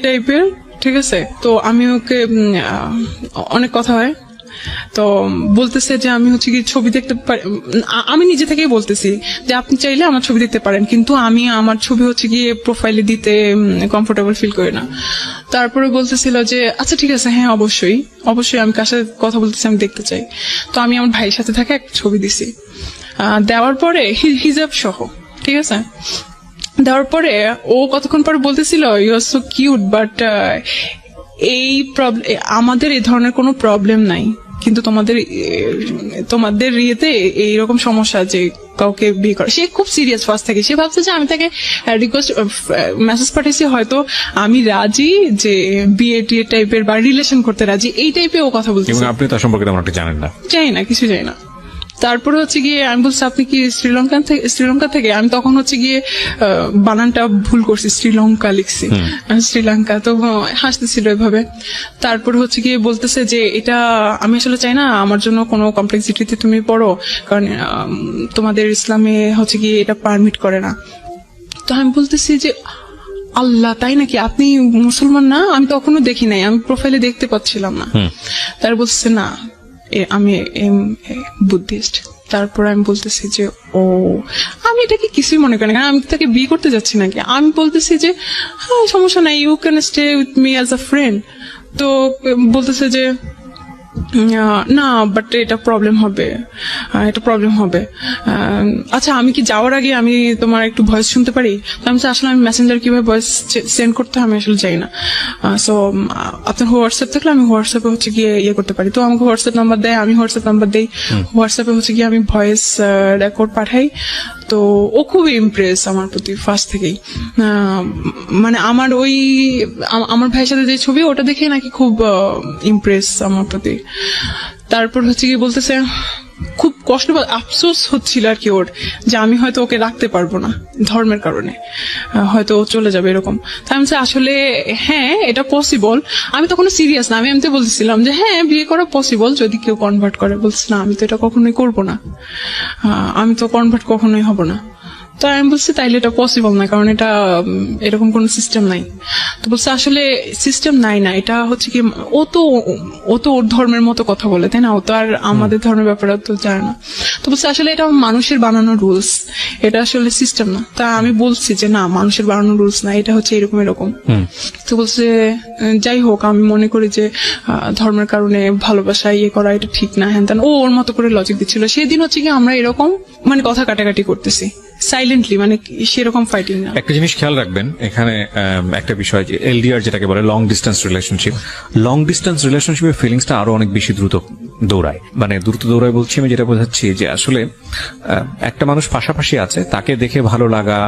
টাইপের, ঠিক আছে। তো আমি ওকে অনেক কথা হয়, তো বলতেছে যে আমি হচ্ছে কি ছবি দেখতে পারি, আমি নিজে থেকেই বলতেছি যে আপনি চাইলে আমার ছবি দেখতে পারেন, কিন্তু আমি আমার ছবি হচ্ছে গিয়ে প্রোফাইলে দিতে কমফোর্টেবল ফিল করি না। তারপরে বলতেছিল যে আচ্ছা ঠিক আছে, হ্যাঁ অবশ্যই অবশ্যই, আমি কার সাথে কথা বলতেছি আমি দেখতে চাই। তো আমি আমার ভাইয়ের সাথে থাকা একটা ছবি দিছি, দেওয়ার পরে হিজাব সহ, ঠিক আছে, দেওয়ার পরে ও কতক্ষণ পরে বলতেছিল you are so cute, but এই প্রবলেম, আমাদের এই ধরনের কোনো প্রবলেম নাই, কিন্তু তোমাদের ইয়েতে এইরকম সমস্যা যে কাউকে বিয়ে করে। সে খুব সিরিয়াস ফার্স্ট থেকে, সে ভাবছে যে আমি তাকে রিকোয়েস্ট মেসেজ পাঠিয়েছি, হয়তো আমি রাজি যে বিয়ে টিয়ে টাইপের বা রিলেশন করতে রাজি, এই টাইপের ও কথা বলছে। এবং আপনি তার সম্পর্কে তেমন একটা জানেন না? জানি না, কিছু জানি না। তারপরে হচ্ছে গিয়ে আমি বলছি আপনি কি শ্রীলঙ্কা থেকে? আমি তখন হচ্ছে গিয়ে বানানটা ভুল করছি, শ্রীলঙ্কা লিখছি, শ্রীলঙ্কা। তো হাসতেছিল এভাবে। তারপরে হচ্ছে গিয়ে বলতেছে যে এটা আমি আসলে চাই না আমার জন্য কোনো কমপ্লেক্সিটিতে তুমি পড়ো, কারণ তোমাদের ইসলামে হচ্ছে গিয়ে এটা পারমিট করে না। তো আমি বলতেছি যে আল্লাহ, তাই নাকি? আপনি মুসলমান না? আমি তখনও দেখি নাই, আমি প্রোফাইলে দেখতে পাচ্ছিলাম না। তার বলছে না আমি বুদ্ধিস্ট। তারপর আমি বলতেছি যে ও, আমি এটাকে কিছুই মনে করি না, কারণ আমি তাকে বিয়ে করতে যাচ্ছি নাকি। আমি বলতেছি যে হ্যাঁ সমস্যা নাই, you can stay with me as a friend. তো বলতেছে যে না, বাট এটা প্রবলেম হবে, আচ্ছা আমি কি যাওয়ার আগে আমি তোমার একটু ভয়েস শুনতে পারি? তো আমি আসলে আমি মেসেঞ্জার কিভাবে ভয়েস সেন্ড করতে হয় আমি আসলে জানি না, সো আপনার হোয়াটসঅ্যাপ থাকলে আমি হোয়াটসঅ্যাপে হচ্ছে গিয়ে ইয়ে করতে পারি। তো আমাকে হোয়াটসঅ্যাপ নাম্বার দেয়, আমি হোয়াটসঅ্যাপ নাম্বার দিই, হোয়াটসঅ্যাপে হচ্ছে গিয়ে আমি ভয়েস রেকর্ড পাঠাই। তো ও খুবই ইমপ্রেস আমার প্রতি ফার্স্ট থেকেই, মানে আমার ভাইয়ের সাথে যে ছবি ওটা দেখে নাকি খুব ইমপ্রেস আমার প্রতি। তারপর হচ্ছে কি বলতেছে খুব কষ্ট আফসোস হচ্ছিল আর কি ওর, যে আমি হয়তো ওকে রাখতে পারবো না ধর্মের কারণে, হয়তো ও চলে যাবে এরকম। তাই আমি আসলে হ্যাঁ এটা পসিবল। আমি তখন সিরিয়াস না, আমি এমনি বলতেছিলাম যে হ্যাঁ বিয়ে করা পসিবল যদি কেউ কনভার্ট করে। বলছে না আমি তো এটা কখনোই করবো না, আমি তো কনভার্ট কখনোই হব না। তো আমি বলছি তাইলে এটা পসিবল না, কারণ এটা এরকম কোন সিস্টেম নাই। তো বলছে আসলে সিস্টেম নাই না, এটা হচ্ছে কি ও তো ওর ধর্মের মতো কথা বলে, তাই না? ও তো আর আমাদের ধর্মের ব্যাপারে তো জানে না। তো বলছে আসলে এটা মানুষের বানানো রুলস, এটা আসলে সিস্টেম না। তা আমি বলছি যে না, মানুষের বানানো রুলস না, এটা হচ্ছে এরকম। তো বলছে যাই হোক, আমি মনে করি যে ধর্মের কারণে ভালোবাসা ইয়ে করা এটা ঠিক না, হ্যান ত্যান। ও ওর মতো করে লজিক দিচ্ছিল। সেদিন হচ্ছে কি আমরা এরকম মানে কথা কাটাকাটি করতেছি সাইলেন্টলি, মানে সেরকম ফাইটিং না। একটা জিনিস খেয়াল রাখবেন এখানে, একটা বিষয় যে এলডিআর যেটাকে বলে লং ডিস্টেন্স রিলেশনশিপের ফিলিংসটা আরো অনেক বেশি দ্রুত দৌড়ায়। মানে দ্রুত দৌড়ায় বলছি আমি যেটা বোঝাচ্ছি যে আসলে একটা মানুষ পাশাপাশি আছে, তাকে দেখে ভালো লাগা,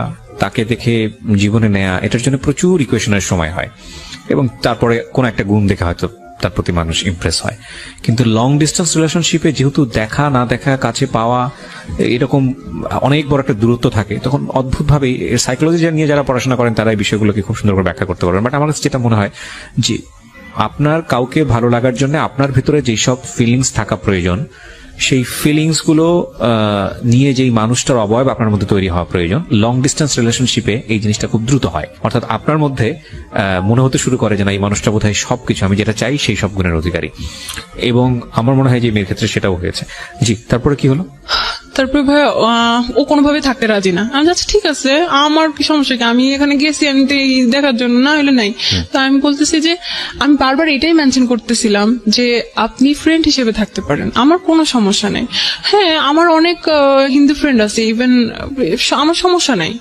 তাকে দেখে জীবনে নেয়া, এটার জন্য প্রচুর ইকুয়েশনের সময় হয়, এবং তারপরে কোন একটা গুণ দেখে হয়তো তার প্রতি মানুষ ইমপ্রেস হয়। কিন্তু লং ডিস্টেন্স রিলেশনশিপে যেহেতু দেখা না দেখা, কাছে পাওয়া, এরকম অনেক বড় একটা দূরত্ব থাকে, তখন অদ্ভুতভাবে সাইকোলজি নিয়ে যারা পড়াশোনা করেন তারা এই বিষয়গুলোকে খুব সুন্দর করে ব্যাখ্যা করতে পারবেন। বাট আমার কাছে যেটা মনে হয় যে আপনার কাউকে ভালো লাগার জন্য আপনার ভিতরে যেসব ফিলিংস থাকা প্রয়োজন, সেই ফিলিংস গুলো নিয়ে যেই মানুষটার অবয়ব আপনার মধ্যে তৈরি হওয়া প্রয়োজন। লং ডিস্টেন্স রিলেশনশিপে এই জিনিসটা খুব দ্রুত হয়, অর্থাৎ আপনার মধ্যে মনে হতে শুরু করে যে না, এই মানুষটা বোধহয় সবকিছু, আমি যেটা চাই সেই সব গুণের অধিকারী। এবং আমার মনে হয় যে মেয়ের ক্ষেত্রে সেটাও হয়েছে। জি, তারপরে কি হলো? তারপরে ভাই ও কোনোভাবে থাকতে রাজি না। আমি যাচ্ছি ঠিক আছে, আমার কি সমস্যা কি, আমি এখানে গেছি আমি দেখার জন্য, না হলে নাই। তো আমি বলতেছি যে আমি বারবার এটাই মেনশন করতেছিলাম যে আপনি ফ্রেন্ড হিসেবে থাকতে পারেন, আমার কোনো সমস্যা নেই। হ্যাঁ আমার অনেক হিন্দু ফ্রেন্ড আছে, ইভেন আমার সমস্যা নাই,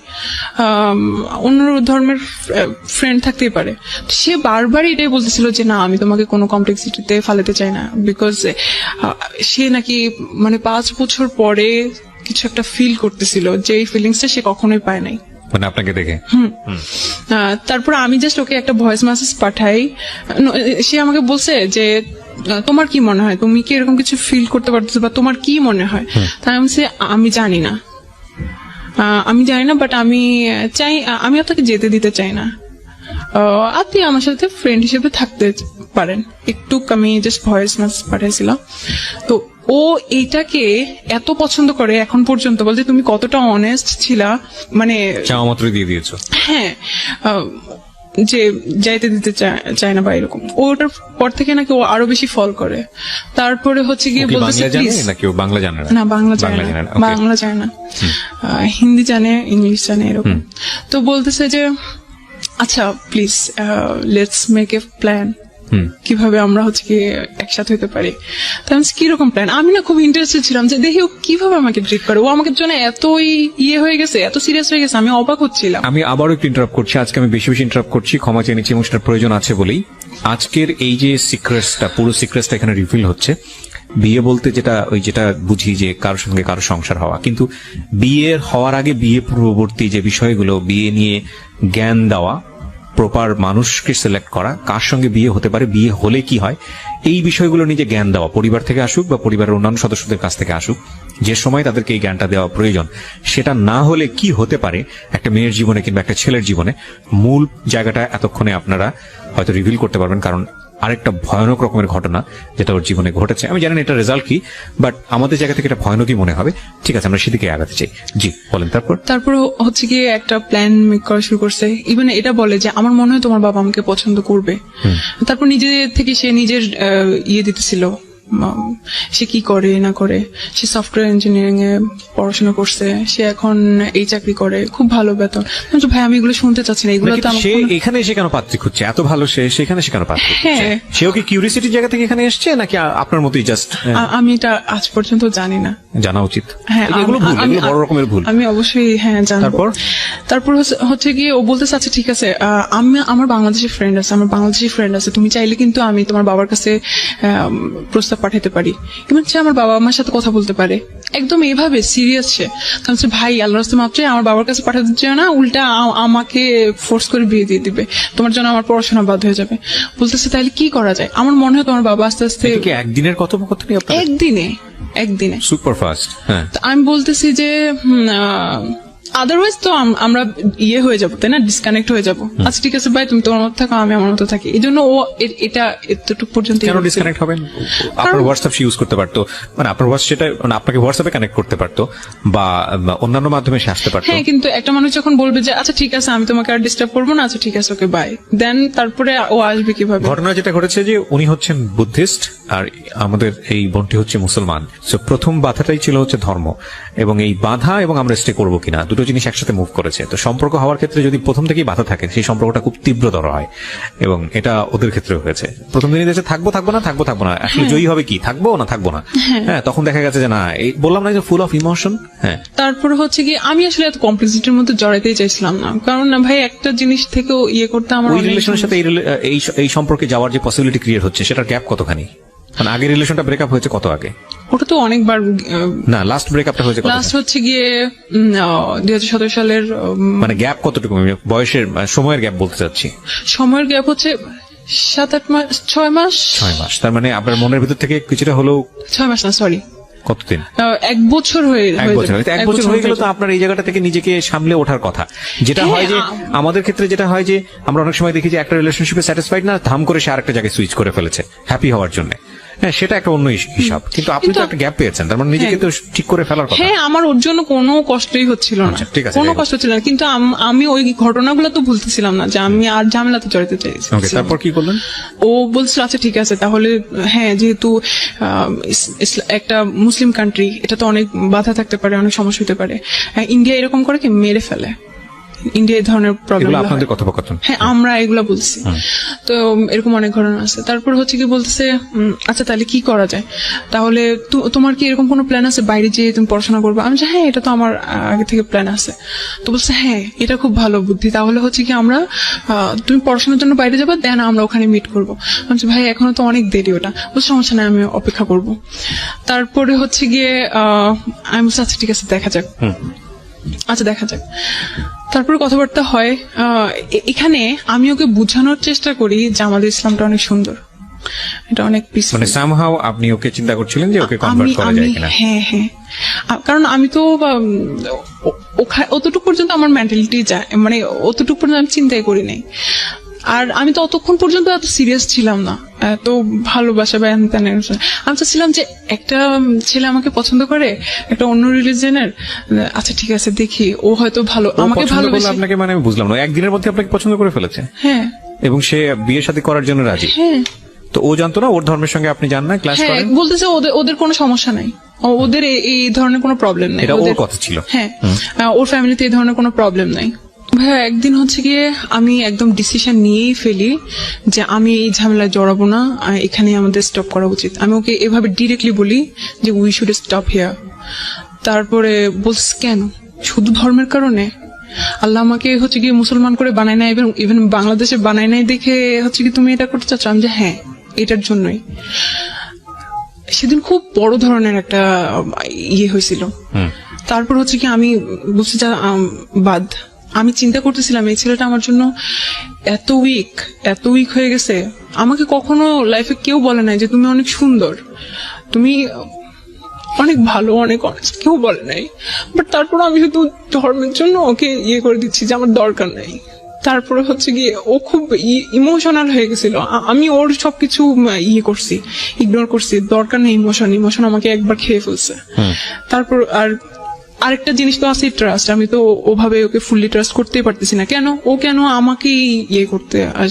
অন্য ধর্মের ফ্রেন্ড থাকতেই পারে। সে বারবার এটাই বলতেছিল যে না, আমি তোমাকে কোনো কমপ্লেক্সিটিতে ফালাতে চাই না, বিকজ সে নাকি মানে 5 বছর পরে কিছু একটা ফিল করতেছিল, যে এই ফিলিংসটা সে কখনোই পায় নাই, মানে আপনাকে দেখে। তারপর আমি জাস্ট ওকে একটা ভয়েস মেসেজ পাঠাই, সে আমাকে বলছে যে তোমার কি মনে হয়, তুমি কি এরকম কিছু ফিল করতে পারতেছো, বা তোমার কি মনে হয়? তাই আমি বলছি আমি জানি না, বাট আমি চাই, আমি আপনাকে যেতে দিতে চাই না, আপনি আমার সাথে ফ্রেন্ড হিসেবে থাকতে পারেন। একটু আমি জাস্ট ভয়েস মেসেজ পাঠাইছিলাম। তো ও এইটাকে এত পছন্দ করে এখন পর্যন্ত, বলতে তুমি কতটা অনেস্ট ছিলা, মানে চাওয়া মাত্রই দিয়ে দিয়েছো। হ্যাঁ, যে যাইতে দিতে চায় না বা এরকম, ওটার পর থেকে নাকি ও আরো বেশি ফল করে। তারপরে হচ্ছে গিয়ে কি বলতেছে বাংলা জানে প্লিজ, নাকি ও বাংলা জানে না? না বাংলা জানে বাংলা না, জানে না, okay. বাংলা জানে না, হিন্দি জানে, ইংলিশ জানে এরকম। তো বলতেছে যে আচ্ছা please let's make a plan, কিভাবে আমরা হচ্ছে কি একসাথে হতে পারি। তাহলে কিরকম প্ল্যান? আমি না খুব ইন্টারেস্টেড ছিলাম যে দেখি ও কিভাবে আমাকে ট্রিট করে, ও আমাকে জন্য এতই হয়ে গেছে, এত সিরিয়াস হয়ে গেছে, আমি অবাক হচ্ছিলাম। আমি আবারও একটু ইন্টারাপ্ট করছি, আজকে আমি বেশি বেশি ইন্টারাপ্ট করছি, ক্ষমা চেয়ে নিচ্ছি, এবং সেটার প্রয়োজন আছে বলেই। আজকের এই যে সিক্রেটসটা, পুরো সিক্রেটসটা এখানে রিভিল হচ্ছে। বিয়ে বলতে যেটা বুঝি যে কারোর সঙ্গে কারো সংসার হওয়া, কিন্তু বিয়ের হওয়ার আগে বিয়ে পূর্ববর্তী যে বিষয়গুলো, বিয়ে নিয়ে জ্ঞান দেওয়া, প্রপার মানুষকে সিলেক্ট করা, কার সঙ্গে বিয়ে হতে পারে, বিয়ে হলে কি হয়, এই বিষয়গুলো নিয়ে যে জ্ঞান দেওয়া, পরিবার থেকে আসুক বা পরিবারের অন্যান্য সদস্যদের কাছ থেকে আসুক, যে সময় তাদেরকে এই জ্ঞানটা দেওয়া প্রয়োজন, সেটা না হলে কি হতে পারে একটা মেয়ের জীবনে কিংবা একটা ছেলের জীবনে, মূল জায়গাটা এতক্ষণে আপনারা হয়তো রিভিল করতে পারবেন। কারণ আরেকটা ভয়ানক রকমের ঘটনা যেটা ওর জীবনে ঘটেছে, আমি জানি না এটা রেজাল্ট কি, বাট আমাদের জায়গা থেকে এটা ভয়ানকই মনে হবে। ঠিক আছে, আমরা সেদিকে আগাতে চাই। জি বলেন। তারপর হচ্ছে গিয়ে একটা প্ল্যান মেক করা শুরু করছে। ইভেন এটা বলে যে আমার মনে হয় তোমার বাবা আমাকে পছন্দ করবে। তারপর নিজে থেকে সে নিজের দিতেছিল, সে কি করে না করে। সে সফটওয়্যার ইঞ্জিনিয়ারিং এ পড়াশোনা করছে, সে এখন এই চাকরি করে, খুব ভালো বেতন। ভাই আমি এগুলো শুনতে চাচ্ছি না, এগুলো তো সে এখানে এসে কেন পাত্রী খুঁজছে? এত ভালো সেখানে সে কেন পাত্রী খুঁজছে? সেও কি কিউরিয়াসিটির জায়গা থেকে এখানে এসছে নাকি আপনার মতোই জাস্ট? আমি এটা আজ পর্যন্ত জানি না, জানা উচিত। এগুলো ভুল, এগুলো বড় রকমের ভুল। আমি অবশ্যই জানবো। তারপর হচ্ছে গিয়ে ও বলতেছে আচ্ছা ঠিক আছে, আমার বাংলাদেশি ফ্রেন্ড আছে, তুমি চাইলে কিন্তু আমি তোমার বাবার কাছে প্রস্তাব পাঠাতে পারি, এবং সে আমার বাবা আমার সাথে কথা বলতে পারে। একদম এইভাবে সিরিয়াস সে। কারণ ভাই আল্লাহর রাস্তায় মাপ চাই, আমার বাবার কাছে পাঠাতে চাই না, উল্টা আমাকে ফোর্স করে বিয়ে দিয়ে দিবে, তোমার জন্য আমার পড়াশোনা বাদ হয়ে যাবে। বলতেছে তাহলে কি করা যায়? আমার মনে হয় তোমার বাবা আস্তে আস্তে। একদিনের কথোপকথনই? একদিনে সুপার ফাস্ট। হ্যাঁ, আমি বলতেছি যে আদারওয়াইজ তো আমরা হয়ে যাবো, তাই না, ডিসকানেক্ট হয়ে যাবো। আচ্ছা ঠিক আছে ভাই, তুমি তোমার মতো থাকো, আমি আমার মতো থাকি। এই জন্য ও এটা এতটুকু পর্যন্ত। কেন ডিসকানেক্ট হবেন? আপনার হোয়াটসঅ্যাপ ইউজ করতে পারতো, মানে আপনার সেটা আপনাকে হোয়াটসঅ্যাপে কানেক্ট করতে পারতো বা অন্যান্য মাধ্যমে সে আসতে পারতো। হ্যাঁ, কিন্তু একটা মানুষ যখন বলবে যে আচ্ছা ঠিক আছে আমি তোমাকে আর ডিস্টার্ব করবো না, আচ্ছা ঠিক আছে ওকে বাই, দেন তারপরে ও আসবে কিভাবে? ঘটনা যেটা ঘটেছে যে উনি হচ্ছেন বুদ্ধিস্ট আর আমাদের এই বোনটি হচ্ছে মুসলমান। সো প্রথম বাধাটাই ছিল হচ্ছে ধর্ম, এবং এই বাধা এবং আমরা স্টে করবো কিনা, দুটো জিনিস একসাথে মুভ করেছে। তো সম্পর্ক হওয়ার ক্ষেত্রে যদি প্রথম থেকেই বাধা থাকে, সেই সম্পর্কটা খুব তীব্রতর হয়, এবং এটা ওদের ক্ষেত্রে হয়েছে। প্রথম দিনই দেখছে থাকবো না, আসলে জয়ী হবে কি, থাকবো না। হ্যাঁ, তখন দেখা গেছে যে না, এই বললাম না যে ফুল অফ ইমোশন। হ্যাঁ, তারপর হচ্ছে কি আমি আসলে এত কমপ্লেক্সিটির মধ্যে জড়াইতেই চাইছিলাম না, কারণ না ভাই একটা জিনিস থেকেও করতে আমার ওই রিলেশনের সাথে এই সম্পর্কে যাওয়ার যে পসিবিলিটি ক্রিয়েট হচ্ছে, সেটার গ্যাপ কতখানি? মানে আগের রিলেশনটা ব্রেকআপ হয়েছে কত আগে? ওটা তো অনেকবার। না, লাস্ট ব্রেকআপটা হয়েছে লাস্ট হচ্ছে গিয়ে 2017 সালের। মানে গ্যাপ কতটুকু? বয়সের সময়ের গ্যাপ বলতে চাচ্ছি। সময়ের গ্যাপ হচ্ছে 7-8 মাস, 6 মাস। তার মানে আপনার মনের ভিতর থেকে কিছুটা হলেও 6 মাস না, সরি কতদিন? 1 বছর হয়ে গেল। তো আপনার এই জায়গাটা থেকে নিজেকে সামলে ওঠার কথা। যেটা হয় যে আমাদের ক্ষেত্রে যেটা হয় যে আমরা অনেক সময় দেখি যে একটা রিলেশনশিপে স্যাটিসফাইড না, ধাম করে সে আরেকটা জায়গায় সুইচ করে ফেলেছে হ্যাপি হওয়ার জন্য। হ্যাঁ, সেটা একটা অন্য হিসাব, কিন্তু আপনি তো একটা গ্যাপ পেয়েছেন, তার মানে নিজেকে তো ঠিক করে ফেলার কথা। হ্যাঁ, আমার ওর জন্য কোনো কষ্টই হচ্ছিল না, কোনো কষ্ট ছিল না, কিন্তু আমি ওই ঘটনাগুলো তো ভুলতেছিলাম না যে আমি আর ঝামেলাতে জড়াতে চাইছি। তারপর কি করলেন? ও বলছিল আচ্ছা ঠিক আছে তাহলে, হ্যাঁ যেহেতু একটা মুসলিম কান্ট্রি, এটা তো অনেক বাধা থাকতে পারে, অনেক সমস্যা হতে পারে। ইন্ডিয়া এরকম করে কি মেরে ফেলে, ইন্ডিয়া এই ধরনের প্রবলেম। আপনাদের কথোপকথন? হ্যাঁ, আমরা এগুলা বলছি। তো এরকম অনেক ঘটনা আছে। তারপর হচ্ছে কি বলতেছে আচ্ছা তাহলে কি করা যায়, তাহলে তোমার কি এরকম কোনো প্ল্যান আছে বাইরে যেয়ে তুমি পড়াশোনা করবে? আমি হ্যাঁ, এটা তো আমার আগে থেকে প্ল্যান আছে। তো বলছে হ্যাঁ, এটা খুব ভালো বুদ্ধি, তাহলে হচ্ছে কি আমরা তুমি পড়াশোনার জন্য বাইরে যাবে, দেন আমরা ওখানে মিট করবো। আমি ভাই এখনো তো অনেক দেরি, ওটা বলছে সমস্যা নাই, আমি অপেক্ষা করবো। তারপরে হচ্ছে গিয়ে আমি বলছি আচ্ছা ঠিক আছে দেখা যাক। তারপরে কথাবার্তা হয়। এখানে আমি ওকে বোঝানোর চেষ্টা করি যে আমাদের ইসলামটা অনেক সুন্দর, এটা অনেক পিসফুল। মানে সামহাউ আপনি ওকে চিন্তা করছিলেন যে ওকে কনভার্ট করা যায় কিনা? হ্যাঁ, কারণ আমি তো অতটুকু পর্যন্ত আমার মেন্টালিটি যায়, মানে অতটুকু পর্যন্ত আমি চিন্তাই করি নাই। আর আমি তো অতক্ষণ পর্যন্ত এত সিরিয়াস ছিলাম না, এত ভালোবাসা বা হ্যান ত্যান। আমি তো ছিলাম যে একটা ছেলে আমাকে পছন্দ করে, একটা অন্য রিলিজনের, আচ্ছা ঠিক আছে দেখি, ও হয়তো ভালো আমাকে পছন্দ করলে ভালোবাসে। আপনাকে, মানে আমি বুঝলাম না, একদিনের মধ্যে আপনাকে পছন্দ করে ফেলেছে হ্যাঁ এবং সে বিয়ে শাদী করার জন্য রাজি? হ্যাঁ তো ও জানতো না ওর ধর্মের সঙ্গে আপনি যান না, ক্লাস হ্যাঁ, করেন? বলতেছে ওদের কোনো সমস্যা নাই, ওদের এই ধরনের কোনো প্রবলেম নাই। এটা ওর ওদের- কথা ছিল? হ্যাঁ, ওর ফ্যামিলিতে এই ধরনের কোনো প্রবলেম নাই। ভাইয়া একদিন হচ্ছে গিয়ে আমি একদম ডিসিশন নিয়েই ফেলি যে আমি এই ঝামেলায় জড়াবো না, এখানে আমাদের স্টপ করা উচিত। আমি ওকে এভাবে ডিরেক্টলি বলি যে উই শুড স্টপ হিয়ার। তারপরে বলছিস কেন, শুধু ধর্মের কারণে? আল্লাহ আমাকে হচ্ছে গিয়ে মুসলমান করে বানায় নাই, এবং ইভেন বাংলাদেশে বানায় নাই দেখে হচ্ছে কি তুমি এটা করতে চাচ্ছ? আমি যে হ্যাঁ, এটার জন্যই। সেদিন খুব বড় ধরনের একটা ইয়ে হয়েছিল। তারপর হচ্ছে কি আমি বুঝতে বাদ, আমি চিন্তা করতেছিলাম এই ছেলেটা আমার জন্য এত উইক হয়ে গেছে। আমাকে কখনো লাইফে কেউ বলে নাই যে তুমি অনেক সুন্দর, তুমি অনেক ভালো, অনেক অনেস্ট, কেউ বলে নাই। বাট তারপর আমি শুধু ধর্মের জন্য ওকে ইয়ে করে দিচ্ছি যে আমার দরকার নাই। তারপরে হচ্ছে গিয়ে ও খুব ইমোশনাল হয়ে গেছিল, আমি ওর সবকিছু ইয়ে করছি, ইগনোর করছি। দরকার নেই ইমোশন আমাকে একবার খেয়ে ফেলছে। তারপর আরেকটা জিনিস তো আছে ট্রাস্ট। আমি তো ওভাবে ওকে ফুললি ট্রাস্ট করতেই পারতেছি না। কেন ও কেন আমাকেই ইয়ে করতে